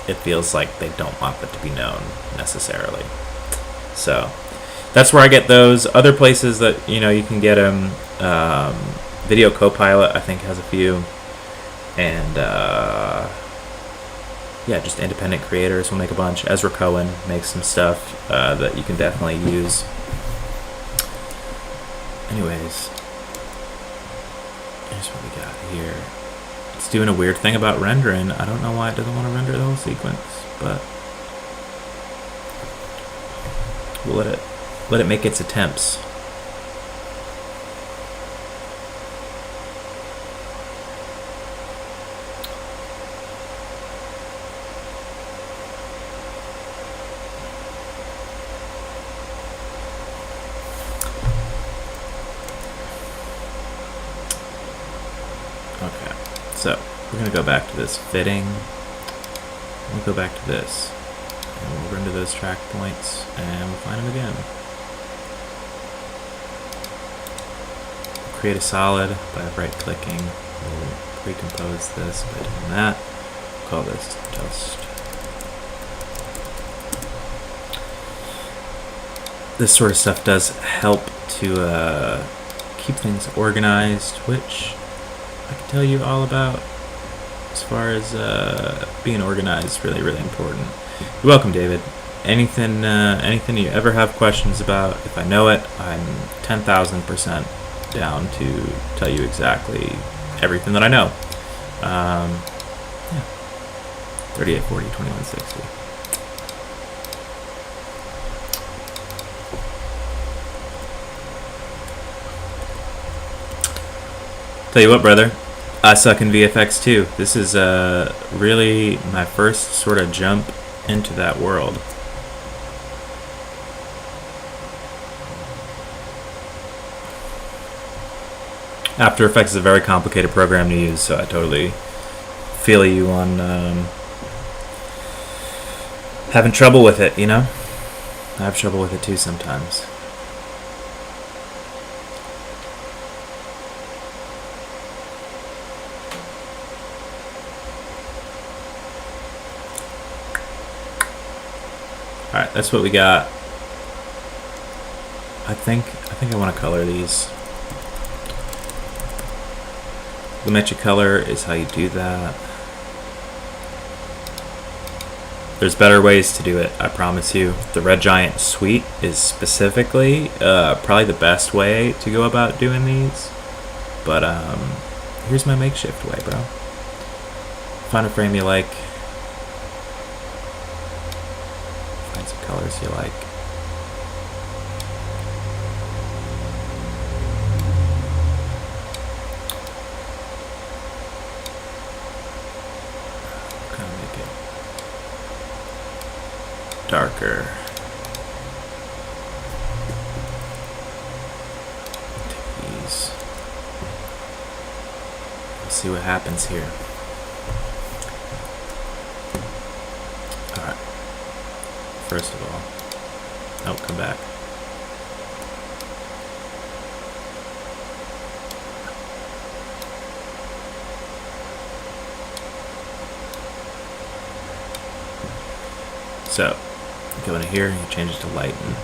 it feels like they don't want that to be known necessarily. So that's where I get those. Other places that you can get them, Video Copilot I think has a few, and yeah, just independent creators will make a bunch. Ezra Cohen makes some stuff that you can definitely use. Anyways, here's what we got here. It's doing a weird thing about rendering. I don't know why it doesn't want to render the whole sequence, but we'll let it make its attempts. Okay, so we're going to go back to this fitting. We'll go back to this. And we'll render those track points and we'll find them again. Create a solid by right-clicking. We'll recompose this by doing that. We'll call this dust. This sort of stuff does help to keep things organized, which I can tell you all about. As far as being organized is really, really important. You're welcome, David. Anything you ever have questions about, if I know it, I'm 10,000% down to tell you exactly everything that I know. Yeah. 3840, 2160. Tell you what, brother, I suck in VFX too. This is really my first sort of jump into that world. After Effects is a very complicated program to use, so I totally feel you on having trouble with it, I have trouble with it too sometimes. Alright, that's what we got. I think I want to color these. Volumetric color is how you do that. There's better ways to do it, I promise you. The Red Giant Suite is specifically probably the best way to go about doing these. But here's my makeshift way, bro. Find a frame you like. Find some colors you like. Kind of make it darker. Take these. Let's see what happens here. Alright. First of all, oh, come back. So, go into here, you change it to lighten.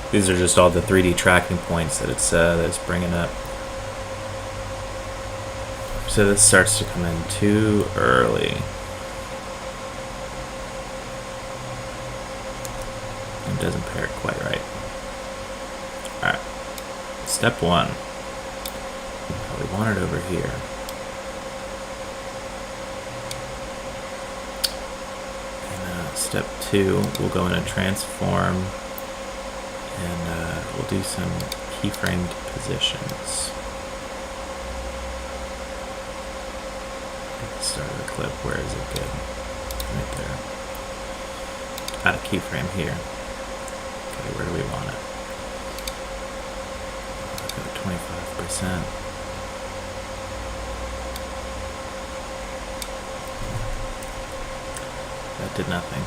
These are just all the 3D tracking points that it's bringing up. So this starts to come in too early. It doesn't pair it quite right. Alright. Step 1. We want it over here. And step 2, we'll go in and transform. And we'll do some keyframed positions. Start of the clip, where is it good? Right there. Add a keyframe here. Okay, where do we want it? Go to 25%. That did nothing.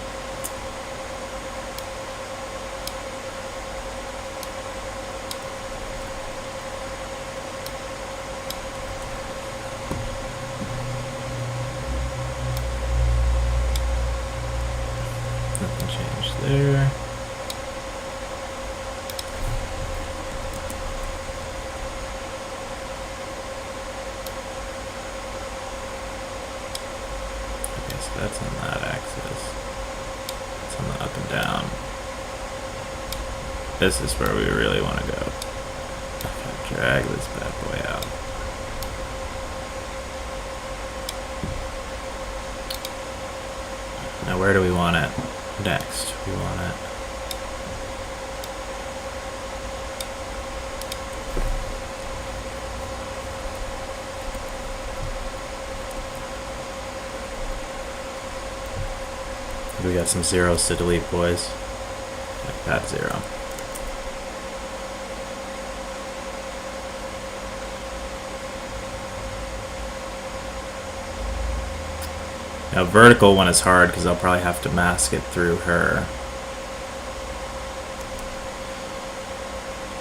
There. Okay, so that's on that axis. It's on the up and down. This is where we really want to go. Okay, drag this bad boy out. Now where do we want it? Next, we want it. We got some zeros to delete, boys. Like that 0. Now vertical one is hard because I'll probably have to mask it through her.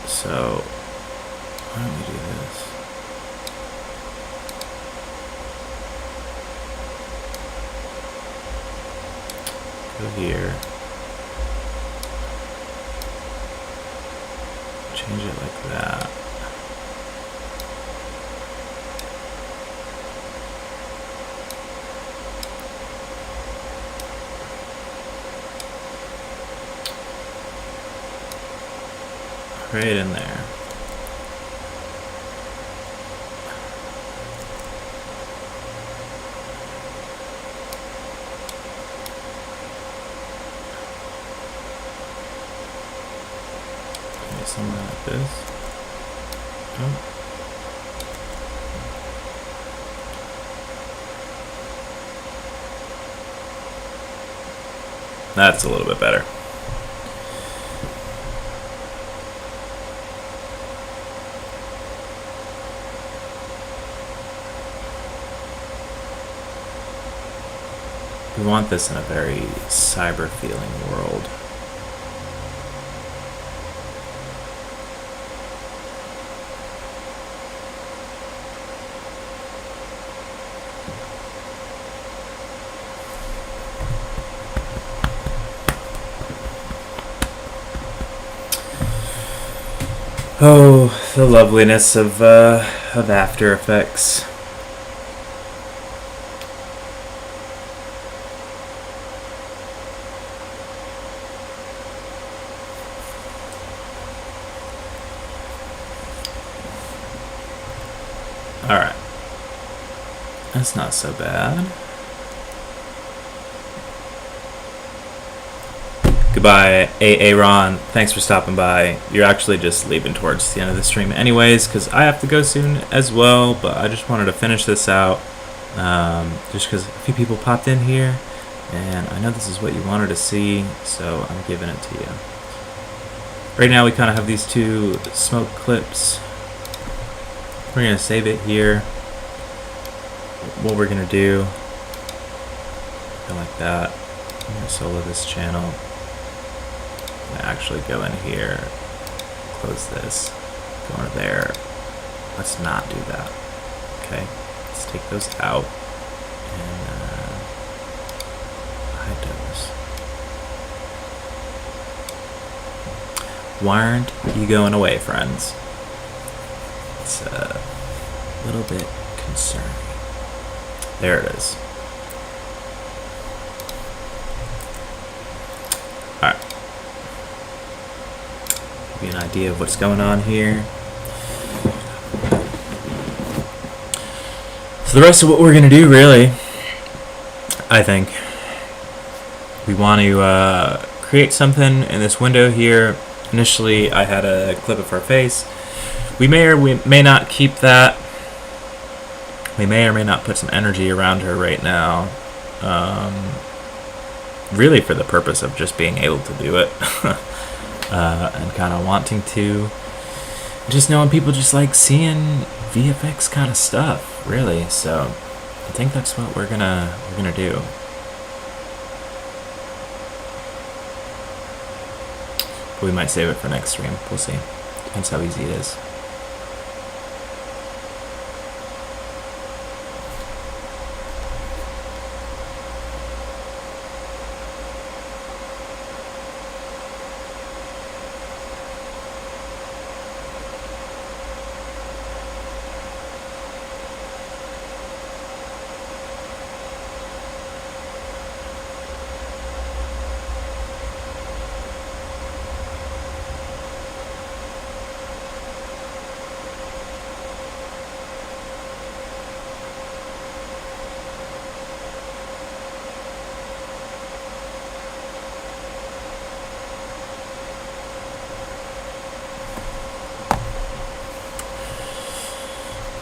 So why don't we do this? Go here. Change it like that. Right in there. Maybe something like this. Oh. That's a little bit better. We want this in a very cyber feeling world. Oh, the loveliness of After Effects. Alright. That's not so bad. Goodbye, Aaron. Thanks for stopping by. You're actually just leaving towards the end of the stream anyways, because I have to go soon as well, but I just wanted to finish this out, just because a few people popped in here, and I know this is what you wanted to see, so I'm giving it to you. Right now we kind of have these two smoke clips. We're going to save it here. What we're going to do, like that. I'm going to solo this channel. I'm going to actually go in here, close this, go into there. Let's not do that. Okay, let's take those out and hide those. Why aren't you going away, friends? It's a little bit concerning. There it is. Alright. Give you an idea of what's going on here. So the rest of what we're going to do, really, I think, we want to create something in this window here. Initially, I had a clip of her face. We may or we may not keep that. We may or may not put some energy around her right now. Really for the purpose of just being able to do it. And kind of wanting to. Just knowing people just like seeing VFX kind of stuff, really. So I think that's what we're gonna do. But we might save it for next stream. We'll see. Depends how easy it is.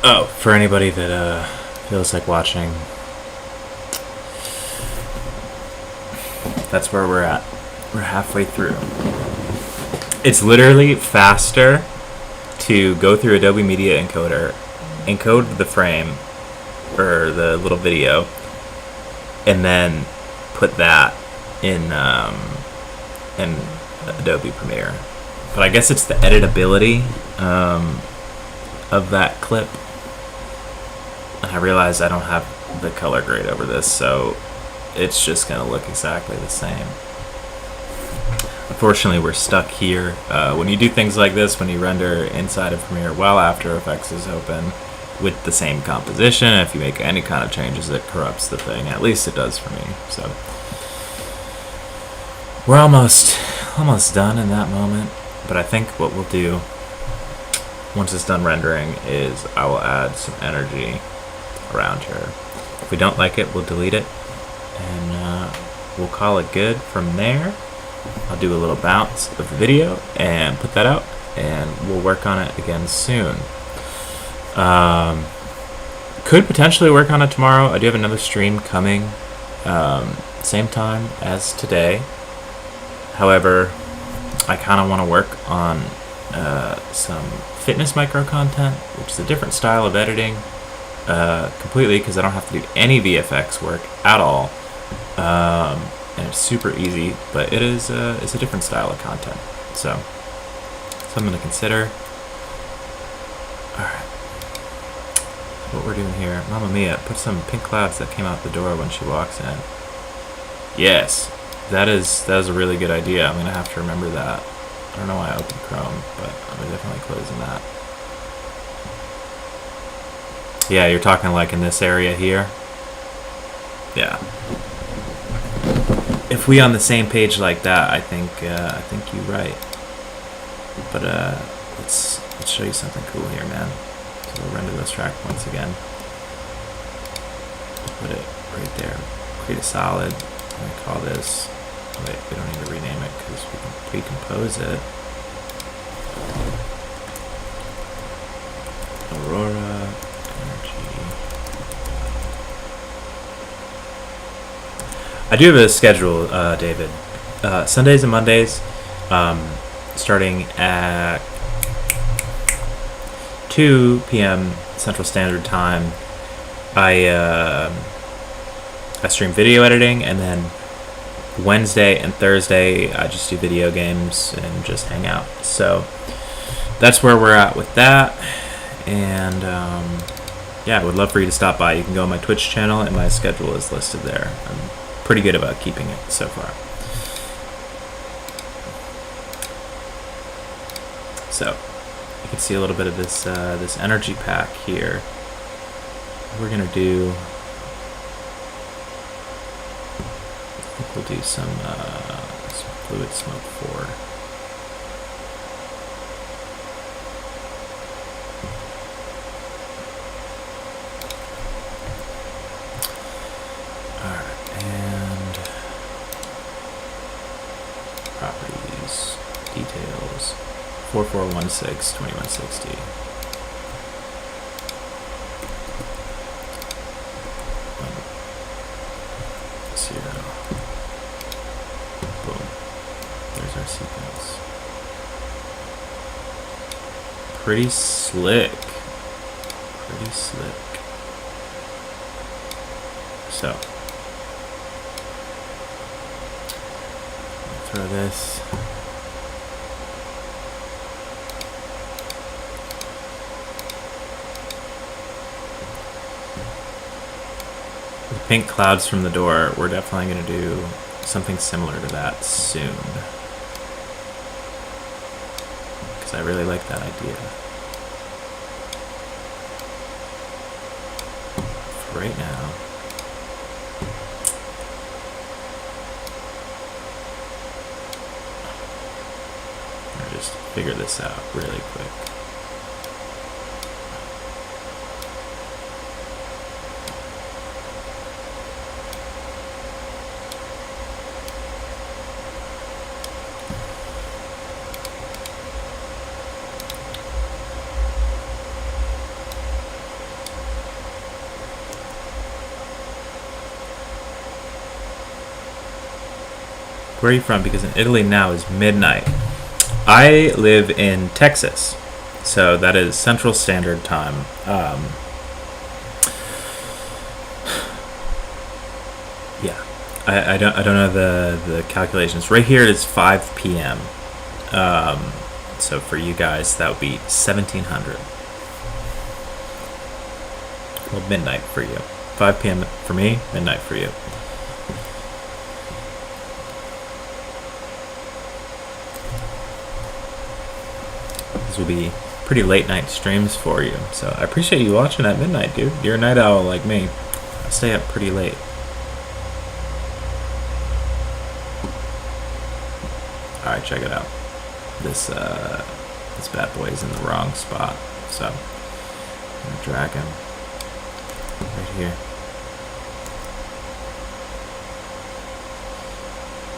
Oh, for anybody that feels like watching, that's where we're at. We're halfway through. It's literally faster to go through Adobe Media Encoder, encode the frame, or the little video, and then put that in Adobe Premiere. But I guess it's the editability of that clip. And I realize I don't have the color grade over this, so it's just going to look exactly the same. Unfortunately, we're stuck here. When you do things like this, when you render inside of Premiere while After Effects is open with the same composition, if you make any kind of changes, it corrupts the thing. At least it does for me. So we're almost done in that moment. But I think what we'll do once it's done rendering is I will add some energy around her. If we don't like it, we'll delete it, and we'll call it good from there. I'll do a little bounce of the video and put that out, and we'll work on it again soon. Could potentially work on it tomorrow. I do have another stream coming, same time as today. However, I kind of want to work on some fitness micro content, which is a different style of editing completely, because I don't have to do any VFX work at all. and it's super easy, but it's a different style of content. So something to consider. All right, what we're doing here, Mamma Mia, put some pink clouds that came out the door when she walks in. Yes, that is a really good idea. I'm gonna have to remember that. I don't know why I opened Chrome, but I'm definitely closing that. Yeah, you're talking like in this area here. Yeah. If we on the same page like that, I think you're right. But let's show you something cool here, man. So we'll render those track points again. Put it right there. Create a solid. I'm gonna call this. Wait, we don't need to rename it because we can pre-compose it. Aurora Energy. I do have a schedule, David. Sundays and Mondays, starting at 2 p.m. Central Standard Time. I stream video editing, and then Wednesday and Thursday I just do video games and just hang out. So that's where we're at with that. And yeah, I would love for you to stop by. You can go on my Twitch channel, and my schedule is listed there. I'm pretty good about keeping it so far. So you can see a little bit of this this energy pack here. We're gonna do. I think we'll do some fluid smoke 4. Alright, and properties, details, 4416, 2160. Sequence. Pretty slick. Pretty slick. So, throw this. The pink clouds from the door, we're definitely going to do something similar to that soon. I really like that idea. For right now, I'll just figure this out really quick. Where are you from? Because in Italy now is midnight. I live in Texas, so that is Central Standard Time. Yeah, I don't know the calculations. Right here it is 5 p.m. So for you guys that would be 1700. Well, midnight for you. 5 p.m. for me, midnight for you. Will be pretty late night streams for you, so I appreciate you watching at midnight, dude. You're a night owl like me. I stay up pretty late. Alright, check it out. This bad boy is in the wrong spot, so I'm gonna drag him right here.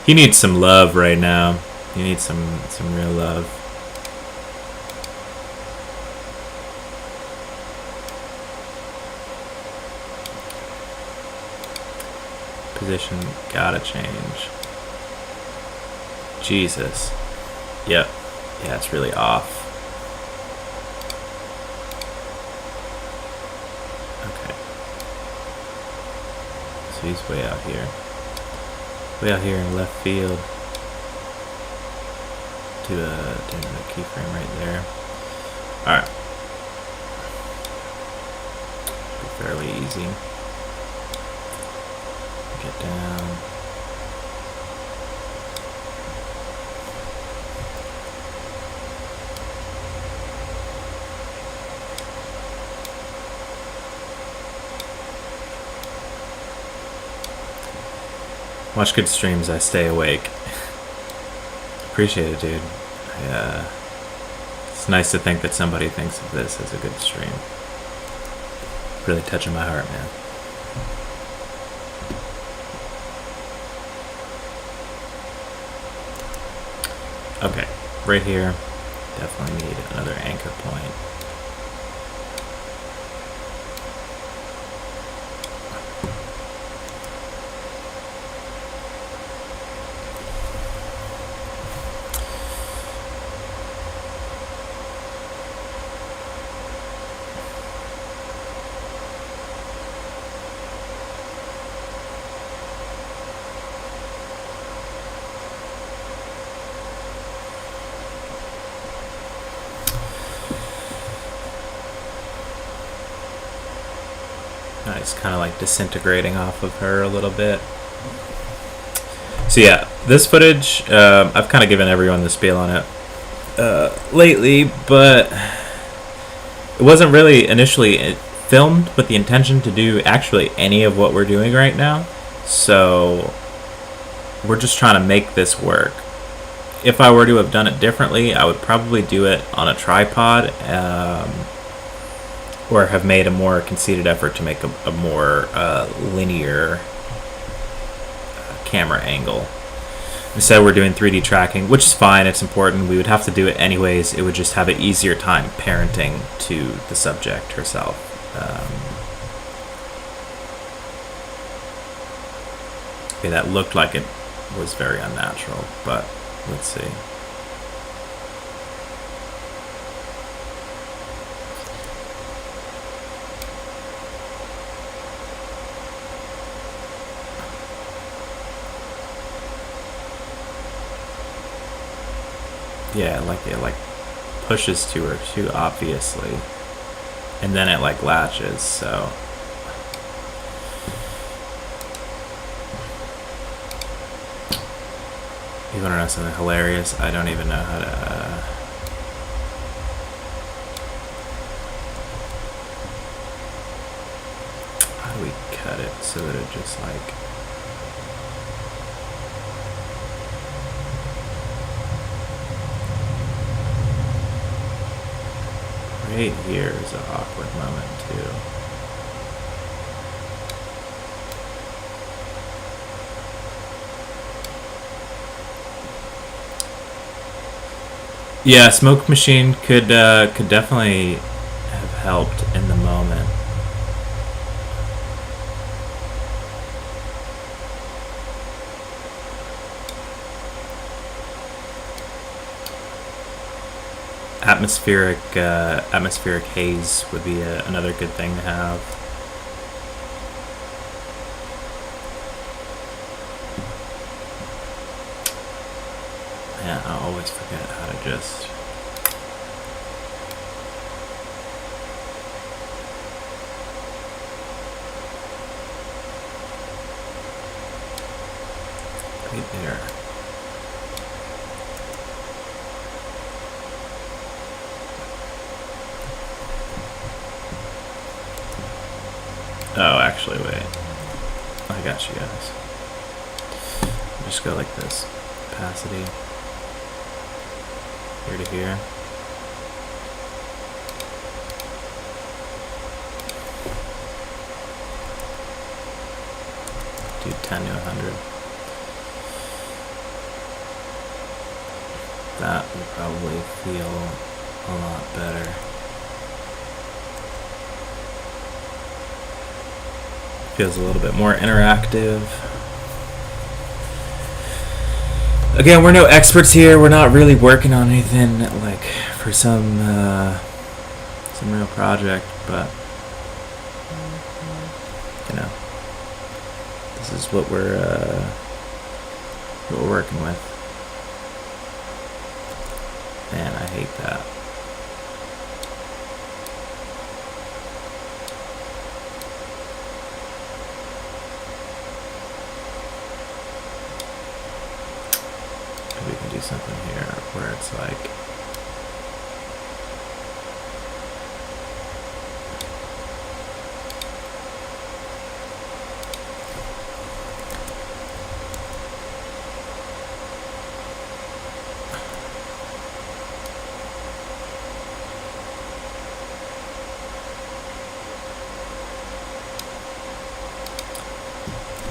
He needs some love right now. He needs some real love. Position gotta change. Jesus. Yep. Yeah, it's really off. Okay. So he's way out here. way out here in left field. Do a keyframe right there. Alright. Fairly easy. Get down. Watch good streams, I stay awake. Appreciate it, dude. It's nice to think that somebody thinks of this as a good stream. Really touching my heart, man. Okay, right here, definitely need another anchor point. It's kind of like disintegrating off of her a little bit. So yeah, this footage, I've kind of given everyone the spiel on it lately, but it wasn't really initially filmed with the intention to do actually any of what we're doing right now. So we're just trying to make this work. If I were to have done it differently, I would probably do it on a tripod, or have made a more conceited effort to make a more linear camera angle. Instead, we're doing 3D tracking, which is fine, it's important. We would have to do it anyways. It would just have an easier time parenting to the subject herself. Okay, that looked like it was very unnatural, but let's see. Yeah, like it like pushes to her too obviously, and then it like latches. So you want to know something hilarious? I don't even know how to. How do we cut it so that it just like. Right here is an awkward moment too. Yeah, smoke machine could definitely have helped in the moment. Atmospheric haze would be another good thing to have. Yeah, I always forget how to just. Right there. Oh, actually, wait. I got you guys. Just go like this. Opacity. Here to here. Do 10 to 100. That would probably feel a lot better. Feels a little bit more interactive. Again, we're no experts here. We're not really working on anything like for some real project, but you know, this is what we're what we're working with. Man, I hate that. Maybe we can do something here where it's like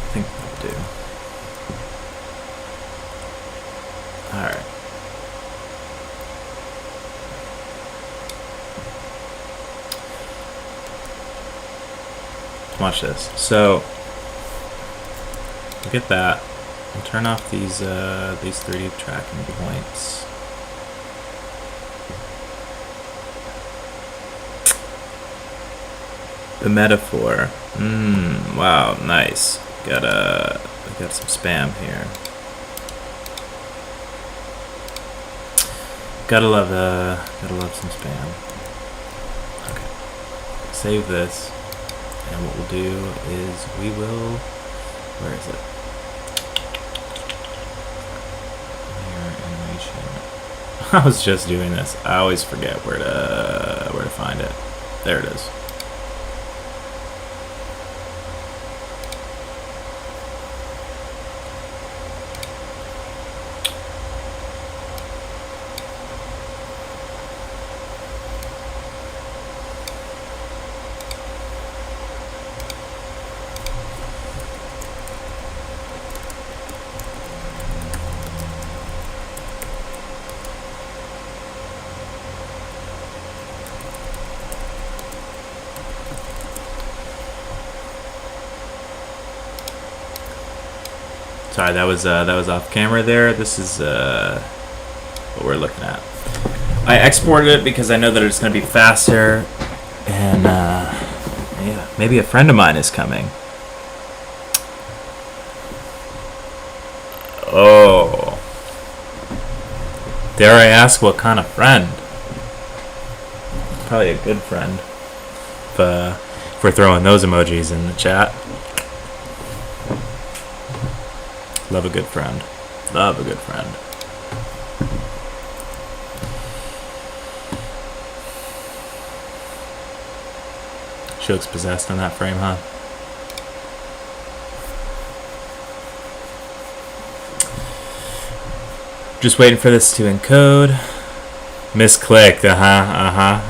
I think that'll do. Alright. Watch this. So look at that. I'll turn off these 3D tracking points. The metaphor. Wow, nice. Got some spam here. Gotta love some spam. Okay. Save this. And what we'll do is we will, where is it? Animation. I was just doing this. I always forget where to find it. There it is. Sorry, that was off camera there. This is what we're looking at. I exported it because I know that it's going to be faster, and yeah, maybe a friend of mine is coming. Oh, dare I ask what kind of friend? Probably a good friend. If we're throwing those emojis in the chat. Love a good friend. Love a good friend. She looks possessed in that frame, huh? Just waiting for this to encode. Misclicked. Yeah.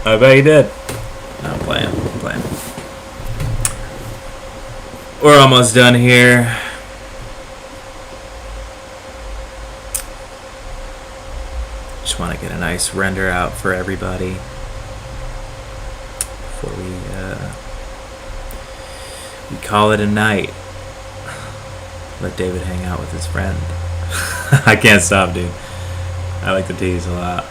I bet you did. No, I'm playing. We're almost done here. Just want to get a nice render out for everybody before we call it a night. Let David hang out with his friend. I can't stop, dude. I like to tease a lot.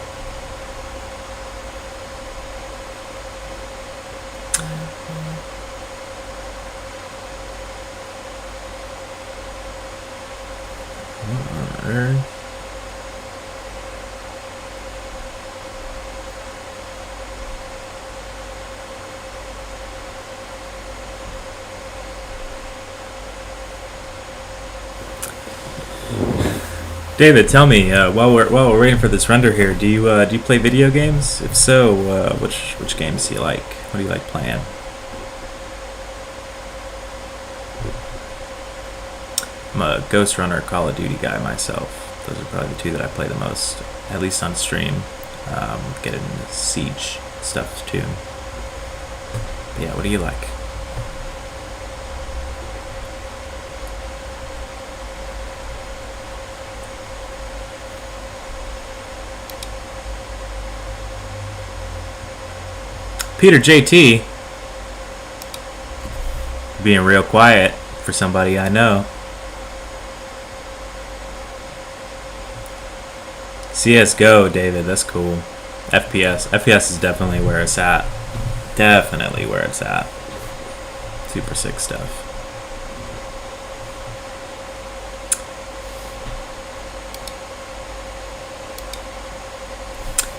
David, tell me, while we're waiting for this render here, do you play video games? If so, which games do you like? What do you like playing? I'm a Ghost Runner, Call of Duty guy myself. Those are probably the two that I play the most, at least on stream. Get into Siege stuff too. But yeah, what do you like? Peter JT, being real quiet for somebody I know. CSGO, David, that's cool. FPS is definitely where it's at. Definitely where it's at. Super sick stuff.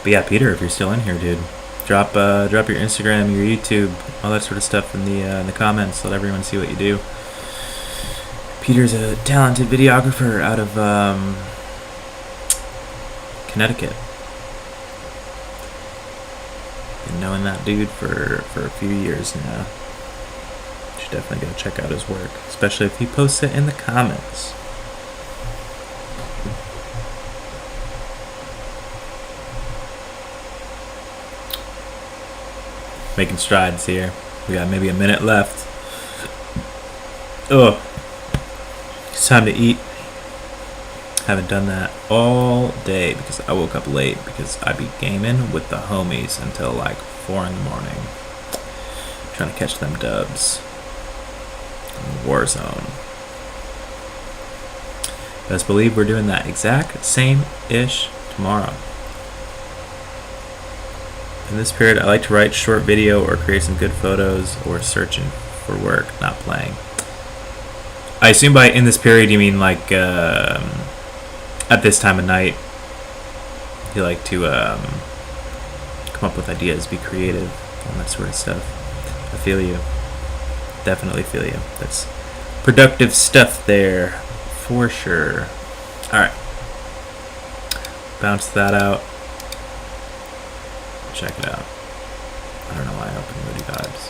But yeah, Peter, if you're still in here, dude, drop your Instagram, your YouTube, all that sort of stuff in the comments. Let everyone see what you do. Peter's a talented videographer out of Connecticut. Been knowing that dude for a few years now. Should definitely go check out his work, especially if he posts it in the comments. Making strides here. We got maybe a minute left. Oh, it's time to eat. Haven't done that all day because I woke up late because I be gaming with the homies until like 4 in the morning. Trying to catch them dubs. Warzone. Best believe we're doing that exact same-ish tomorrow. In this period, I like to write short video or create some good photos or searching for work, not playing. I assume by in this period you mean like at this time of night you like to come up with ideas, be creative, all that sort of stuff. I feel you. Definitely feel you. That's productive stuff there for sure. Alright. Bounce that out. Check it out. I don't know why I opened Moody Vibes.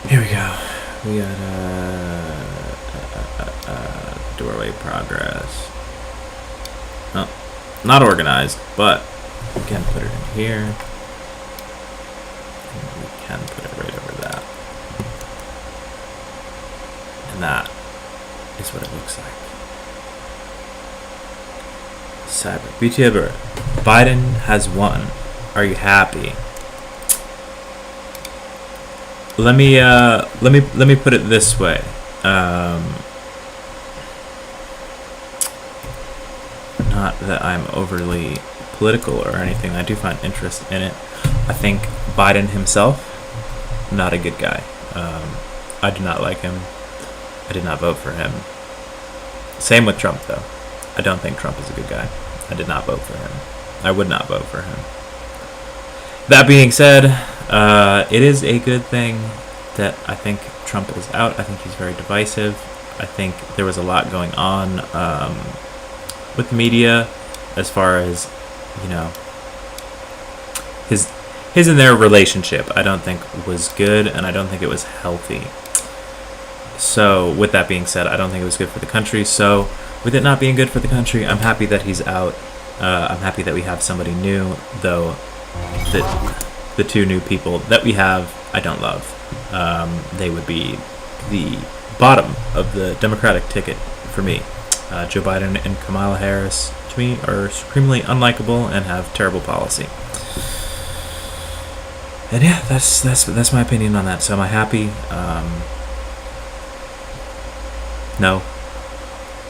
Here we go. We got doorway progress. Oh, not organized, but we can put it in here. And we can put it right over that. And that is what it looks like. CYBERPUNK. Biden has won. Are you happy? Let me put it this way. Not that I'm overly political or anything. I do find interest in it. I think Biden himself, not a good guy. I do not like him. I did not vote for him. Same with Trump, though. I don't think Trump is a good guy. I did not vote for him. I would not vote for him. That being said, it is a good thing that I think Trump is out. I think he's very divisive. I think there was a lot going on with the media as far as, you know, his and their relationship I don't think was good, and I don't think it was healthy. So with that being said, I don't think it was good for the country. So with it not being good for the country, I'm happy that he's out. I'm happy that we have somebody new, though the two new people that we have, I don't love. They would be the bottom of the Democratic ticket for me. Joe Biden and Kamala Harris, to me, are supremely unlikable and have terrible policy. And yeah, that's my opinion on that. So am I happy? No.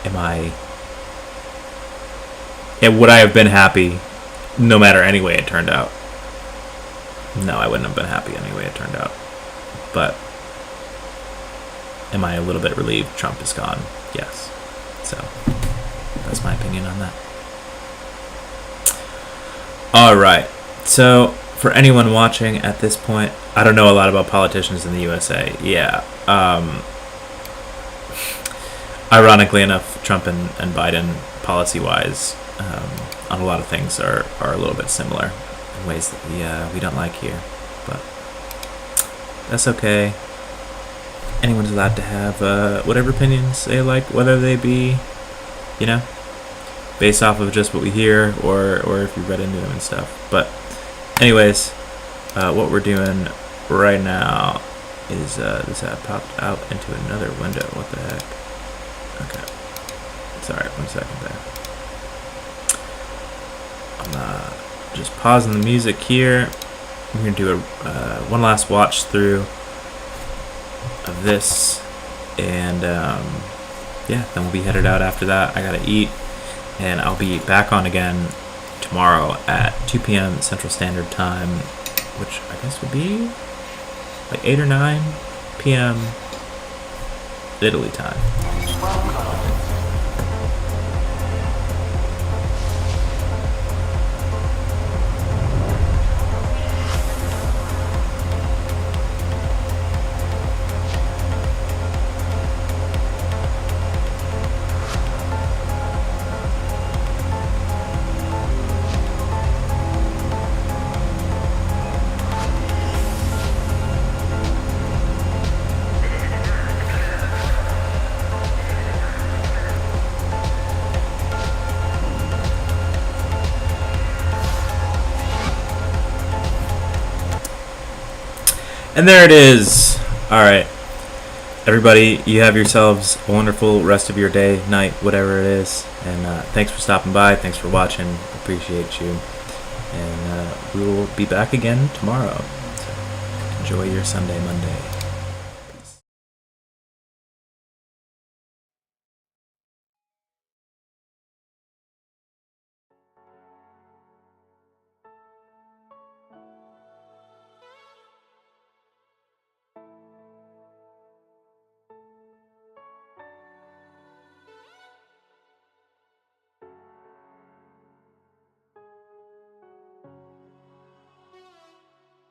Am I... Yeah, would I have been happy no matter any way it turned out? No, I wouldn't have been happy any way it turned out. But am I a little bit relieved Trump is gone? Yes. So that's my opinion on that. Alright, so for anyone watching at this point, I don't know a lot about politicians in the USA. Yeah. Ironically enough, Trump and Biden, policy-wise, on a lot of things are a little bit similar in ways that we don't like here. But that's okay. Anyone's allowed to have whatever opinions they like, whether they be, you know, based off of just what we hear or if you read into them and stuff. But anyways, what we're doing right now is this app popped out into another window. What the heck? Okay. Sorry, 1 second there. I'm just pausing the music here. I'm going to do one last watch through of this, and yeah, then we'll be headed out after that. I gotta eat, and I'll be back on again tomorrow at 2 p.m. Central Standard Time, which I guess would be like 8 or 9 p.m. Italy time. And there it is. All right. Everybody, you have yourselves a wonderful rest of your day, night, whatever it is. And thanks for stopping by. Thanks for watching. Appreciate you. And we will be back again tomorrow. So enjoy your Sunday, Monday.